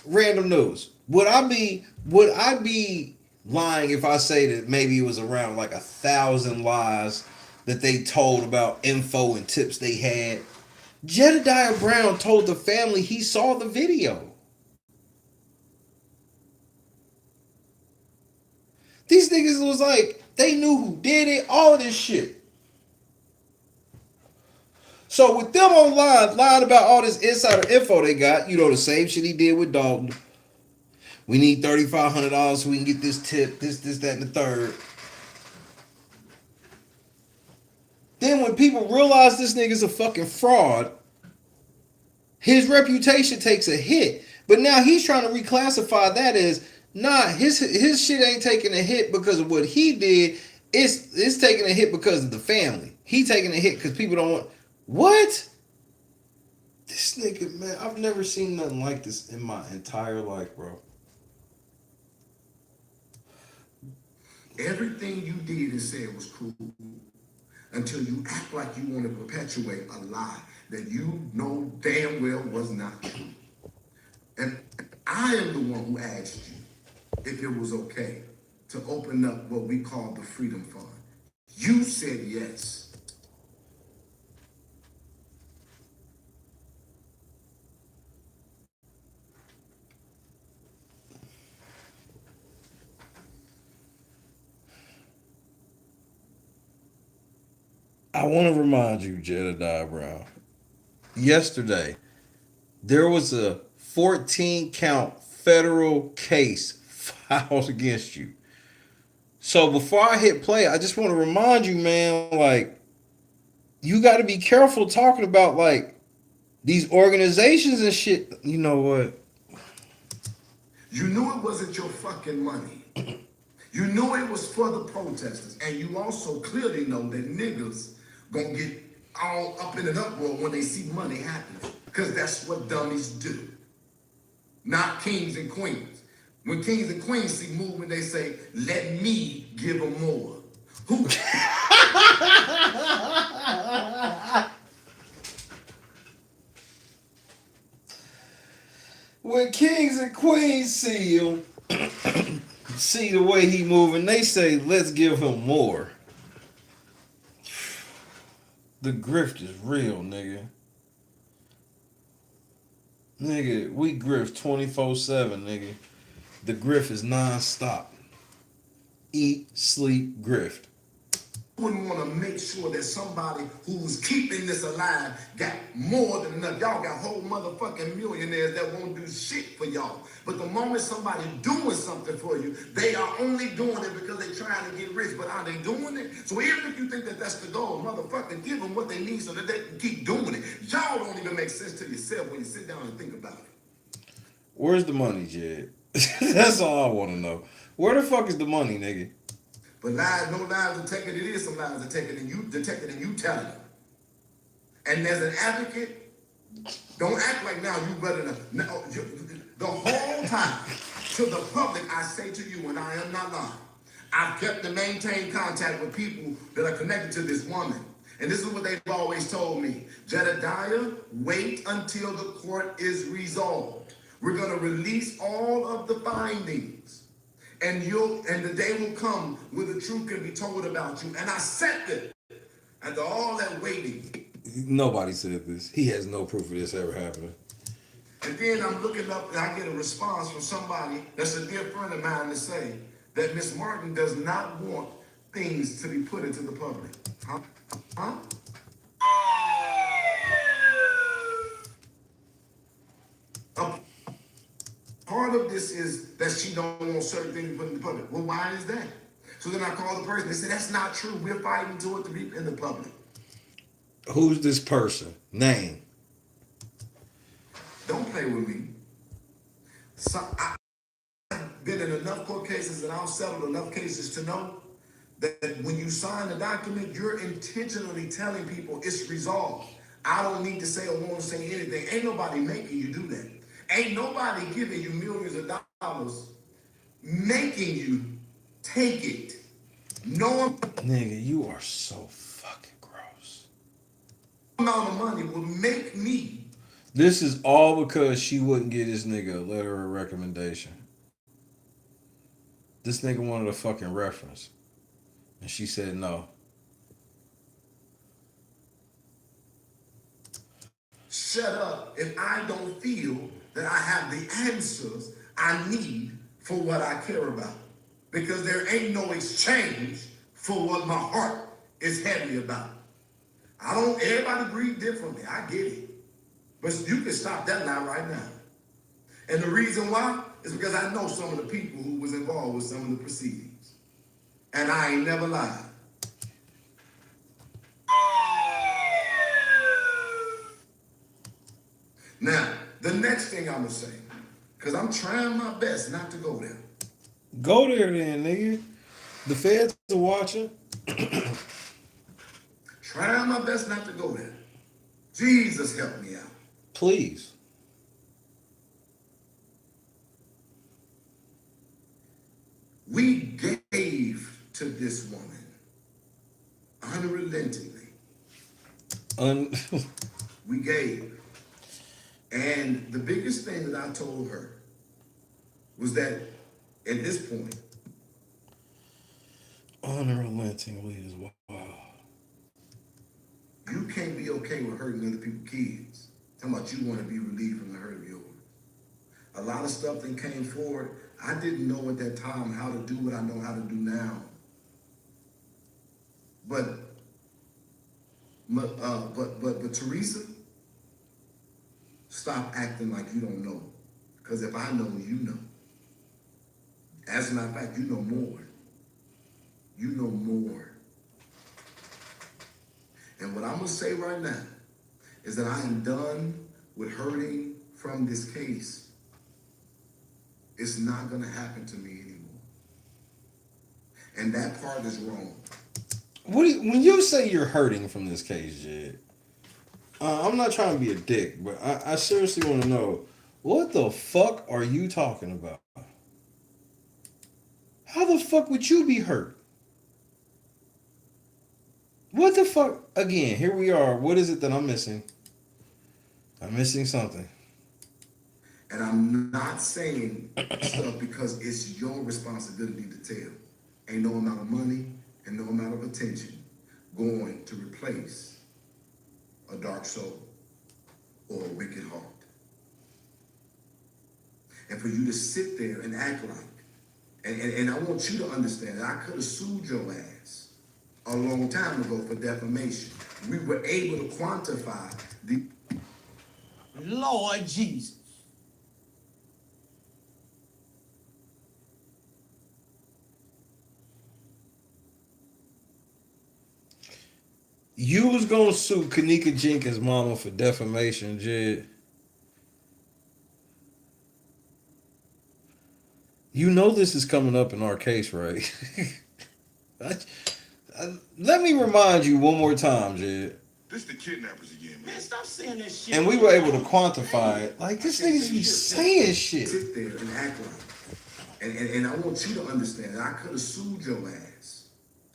[SPEAKER 3] Random News. Would I be lying if I say that maybe it was around like 1,000 lies that they told about info and tips they had? Jedidiah Brown told the family he saw the video. These niggas was like, they knew who did it, all of this shit. So with them online lying about all this insider info they got, you know, the same shit he did with Dalton. We need $3,500 so we can get this tip, this, that, and the third. Then when people realize this nigga's a fucking fraud, his reputation takes a hit. But now he's trying to reclassify that as, nah, his shit ain't taking a hit because of what he did. It's taking a hit because of the family. He taking a hit because people don't want. What? This nigga, man, I've never seen nothing like this in my entire life, bro.
[SPEAKER 2] Everything you did and said was cool until you act like you want to perpetuate a lie that you know damn well was not true. And I am the one who asked you if it was okay to open up what we call the Freedom Fund. You said yes.
[SPEAKER 3] I want to remind you, Jedidiah Brown. Yesterday, there was a 14-count federal case filed against you. So before I hit play, I just want to remind you, man, like, you got to be careful talking about, like, these organizations and shit. You know what?
[SPEAKER 2] You knew it wasn't your fucking money. You knew it was for the protesters. And you also clearly know that niggas gonna get all up in an uproar when they see money happening. Because that's what dummies do. Not kings and queens. When kings and queens see movement, they say, let me give them more. Who?
[SPEAKER 3] When kings and queens see him, see the way he moving, they say, let's give him more. The grift is real, nigga. Nigga, we grift 24/7, nigga. The grift is non-stop. Eat, sleep, grift.
[SPEAKER 2] wouldn't want to make sure that somebody who's keeping this alive got more than enough. Y'all got whole motherfucking millionaires that won't do shit for y'all. But the moment somebody doing something for you, they are only doing it because they're trying to get rich. But are they doing it? So even if you think that that's the goal, motherfucker, give them what they need so that they can keep doing it. Y'all don't even make sense to yourself when you sit down and think about it.
[SPEAKER 3] Where's the money, Jed? That's all I want to know. Where the fuck is the money, nigga?
[SPEAKER 2] But lies, no lies detected. It is some lies detected, and you telling them. And as an advocate, don't act like now you better than no, the whole time to the public. I say to you, and I am not lying. I've kept and maintained contact with people that are connected to this woman. And this is what they've always told me. Jedidiah, wait until the court is resolved. We're going to release all of the findings. And the day will come where the truth can be told about you. And I said that after all that waiting.
[SPEAKER 3] Nobody said this. He has no proof of this ever happening.
[SPEAKER 2] And then I'm looking up and I get a response from somebody that's a dear friend of mine to say that Miss Martin does not want things to be put into the public. Huh? Huh? Part of this is that she don't want certain things put in the public. Well, why is that? So then I call the person. They say, that's not true. We're fighting to it to be in the public.
[SPEAKER 3] Who's this person? Name.
[SPEAKER 2] Don't play with me. So I've been in enough court cases and I've settled enough cases to know that when you sign a document, you're intentionally telling people it's resolved. I don't need to say or want to say anything. Ain't nobody making you do that. Ain't nobody giving you millions of dollars, making you take it. No
[SPEAKER 3] Nigga, you are so fucking gross.
[SPEAKER 2] amount of money will make me.
[SPEAKER 3] This is all because she wouldn't get this nigga a letter of recommendation. This nigga wanted a fucking reference. And she said no.
[SPEAKER 2] Shut up if I don't feel that I have the answers I need for what I care about. Because there ain't no exchange for what my heart is heavy about. Everybody breathe differently. I get it. But you can stop that lie right now. And the reason why is because I know some of the people who was involved with some of the proceedings. And I ain't never lied. Now, the next thing I'm going to say, because I'm trying my best not to go there.
[SPEAKER 3] Go there then, nigga. The feds are watching.
[SPEAKER 2] Trying my best not to go there. Jesus help me out.
[SPEAKER 3] Please.
[SPEAKER 2] We gave to this woman unrelentingly. We gave. And the biggest thing that I told her was that at this point,
[SPEAKER 3] Unrelentingly is wild.
[SPEAKER 2] you can't be okay with hurting other people's kids. Talking about you want to be relieved from the hurt of yours. A lot of stuff that came forward, I didn't know at that time how to do what I know how to do now. But Teresa, stop acting like you don't know. Because if I know, you know. As a matter of fact, you know more. You know more. And what I'm going to say right now is that I am done with hurting from this case. It's not going to happen to me anymore. And that part is wrong.
[SPEAKER 3] When you say you're hurting from this case, Jed, I'm not trying to be a dick, but I seriously want to know, what the fuck are you talking about? How the fuck would you be hurt? What the fuck? Again, here we are. What is it that I'm missing? I'm missing something.
[SPEAKER 2] And I'm not saying stuff because it's your responsibility to tell. Ain't no amount of money and no amount of attention going to replace a dark soul or a wicked heart. And for you to sit there and act like, and I want you to understand that I could have sued your ass a long time ago for defamation. We were able to quantify the
[SPEAKER 8] Lord Jesus.
[SPEAKER 3] You was gonna sue Kenneka Jenkins' mama for defamation, Jed. You know this is coming up in our case, right? Let me remind you one more time, Jed.
[SPEAKER 2] This the kidnappers again, man.
[SPEAKER 8] Man, stop saying that shit.
[SPEAKER 3] And we were able to quantify it. Like, this niggas be saying shit.
[SPEAKER 2] Sit there and act like. And I want you to understand that I could have sued your ass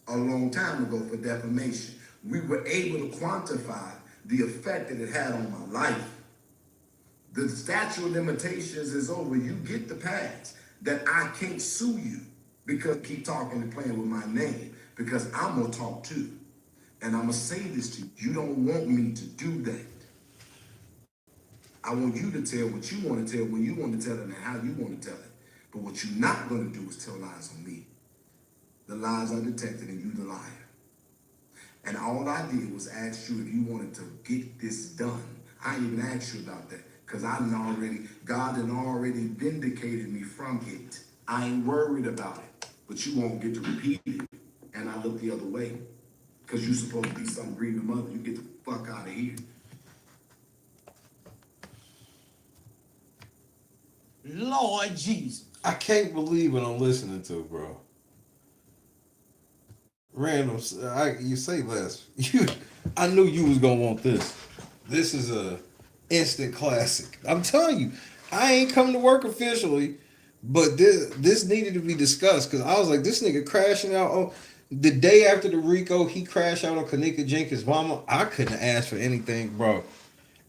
[SPEAKER 2] a long time ago for defamation. We were able to quantify the effect that it had on my life. The statute of limitations is over. You get the pass that I can't sue you because keep talking and playing with my name because I'm gonna talk too. And I'm gonna say this to you. You don't want me to do that. I want you to tell what you want to tell when you want to tell it and how you want to tell it. But what you're not gonna do is tell lies on me. The lies are detected and you the liar. And all I did was ask you if you wanted to get this done. I didn't even ask you about that because God had already vindicated me from it. I ain't worried about it, but you won't get to repeat it. And I look the other way because you're supposed to be some grieving mother. You get the fuck out of here.
[SPEAKER 8] Lord Jesus.
[SPEAKER 3] I can't believe what I'm listening to, bro. Random, you say less. I knew you was gonna want this. This is a instant classic. I'm telling you, I ain't come to work officially, but this needed to be discussed because I was like, this nigga crashing out on the day after the Rico, he crashed out on Kenneka Jenkins' mama. I couldn't ask for anything, bro.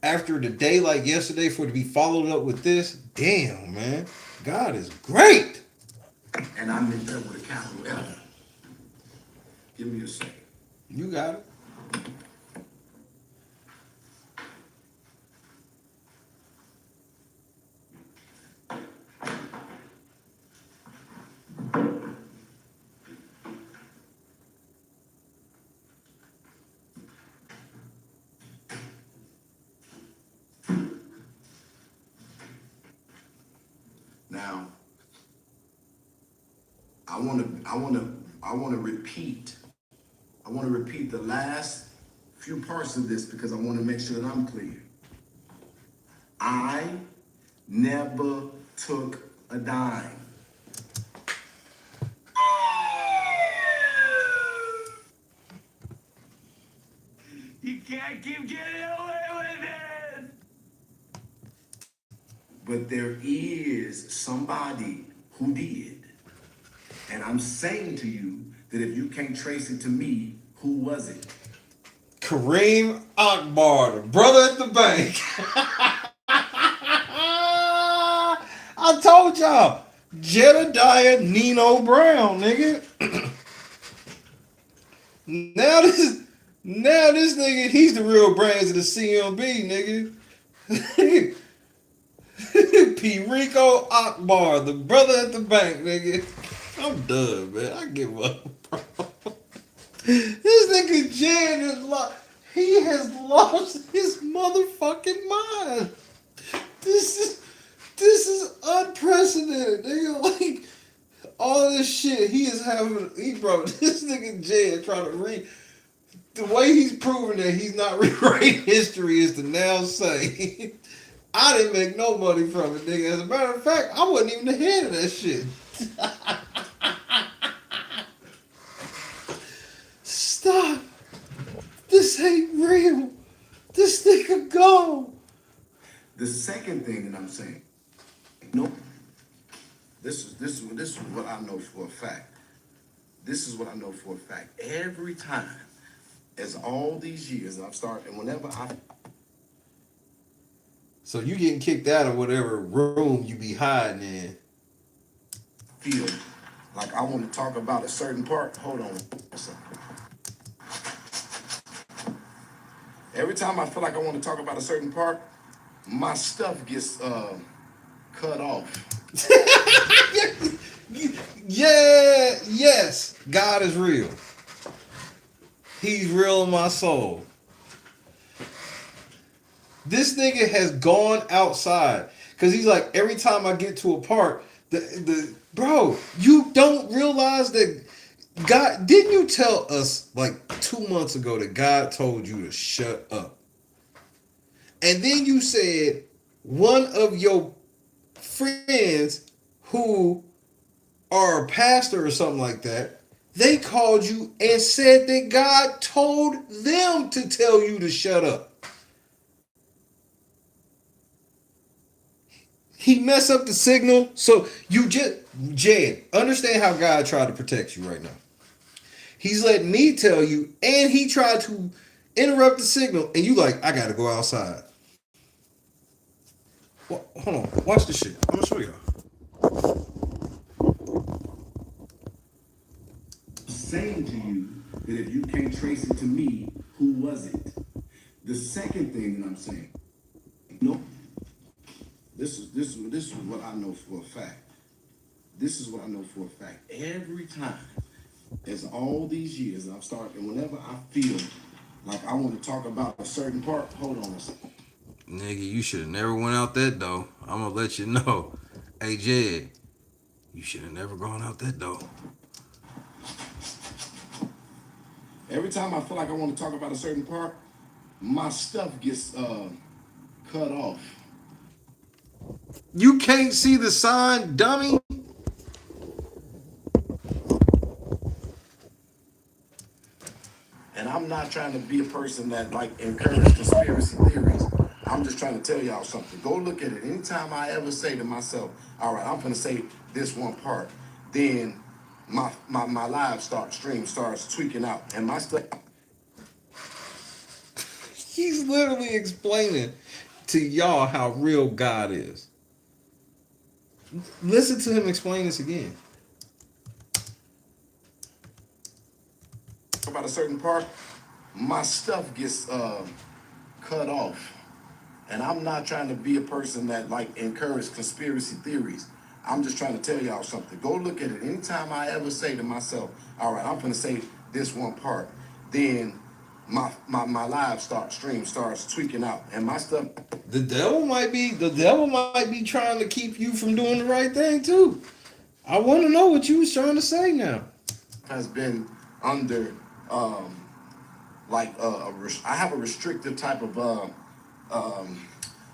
[SPEAKER 3] After the day like yesterday, for it to be followed up with this, damn man, God is great.
[SPEAKER 2] And I meant that with a capital L. Give me a second.
[SPEAKER 3] You got it.
[SPEAKER 2] Now, I want to repeat. I want to repeat the last few parts of this because I want to make sure that I'm clear. I never took a dime.
[SPEAKER 8] You can't keep getting away with it.
[SPEAKER 2] But there is somebody who did. And I'm saying to you that if you can't trace it to me, who was it?
[SPEAKER 3] Kareem Akbar, the brother at the bank. I told y'all, Jedidiah Nino Brown, nigga. Now this nigga, he's the real brains of the CMB, nigga. P. Rico Akbar, the brother at the bank, nigga. I'm done, man. I give up, bro. This nigga Jan has lost his motherfucking mind. This is unprecedented, nigga. Like all this shit this nigga Jan trying to read. The way he's proving that he's not rewriting history is to now say I didn't make no money from it, nigga. As a matter of fact, I wasn't even the head of that shit. Stop. This ain't real. This nigga gone.
[SPEAKER 2] The second thing that I'm saying, nope. This is what I know for a fact. This is what I know for a fact. Every time, as all these years I've started, and whenever I
[SPEAKER 3] So you getting kicked out of whatever room you be hiding in.
[SPEAKER 2] feel like I want to talk about a certain part, hold on a second. Every time I feel like I want to talk about a certain part, my stuff gets cut off.
[SPEAKER 3] Yeah, yes, God is real. He's real in my soul. This nigga has gone outside because he's like, every time I get to a park, the bro, you don't realize that God didn't you tell us like 2 months ago that God told you to shut up? And then you said one of your friends who are a pastor or something like that, they called you and said that God told them to tell you to shut up. He messed up the signal. So you just, Jed, understand how God tried to protect you right now. He's letting me tell you, and he tried to interrupt the signal, and you like, I gotta go outside. Well, hold on, watch this shit. I'm gonna show y'all.
[SPEAKER 2] Saying to you that if you can't trace it to me, who was it? The second thing that I'm saying, no, this is what I know for a fact. This is what I know for a fact. Every time, as all these years, I've started, and whenever I feel like I want to talk about a certain part, hold on a second.
[SPEAKER 3] Nigga, you should have never went out that door. I'm gonna let you know. Hey, Jed, you should have never gone out that door.
[SPEAKER 2] Every time I feel like I want to talk about a certain part, my stuff gets cut off.
[SPEAKER 3] You can't see the sign, dummy.
[SPEAKER 2] And I'm not trying to be a person that like encourages conspiracy theories. I'm just trying to tell y'all something. Go look at it. Anytime I ever say to myself, all right, I'm gonna say this one part, then my live stream starts tweaking out. And my stuff.
[SPEAKER 3] He's literally explaining to y'all how real God is. Listen to him explain this again.
[SPEAKER 2] About a certain part, my stuff gets cut off. And I'm not trying to be a person that like encourages conspiracy theories. I'm just trying to tell y'all something. Go look at it. Anytime I ever say to myself, all right, I'm gonna say this one part, then my live stream starts tweaking out. And my stuff.
[SPEAKER 3] The devil might be trying to keep you from doing the right thing too. I want to know what you was trying to say now.
[SPEAKER 2] Has been under I have a restrictive type of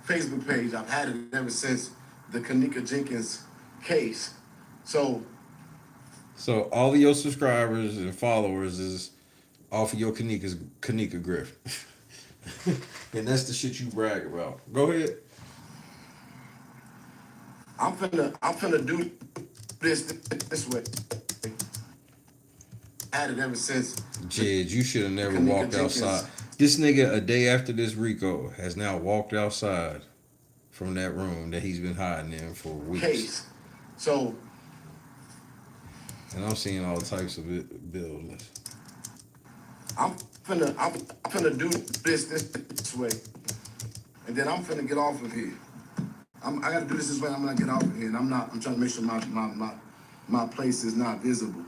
[SPEAKER 2] Facebook page. I've had it ever since the Kenneka Jenkins case. So
[SPEAKER 3] all of your subscribers and followers is off of your Kenneka grift. And that's the shit you brag about. Go ahead.
[SPEAKER 2] I'm finna do this way. Had it ever since.
[SPEAKER 3] Jed, you should have never
[SPEAKER 2] Kenneka
[SPEAKER 3] walked
[SPEAKER 2] Jenkins.
[SPEAKER 3] outside. This nigga, a day after this Rico, has now walked outside from that room that he's been hiding in for weeks.
[SPEAKER 2] Case. So
[SPEAKER 3] And I'm seeing all types of bills.
[SPEAKER 2] I'm finna do this way, and then I'm finna get off of here. I gotta do this way. I'm gonna get off of here, and I'm trying to make sure my place is not visible.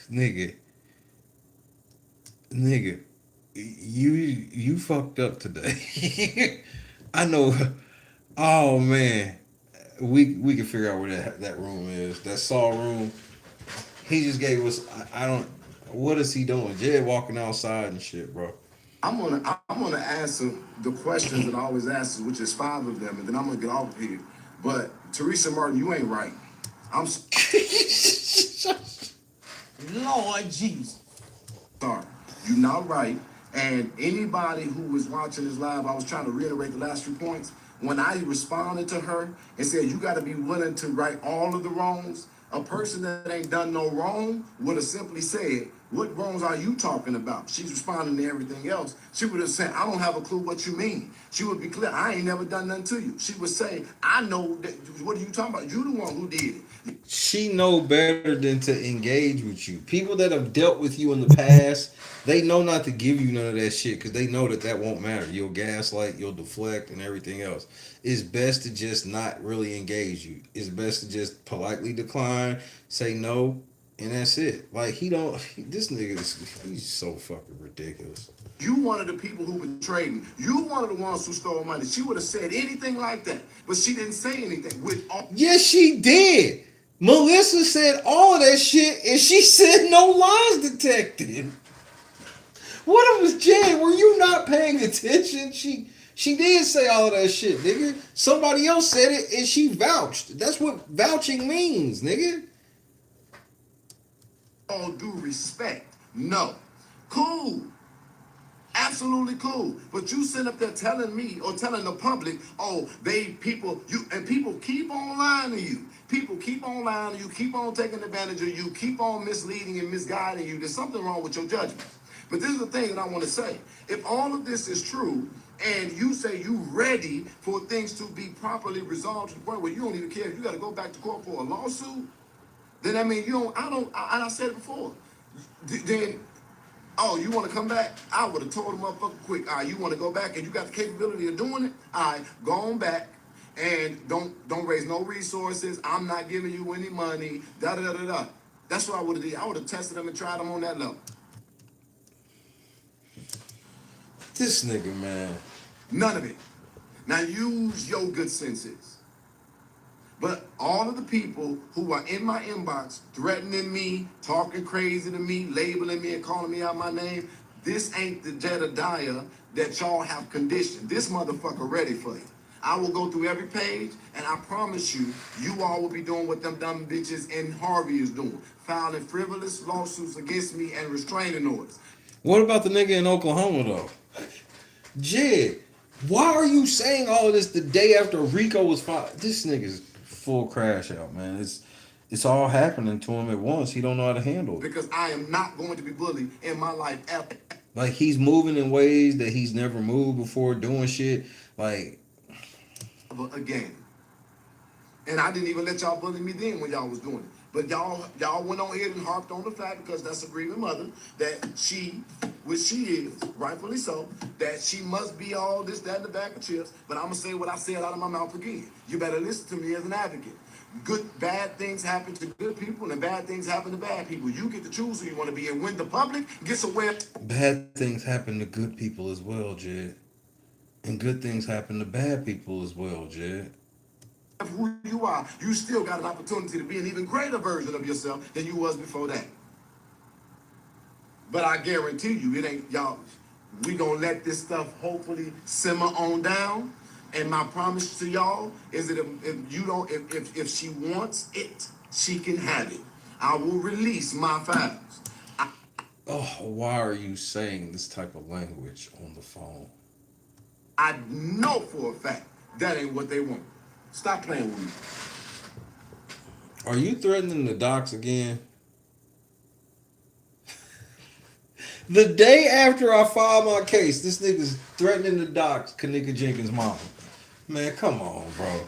[SPEAKER 3] Nigga, you fucked up today. I know. Oh man, we can figure out where that room is. That Saw room. He just gave us. I don't. What is he doing? Jed walking outside and shit, bro.
[SPEAKER 2] I'm gonna answer the questions that I always ask, which is 5 of them, and then I'm gonna get off of here. But Teresa Martin, you ain't right.
[SPEAKER 1] Lord Jesus.
[SPEAKER 2] Sorry, you're not right. And anybody who was watching this live, I was trying to reiterate the last 3 points. When I responded to her and said, you got to be willing to right all of the wrongs, a person that ain't done no wrong would have simply said, what wrongs are you talking about? She's responding to everything else. She would have said, I don't have a clue what you mean. She would be clear, I ain't never done nothing to you. She would say, I know that, what are you talking about? You the one who did it.
[SPEAKER 3] She know better than to engage with you. People that have dealt with you in the past, they know not to give you none of that shit because they know that won't matter. You'll gaslight, you'll deflect, and everything else. It's best to just not really engage you. It's best to just politely decline, say no, and that's it. Like this nigga he's so fucking ridiculous.
[SPEAKER 2] You one of the people who betrayed me. You one of the ones who stole money. She would have said anything like that, but she didn't say anything. With all
[SPEAKER 3] Yes, she did. Melissa said all of that shit, and she said no lies detected. What was Jed? Were you not paying attention? She did say all of that shit, nigga. Somebody else said it, and she vouched. That's what vouching means, nigga.
[SPEAKER 2] all due respect, no. Cool. Absolutely cool. But you sit up there telling me or telling the public, oh, people keep on lying to you. People keep on lying to you, keep on taking advantage of you, keep on misleading and misguiding you. There's something wrong with your judgment. But this is the thing that I want to say. If all of this is true, and you say you ready for things to be properly resolved to the point where you don't even care if you got to go back to court for a lawsuit, then I mean, I said it before. Then, oh, you want to come back? I would have told the motherfucker quick. All right, you want to go back and you got the capability of doing it? All right, go on back and don't raise no resources. I'm not giving you any money. Da da da da da. That's what I would have did. I would have tested them and tried them on that level.
[SPEAKER 3] This nigga, man.
[SPEAKER 2] None of it. Now use your good senses. But all of the people who are in my inbox threatening me, talking crazy to me, labeling me and calling me out my name, this ain't the Jedidiah that y'all have conditioned. This motherfucker ready for you. I will go through every page, and I promise you, you all will be doing what them dumb bitches in Harvey is doing, filing frivolous lawsuits against me and restraining orders.
[SPEAKER 3] What about the nigga in Oklahoma, though? Jed, why are you saying all of this the day after Rico was filed? This nigga's full crash out, man. It's all happening to him at once. He don't know how to handle it.
[SPEAKER 2] Because I am not going to be bullied in my life ever.
[SPEAKER 3] Like, he's moving in ways that he's never moved before, doing shit. Like,
[SPEAKER 2] Again. And I didn't even let y'all bully me then when y'all was doing it. But y'all went on ahead and harped on the fact, because that's a grieving mother, that she, which she is, rightfully so, that she must be all this, that, and the bag of chips. But I'm going to say what I said out of my mouth again. You better listen to me as an advocate. Bad things happen to good people, and bad things happen to bad people. You get to choose who you want to be. And when the public gets aware...
[SPEAKER 3] Bad things happen to good people as well, Jed. And good things happen to bad people as well, Jed.
[SPEAKER 2] Of who you are, you still got an opportunity to be an even greater version of yourself than you was before that. But I guarantee you, it ain't y'all. We gonna let this stuff hopefully simmer on down. And my promise to y'all is that if she wants it, she can have it. I will release my files.
[SPEAKER 3] Why are you saying this type of language on the phone?
[SPEAKER 2] I know for a fact that ain't what they want. Stop playing with me.
[SPEAKER 3] Are you threatening the docs again? The day after I filed my case, this nigga's threatening the docs Kenneka Jenkins' mom. Man, come on, bro.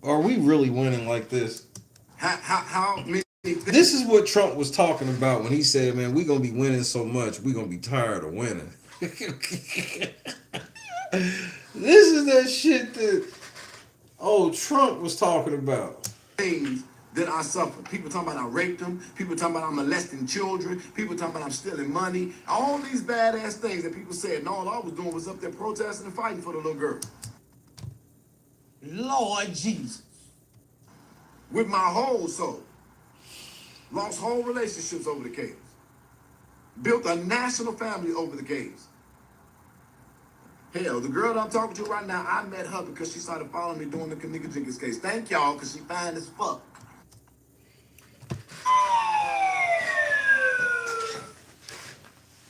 [SPEAKER 3] Are we really winning like this?
[SPEAKER 2] How many?
[SPEAKER 3] This is what Trump was talking about when he said, man, we going to be winning so much, we going to be tired of winning. This is that shit that, Trump was talking about.
[SPEAKER 2] Things that I suffered. People talking about I raped them. People talking about I'm molesting children. People talking about I'm stealing money. All these badass things that people said. And all I was doing was up there protesting and fighting for the little girl.
[SPEAKER 8] Lord Jesus.
[SPEAKER 2] With my whole soul. Lost whole relationships over the case. Built a national family over the case. Hell, the girl that I'm talking to right now, I met her because she started following me during the Kenneka Jenkins case. Thank y'all, because she fine as fuck.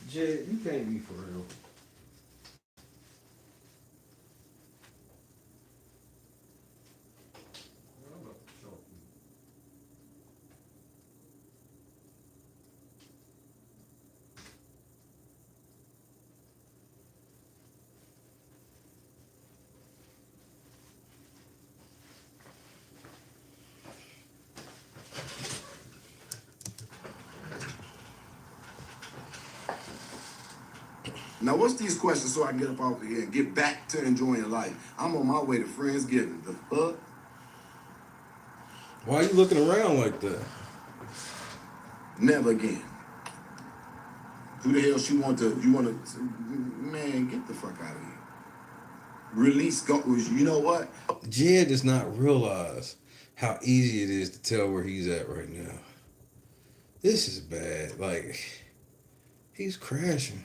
[SPEAKER 3] Jed, you can't be for real.
[SPEAKER 2] Now, what's these questions so I can get up off of here and get back to enjoying life? I'm on my way to Friendsgiving. The fuck?
[SPEAKER 3] Why are you looking around like that?
[SPEAKER 2] Never again. Who the hell she want to? You want to? Man, get the fuck out of here. Release. Go. You know what?
[SPEAKER 3] Jed does not realize how easy it is to tell where he's at right now. This is bad. Like, he's crashing.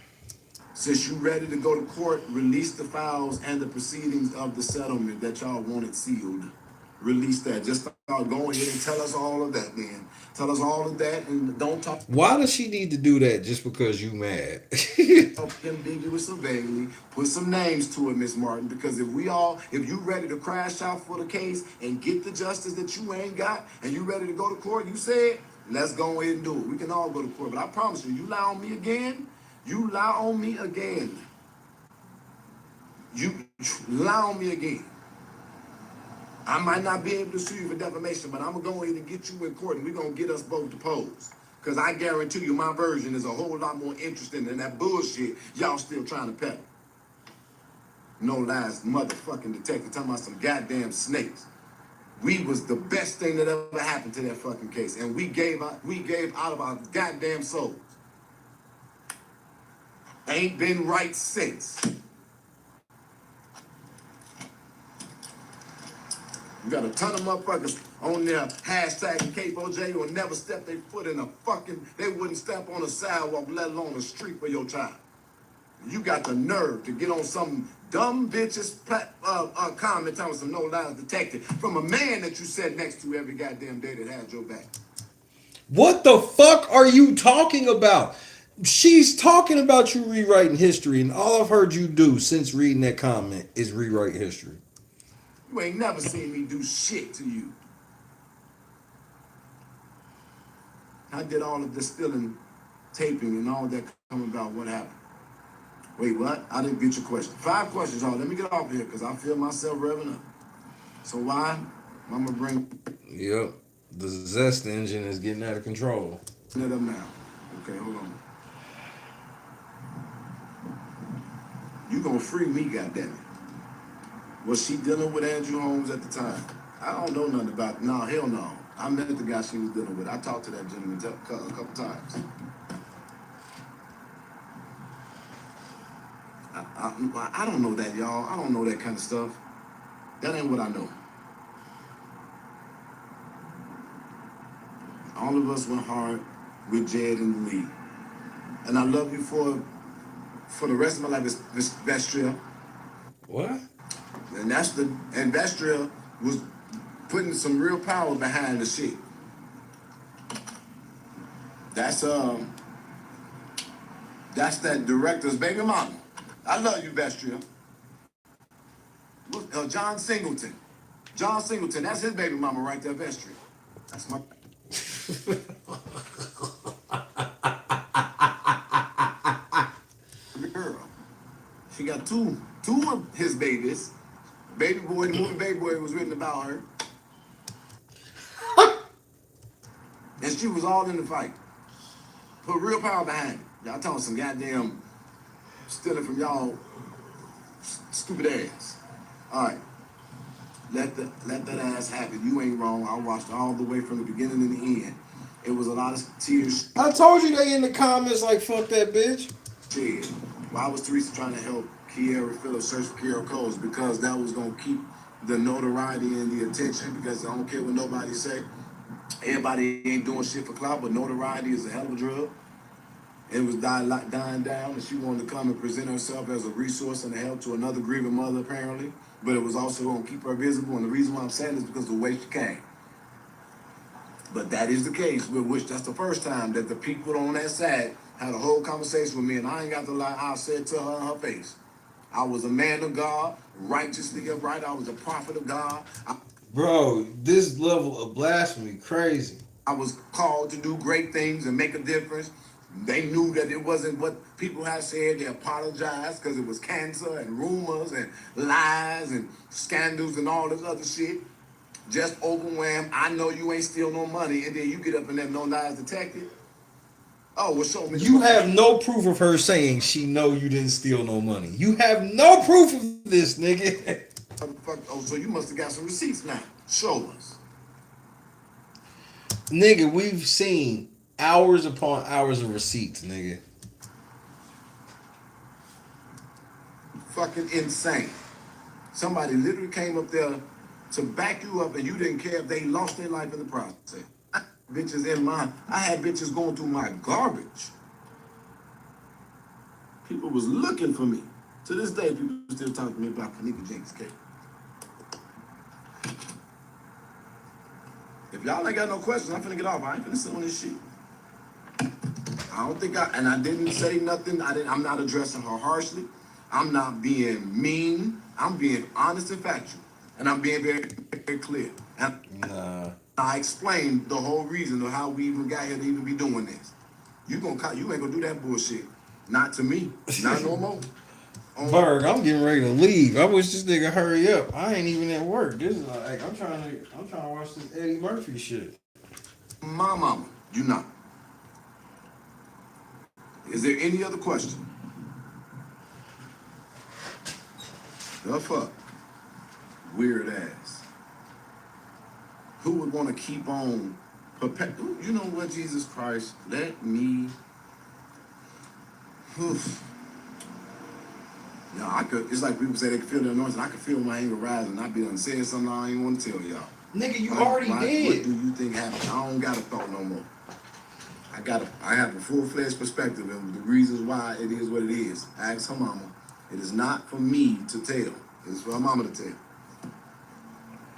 [SPEAKER 2] Since you ready to go to court, release the files and the proceedings of the settlement that y'all wanted sealed. Release that. Just start going ahead and tell us all of that, man. Tell us all of that and don't talk
[SPEAKER 3] Why does she need to do that just because you mad?
[SPEAKER 2] ambiguous or vaguely. Put some names to it, Miss Martin, because if you ready to crash out for the case and get the justice that you ain't got, and you ready to go to court, you said, let's go ahead and do it. We can all go to court, but I promise you, you lie on me again, you lie on me again. You lie on me again. I might not be able to sue you for defamation, but I'm going to go ahead and get you in court, and we're going to get us both deposed. Because I guarantee you my version is a whole lot more interesting than that bullshit y'all still trying to peddle. No lies, motherfucking detective talking about some goddamn snakes. We was the best thing that ever happened to that fucking case, and we gave out of our goddamn souls. Ain't been right since. You got a ton of motherfuckers on there hashtagging K4J who will never step their foot in they wouldn't step on a sidewalk, let alone a street for your child. You got the nerve to get on some dumb bitch's comment telling some no lies detective from a man that you sat next to every goddamn day that had your back.
[SPEAKER 3] What the fuck are you talking about? She's talking about you rewriting history, and all I've heard you do since reading that comment is rewrite history.
[SPEAKER 2] You ain't never seen me do shit to you. I did all of the spilling, taping, and all that come about what happened. Wait, what? I didn't get your question. 5 questions, y'all. Let me get off here because I feel myself revving up. So why? I'm going to bring
[SPEAKER 3] Yep. The zest engine is getting out of control.
[SPEAKER 2] it up now. Okay, hold on. You going to free me, goddammit. Was she dealing with Andrew Holmes at the time? I don't know nothing about it. No, hell no. I met the guy she was dealing with. I talked to that gentleman a couple times. I don't know that, y'all. I don't know that kind of stuff. That ain't what I know. All of us went hard with Jed in the lead. And I love you for the rest of my life, Miss Vestria.
[SPEAKER 3] What?
[SPEAKER 2] And Vestria was putting some real power behind the shit. That's that director's baby mama. I love you, Vestria. Look, John Singleton. John Singleton, that's his baby mama right there, Vestria. That's my girl. She got two of his babies. Baby Boy, the movie Baby Boy was written about her. And she was all in the fight. Put real power behind it. Y'all talking some goddamn stealing from y'all stupid ass. All right. Let that ass happen. You ain't wrong. I watched all the way from the beginning to the end. It was a lot of tears
[SPEAKER 3] I told you they in the comments like, fuck that bitch.
[SPEAKER 2] shed. Why was Teresa trying to help Kiera Phillips search for Kiera Coles? Because that was going to keep the notoriety and the attention, because I don't care what nobody say. Everybody ain't doing shit for clout, but notoriety is a hell of a drug. It was dying down, and she wanted to come and present herself as a resource and a help to another grieving mother, apparently. But it was also going to keep her visible, and the reason why I'm saying this is because of the way she came. But that is the case, with which that's the first time that the people on that side had a whole conversation with me, and I ain't got to lie, I said to her in her face, I was a man of God, righteously upright, I was a prophet of God.
[SPEAKER 3] Bro, this level of blasphemy, crazy.
[SPEAKER 2] I was called to do great things and make a difference. They knew that it wasn't what people had said. They apologized because it was cancer and rumors and lies and scandals and all this other shit. Just overwhelmed. I know you ain't steal no money, and then you get up in that no lies detective. Oh, well, show me.
[SPEAKER 3] You have no proof of her saying she know you didn't steal no money. You have no proof of this, nigga.
[SPEAKER 2] Oh, so you must have got some receipts now. Show us.
[SPEAKER 3] Nigga, we've seen hours upon hours of receipts, nigga.
[SPEAKER 2] Fucking insane. Somebody literally came up there to back you up and you didn't care if they lost their life in the process. Bitches in my, I had bitches going through my garbage. People was looking for me. To this day, people still talk to me about Kenneka Jenkins case. If y'all ain't got no questions, I'm finna get off. I ain't finna sit on this shit. I don't think and I didn't say nothing. I'm not addressing her harshly. I'm not being mean. I'm being honest and factual. And I'm being very, very clear. And
[SPEAKER 3] Nah.
[SPEAKER 2] I explained the whole reason of how we even got here to even be doing this. You ain't gonna do that bullshit. Not to me. Not no more.
[SPEAKER 3] Berg, I'm getting ready to leave. I wish this nigga hurry up. I ain't even at work. This is like I'm trying to watch this Eddie Murphy shit.
[SPEAKER 2] My mama, you not. Is there any other question? The fuck? Weird ass. Who would want to keep on you know what, Jesus Christ? Let me. Yeah, I could. It's like people say they can feel the anointing. I can feel my anger rising. I be done saying something I ain't want to tell y'all.
[SPEAKER 3] Nigga, you already did.
[SPEAKER 2] What do you think happened? I don't got a thought no more. I have a full-fledged perspective and the reasons why it is what it is. Ask her mama. It is not for me to tell. It is for her mama to tell.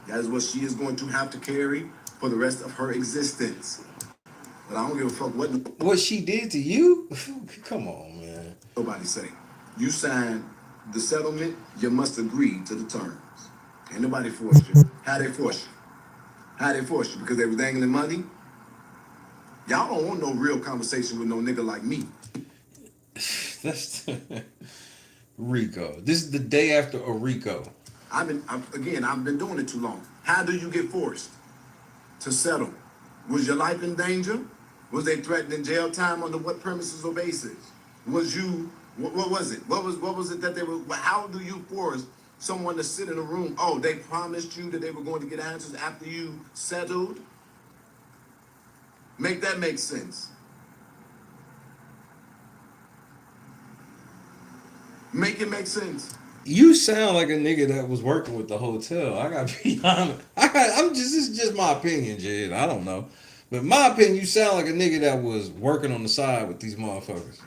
[SPEAKER 2] That is what she is going to have to carry for the rest of her existence. But I don't give a fuck
[SPEAKER 3] what she did to you. Come on, man.
[SPEAKER 2] Nobody say. You signed the settlement, you must agree to the terms. Ain't nobody forced you. How they force you? How they force you? Because they was dangling money? Y'all don't want no real conversation with no nigga like me.
[SPEAKER 3] That's Rico. This is the day after a Rico.
[SPEAKER 2] I've been doing it too long. How do you get forced to settle? Was your life in danger? Was they threatening jail time under what premises or basis? Was you, what was it? What was it that they were, how do you force someone to sit in a room? Oh, they promised you that they were going to get answers after you settled? Make that make sense. Make it make sense.
[SPEAKER 3] You sound like a nigga that was working with the hotel. I gotta be honest. This is just my opinion, Jed. I don't know. But in my opinion, you sound like a nigga that was working on the side with these motherfuckers.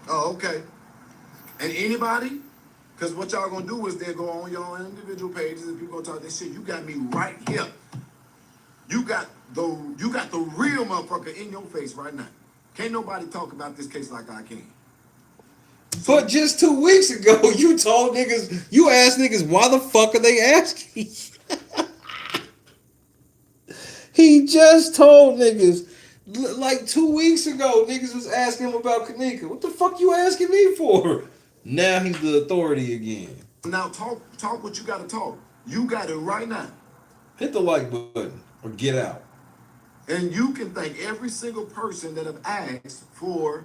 [SPEAKER 2] Oh, okay. And anybody? Because what y'all gonna do is they go on your individual pages and people gonna talk this shit. You got me right here. You got the real motherfucker in your face right now. Can't nobody talk about this case like I can.
[SPEAKER 3] But just 2 weeks ago, you asked niggas, why the fuck are they asking? He just told niggas, like 2 weeks ago, niggas was asking him about Kenneka. What the fuck you asking me for? Now he's the authority again.
[SPEAKER 2] Now talk what you gotta talk. You got it right now.
[SPEAKER 3] Hit the like button or get out.
[SPEAKER 2] And you can thank every single person that have asked for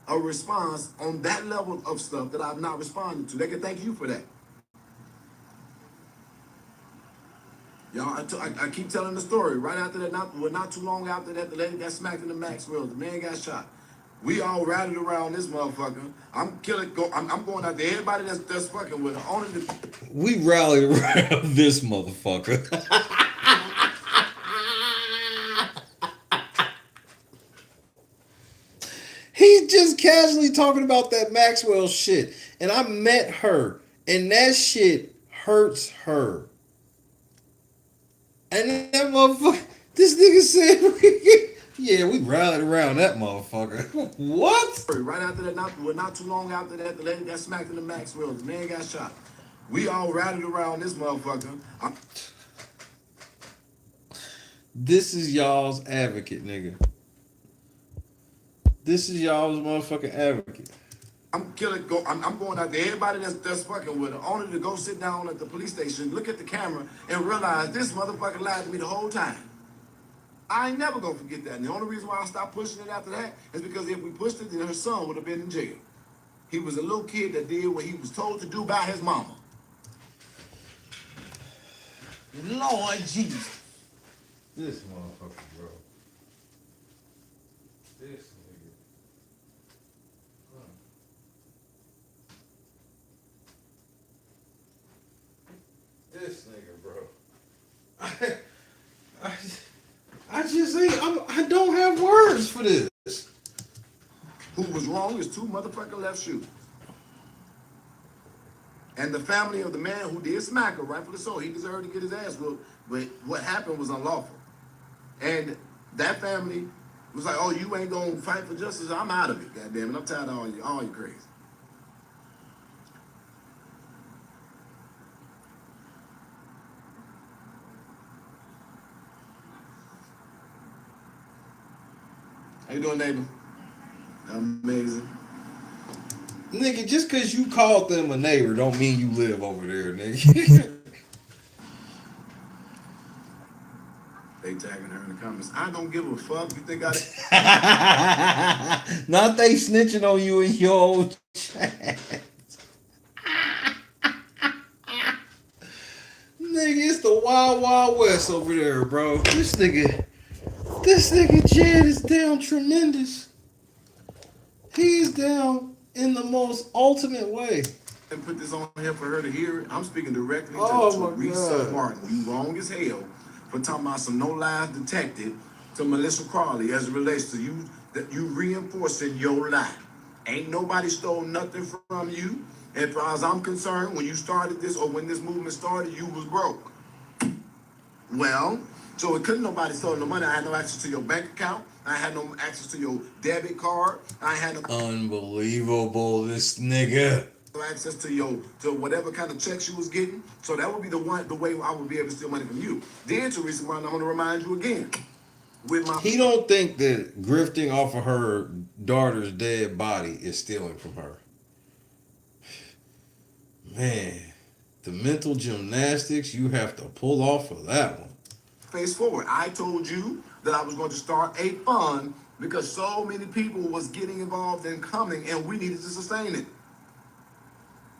[SPEAKER 2] a response on that level of stuff that I've not responded to. They can thank you for that. Y'all, I keep telling the story. Right after that, not too long after that, the lady got smacked in the Maxwell. The man got shot. We all rallied around this motherfucker. I'm going out there. Everybody that's fucking with her. Only
[SPEAKER 3] we rallied around this motherfucker. He's just casually talking about that Maxwell shit. And I met her. And that shit hurts her. And that motherfucker, this nigga said, yeah, we rallied around that motherfucker. What?
[SPEAKER 2] right after that, not too long after that, the lady got smacked in the Maxwell. The man got shot. We all rallied around this motherfucker.
[SPEAKER 3] This is y'all's advocate, nigga. This is y'all's motherfucking advocate.
[SPEAKER 2] I'm going out there. Everybody that's fucking with her, only to go sit down at the police station, look at the camera, and realize this motherfucker lied to me the whole time. I ain't never gonna forget that. And the only reason why I stopped pushing it after that is because if we pushed it, then her son would have been in jail. He was a little kid that did what he was told to do by his mama.
[SPEAKER 3] Lord Jesus. This motherfucker, bro. This nigga. This nigga, bro. I just ain't. I don't have words for this.
[SPEAKER 2] Who was wrong is two motherfucking left shoes. And the family of the man who did smack her, rightfully so, he deserved to get his ass whooped. But what happened was unlawful. And that family was like, "Oh, you ain't gonna fight for justice? I'm out of it, goddamn it. I'm tired of all you crazy." How you doing, neighbor? Amazing.
[SPEAKER 3] Nigga, just cause you called them a neighbor don't mean you live over there, nigga.
[SPEAKER 2] They tagging her in the comments. I don't give a fuck. You think I...
[SPEAKER 3] Not they snitching on you in your own chat. Nigga, it's the Wild Wild West over there, bro. This nigga Jed is down tremendous. He's down in the most ultimate way.
[SPEAKER 2] And put this on here for her to hear it. I'm speaking directly to
[SPEAKER 3] Oh my
[SPEAKER 2] Risa
[SPEAKER 3] God.
[SPEAKER 2] Martin. You wrong as hell for talking about some no lies detected to Melissa Crawley as it relates to you, that you reinforcing your lie. Ain't nobody stole nothing from you. As far as I'm concerned, when you started this or when this movement started, you was broke. Well, so it couldn't nobody stole no money. I had no access to your bank account. I had no access to your debit card. I had no
[SPEAKER 3] Unbelievable, this nigga.
[SPEAKER 2] access to whatever kind of checks you was getting. So that would be the way I would be able to steal money from you. Then, Teresa Martin, I'm gonna remind you again. With my
[SPEAKER 3] He don't think that grifting off of her daughter's dead body is stealing from her. Man, the mental gymnastics you have to pull off for that one.
[SPEAKER 2] face forward, I told you that I was going to start a fund because so many people was getting involved and coming, and we needed to sustain it.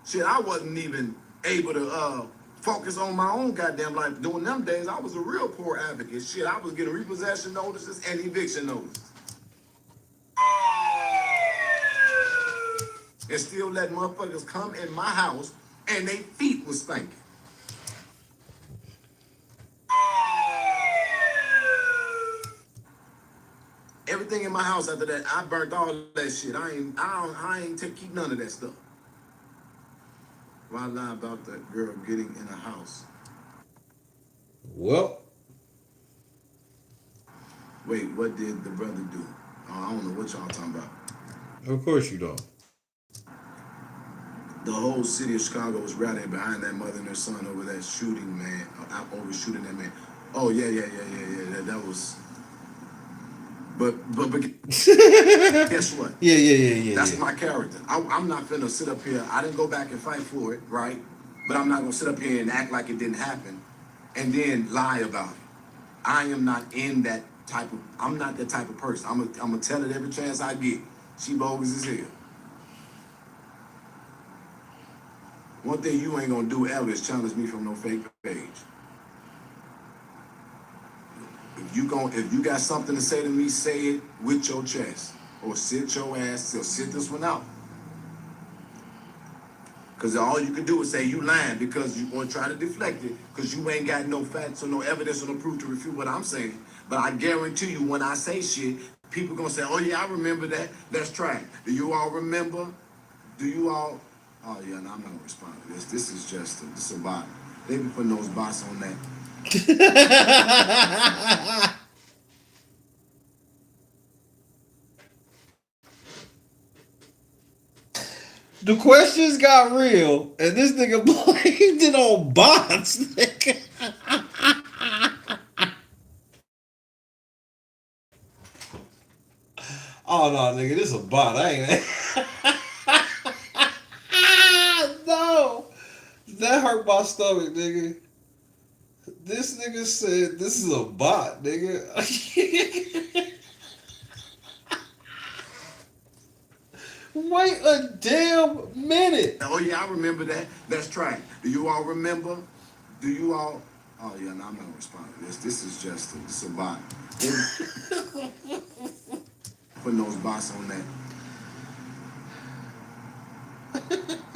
[SPEAKER 2] Shit, I wasn't even able to focus on my own goddamn life. During them days, I was a real poor advocate. Shit, I was getting repossession notices and eviction notices. And still let motherfuckers come in my house and their feet was stinking. Everything in my house after that, I burnt all that shit. I ain't keep none of that stuff. Why lie about that girl getting in a house?
[SPEAKER 3] Well,
[SPEAKER 2] Wait, what did the brother do? Oh, I don't know what y'all talking about.
[SPEAKER 3] of course you don't.
[SPEAKER 2] The whole city of Chicago was rallying behind that mother and her son over that shooting, man. Over shooting that man. Oh yeah. That was. But guess what?
[SPEAKER 3] Yeah.
[SPEAKER 2] That's my character. I'm not finna sit up here. I didn't go back and fight for it, right? But I'm not gonna sit up here and act like it didn't happen, and then lie about it. I am not in that type of. I'm not that type of person. I'm gonna tell it every chance I get. She bogus as hell. One thing you ain't gonna do ever is challenge me from no fake page. If you got something to say to me, say it with your chest. Or sit your ass, or sit this one out. Because all you can do is say you lying because you want to try to deflect it because you ain't got no facts or no evidence or no proof to refute what I'm saying. But I guarantee you when I say shit, people going to say, oh yeah, I remember that. Let's try it. Do you all remember? Do you all? Oh yeah, no, I'm not going to respond to this. This is just a bot. They be putting those bots on that.
[SPEAKER 3] The questions got real, and this nigga blamed it on bots. Nigga. Oh no, nigga, this is a bot. I ain't. No, that hurt my stomach, nigga. This nigga said this is a bot, nigga. Wait a damn minute.
[SPEAKER 2] Oh yeah, I remember that. Let's try it. Do you all remember? Do you all? Oh yeah, no, I'm not gonna respond to this. This is just a bot. putting those bots on that.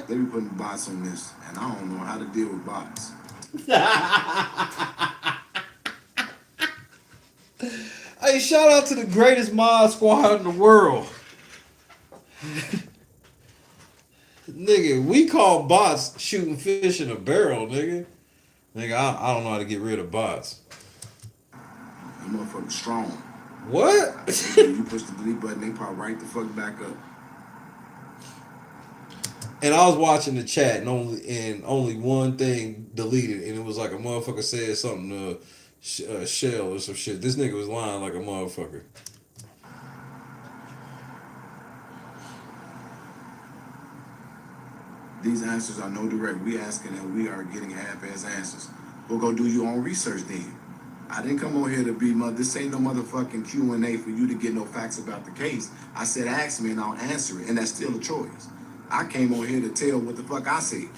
[SPEAKER 2] They be putting bots on this, and I don't know how to deal with bots.
[SPEAKER 3] Hey, shout out to the greatest mod squad in the world. Nigga, we call bots shooting fish in a barrel, nigga. Nigga, I don't know how to get rid of bots.
[SPEAKER 2] That motherfucker strong.
[SPEAKER 3] What?
[SPEAKER 2] You push the delete button, they pop right the fuck back up.
[SPEAKER 3] And I was watching the chat and only one thing deleted, and it was like a motherfucker said something to Shell or some shit. This nigga was lying like a motherfucker.
[SPEAKER 2] These answers are no direct. We asking and we are getting half-ass answers. We'll go do your own research then. I didn't come on here to be this ain't no motherfucking Q&A for you to get no facts about the case. I said ask me and I'll answer it, and that's still a choice. I came on here to tell what the fuck I said.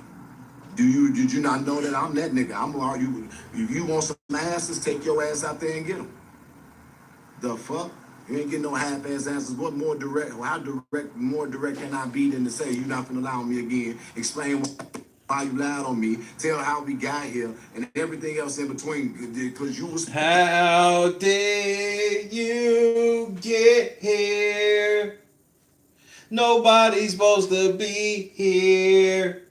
[SPEAKER 2] Did you not know that I'm that nigga? I'm gonna argue. If you want some answers, take your ass out there and get them. The fuck? You ain't getting no half-ass answers. What more direct? More direct can I be than to say you're not gonna lie on me again? Explain why you lied on me. Tell how we got here and everything else in between. Because you was.
[SPEAKER 3] How did you get here? Nobody's supposed to be here.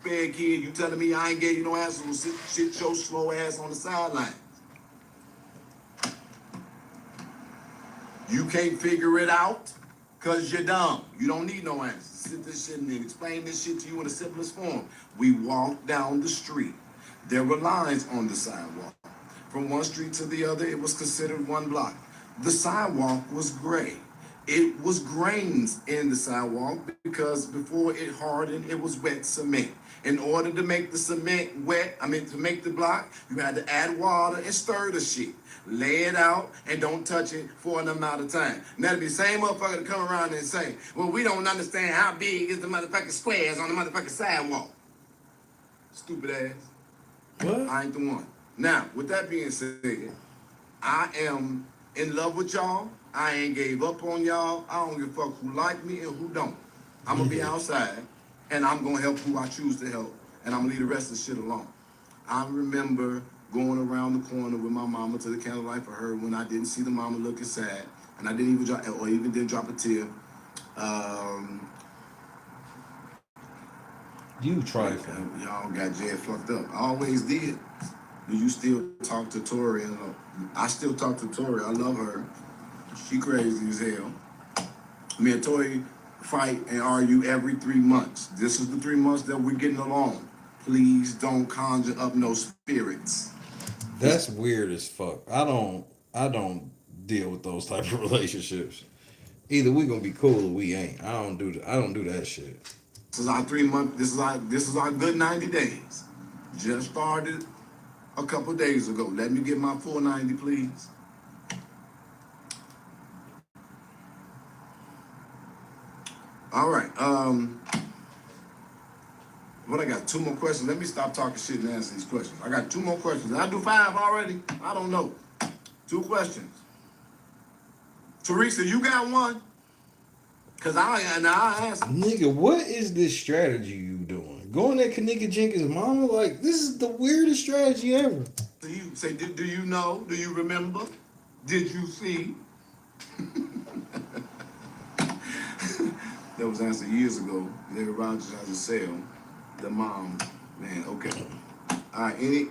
[SPEAKER 2] Bad kid, you telling me I ain't gave you no answers? Well, sit your slow ass on the sideline. You can't figure it out because you're dumb. You don't need no answers. Sit this shit and explain this shit to you in the simplest form. We walked down the street. There were lines on the sidewalk. From one street to the other, it was considered one block. The sidewalk was gray. It was grains in the sidewalk because before it hardened, it was wet cement. In order to make the cement wet, to make the block, you had to add water and stir the shit. Lay it out and don't touch it for an amount of time. Now that'd be the same motherfucker to come around and say, well, we don't understand how big is the motherfucking squares on the motherfucking sidewalk. Stupid ass.
[SPEAKER 3] What?
[SPEAKER 2] I ain't the one. Now, with that being said, I am in love with y'all. I ain't gave up on y'all. I don't give a fuck who like me and who don't. I'm gonna be outside and I'm gonna help who I choose to help. And I'm gonna leave the rest of the shit alone. I remember going around the corner with my mama to the candlelight for her when I didn't see the mama looking sad. And I didn't even didn't drop a tear.
[SPEAKER 3] You trifling.
[SPEAKER 2] Y'all got Jed fucked up. I always did. Do you still talk to Tori? I still talk to Tori. I love her. She crazy as hell. Me and Tori fight and argue every 3 months. This is the 3 months that we're getting along. Please don't conjure up no spirits.
[SPEAKER 3] That's weird as fuck. I don't deal with those type of relationships. Either we gonna be cool or we ain't. I don't do that shit.
[SPEAKER 2] This is our 3 month. This is our good 90 days. Just started a couple days ago. Let me get my full 90, please. All right. What I got? 2 more questions. Let me stop talking shit and answer these questions. I got 2 more questions. Did I do 5 already? I don't know. 2 questions. Teresa, you got one? Cause I answer.
[SPEAKER 3] Nigga, what is this strategy you doing? Going at Kenneka Jenkins' mama? Like, this is the weirdest strategy ever.
[SPEAKER 2] So you say, do you know? Do you remember? Did you see? That was answered years ago. Larry Rogers has a sale. The mom. Man, okay. All right, any...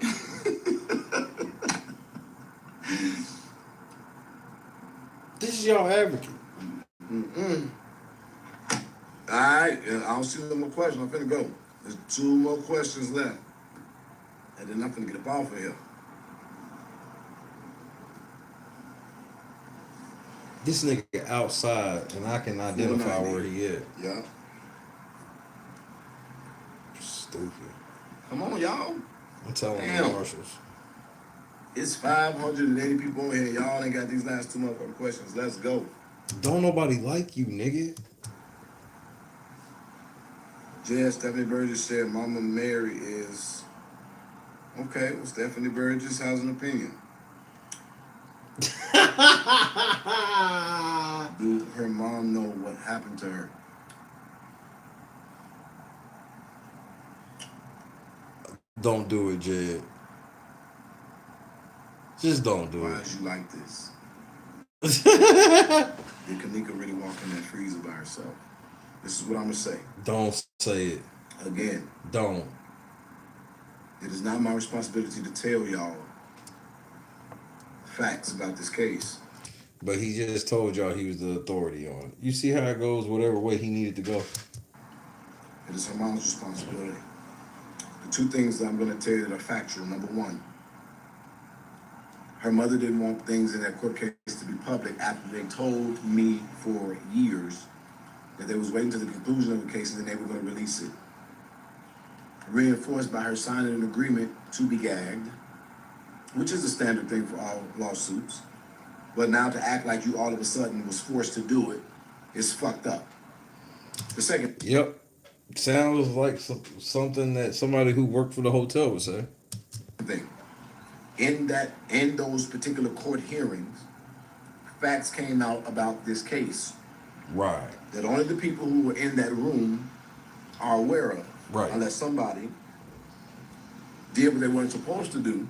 [SPEAKER 3] This is y'all advocate.
[SPEAKER 2] All right, I don't see no more questions. I'm finna go. There's 2 more questions left. And then I'm finna get up off of here.
[SPEAKER 3] This nigga outside, and I can identify where he at.
[SPEAKER 2] Yeah.
[SPEAKER 3] Stupid.
[SPEAKER 2] Come on, y'all.
[SPEAKER 3] I'm telling the
[SPEAKER 2] Damn.
[SPEAKER 3] marshals.
[SPEAKER 2] It's 580 people on here. Y'all ain't got these last 2 motherfucking questions. Let's go.
[SPEAKER 3] Don't nobody like you, nigga.
[SPEAKER 2] Stephanie Burgess said Mama Mary is... Okay, well, Stephanie Burgess has an opinion. her mom know what happened to her?
[SPEAKER 3] Don't do it, Jed. Just don't do
[SPEAKER 2] Why
[SPEAKER 3] it.
[SPEAKER 2] is you like this? Did Kenneka really walk in that freezer by herself? This is what I'm gonna say.
[SPEAKER 3] Don't say it.
[SPEAKER 2] Again,
[SPEAKER 3] Don't.
[SPEAKER 2] it is not my responsibility to tell y'all facts about this case.
[SPEAKER 3] But he just told y'all he was the authority on it. You see how it goes, whatever way he needed to go.
[SPEAKER 2] It is her mom's responsibility. The two things that I'm gonna tell you that are factual. Number one, her mother didn't want things in that court case to be public after they told me for years that they was waiting to the conclusion of the case and then they were going to release it. Reinforced by her signing an agreement to be gagged, which is a standard thing for all lawsuits. But now to act like you all of a sudden was forced to do it is fucked up. The second
[SPEAKER 3] Yep. Sounds like something that somebody who worked for the hotel would say.
[SPEAKER 2] thing, in those particular court hearings, facts came out about this case
[SPEAKER 3] Right.
[SPEAKER 2] that only the people who were in that room are aware of.
[SPEAKER 3] Right.
[SPEAKER 2] Unless somebody did what they weren't supposed to do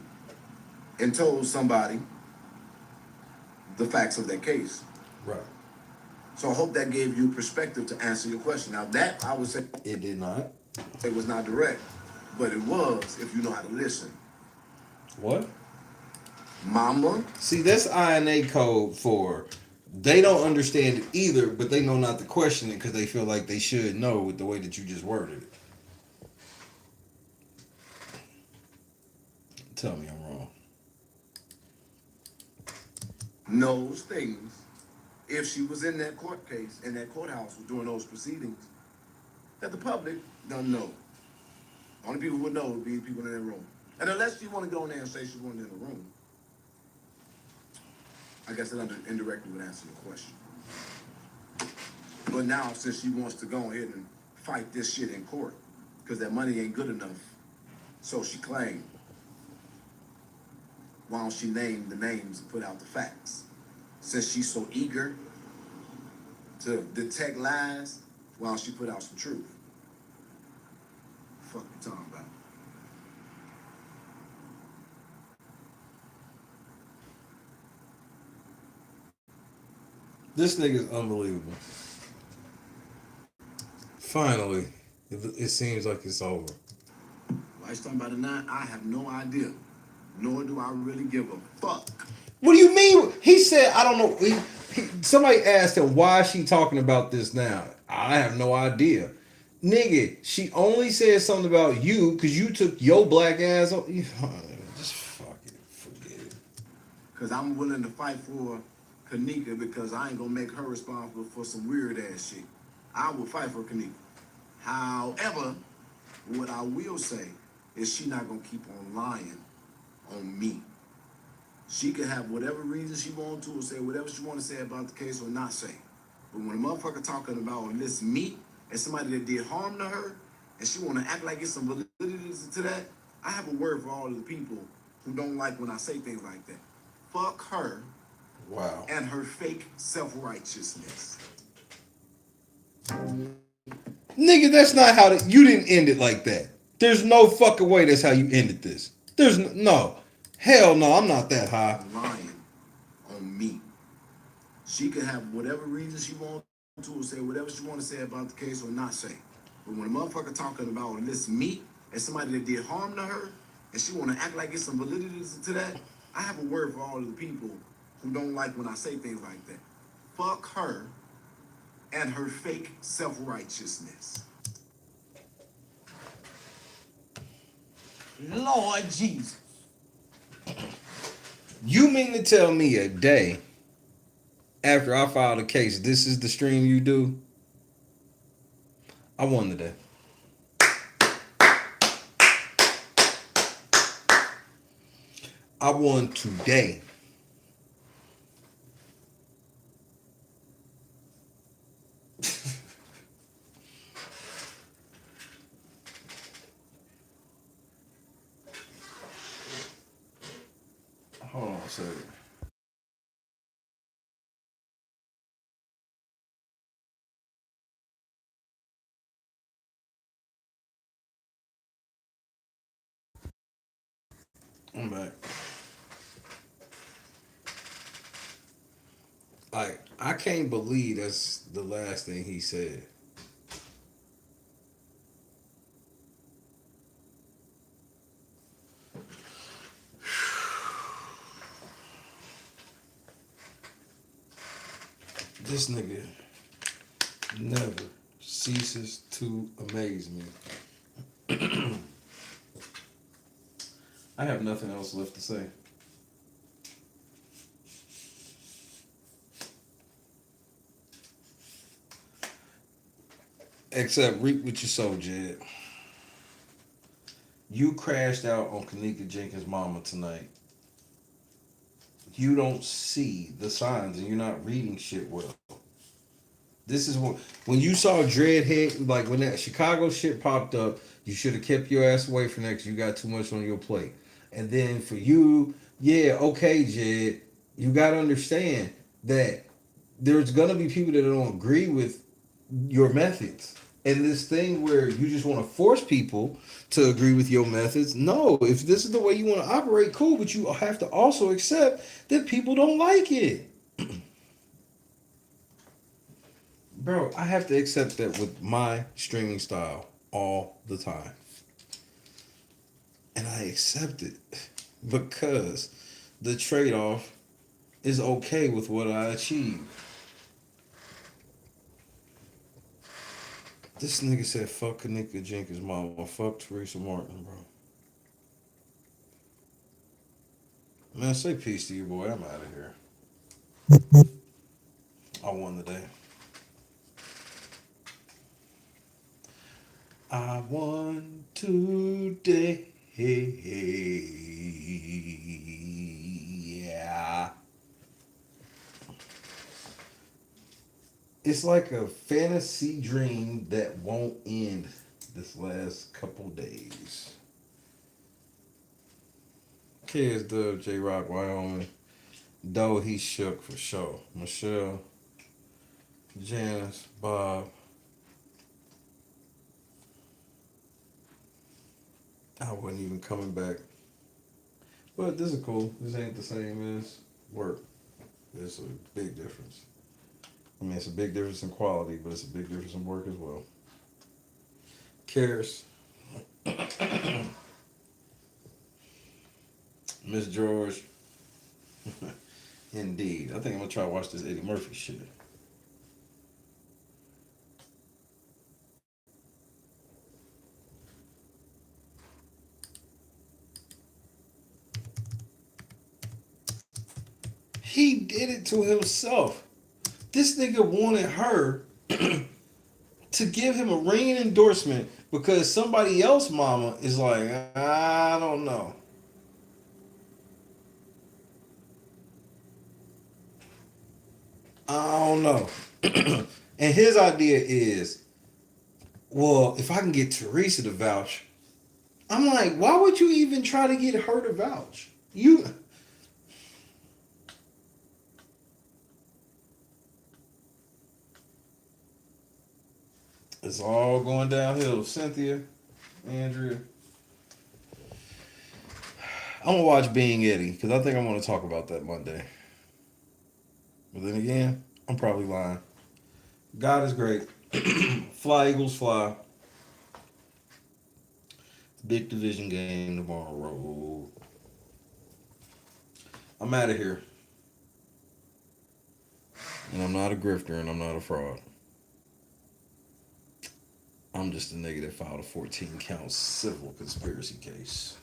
[SPEAKER 2] and told somebody the facts of that case.
[SPEAKER 3] Right.
[SPEAKER 2] So I hope that gave you perspective to answer your question. Now that I would say
[SPEAKER 3] It did not.
[SPEAKER 2] it was not direct, but it was if you know how to listen.
[SPEAKER 3] What?
[SPEAKER 2] Mama,
[SPEAKER 3] See, that's INA code for they don't understand it either, but they know not to question it because they feel like they should know with the way that you just worded it. Tell me I'm wrong.
[SPEAKER 2] knows things if she was in that court case, in that courthouse during those proceedings, that the public don't know. Only people who would know would be the people in that room. And unless you want to go in there and say she wasn't in the room, I guess it indirectly would answer your question. But now, since she wants to go ahead and fight this shit in court, because that money ain't good enough, so she claimed, while she named the names and put out the facts. Since she's so eager to detect lies, while she put out some truth. Fuck you talking about?
[SPEAKER 3] This nigga's unbelievable. Finally, it seems like it's over.
[SPEAKER 2] Why he's talking about it now, I have no idea. Nor do I really give a fuck.
[SPEAKER 3] What do you mean? He said, I don't know. Somebody asked him, why is she talking about this now? I have no idea. Nigga, she only said something about you because you took your black ass off. Just fuck it. Forget it.
[SPEAKER 2] Because I'm willing to fight for Kenneka because I ain't going to make her responsible for some weird ass shit. I will fight for Kenneka. However, what I will say is she not going to keep on lying on me. She can have whatever reason she want to or say whatever she want to say about the case or not say. But when a motherfucker talking about or lists me as somebody that did harm to her and she want to act like it's some validity to that, I have a word for all of the people who don't like when I say things like that. Fuck her.
[SPEAKER 3] Wow.
[SPEAKER 2] And her fake self-righteousness.
[SPEAKER 3] Nigga, that's not how you didn't end it like that. There's no fucking way that's how you ended this. There's no. Hell no, I'm not that high.
[SPEAKER 2] Lying on me. She can have whatever reason she wants to or say whatever she want to say about the case or not say. But when a motherfucker talking about or lists me as somebody that did harm to her and she want to act like it's some validity to that, I have a word for all of the people who don't like when I say things like that. Fuck her and her fake self-righteousness.
[SPEAKER 1] Lord Jesus.
[SPEAKER 3] You mean to tell me a day after I filed a case, this is the stream you do? I won today. I won today. Hold on a second. I'm back. Like, I can't believe that's the last thing he said. This nigga never ceases to amaze me. I have nothing else left to say. Except reap what you sow, Jed. You crashed out on Kenneka Jenkins' mama tonight. You don't see the signs and you're not reading shit well. This is what, when you saw Dreadhead, like when that Chicago shit popped up, you should have kept your ass away from that because you got too much on your plate. And then for you, yeah, okay, Jed, you got to understand that there's going to be people that don't agree with your methods. And this thing where you just want to force people to agree with your methods. No, if this is the way you want to operate, cool, but you have to also accept that people don't like it. Bro, I have to accept that with my streaming style all the time. And I accept it because the trade-off is okay with what I achieve. This nigga said, fuck Kenneka Jenkins' mama, fuck Teresa Martin, bro. Man, say peace to you, boy. I'm out of here. I won today. I won today. Yeah. It's like a fantasy dream that won't end this last couple days. Kids dub J Rock, Wyoming. Though he shook for sure. Michelle, Janice, Bob. I wasn't even coming back. But this is cool. This ain't the same as work. There's a big difference. I mean, it's a big difference in quality, but it's a big difference in work as well. Cares. Miss George. Indeed. I think I'm going to try to watch this Eddie Murphy shit. He did it to himself. This nigga wanted her to give him a ringing endorsement because somebody else mama is like, I don't know. I don't know. And his idea is, well, if I can get Teresa to vouch, I'm like, why would you even try to get her to vouch? It's all going downhill. Cynthia, Andrea. I'm going to watch Being Eddie because I think I want to talk about that Monday. But then again, I'm probably lying. God is great. Fly, Eagles, fly. Big division game tomorrow. I'm out of here. And I'm not a grifter and I'm not a fraud. I'm just a nigga that filed a 14 count civil conspiracy case.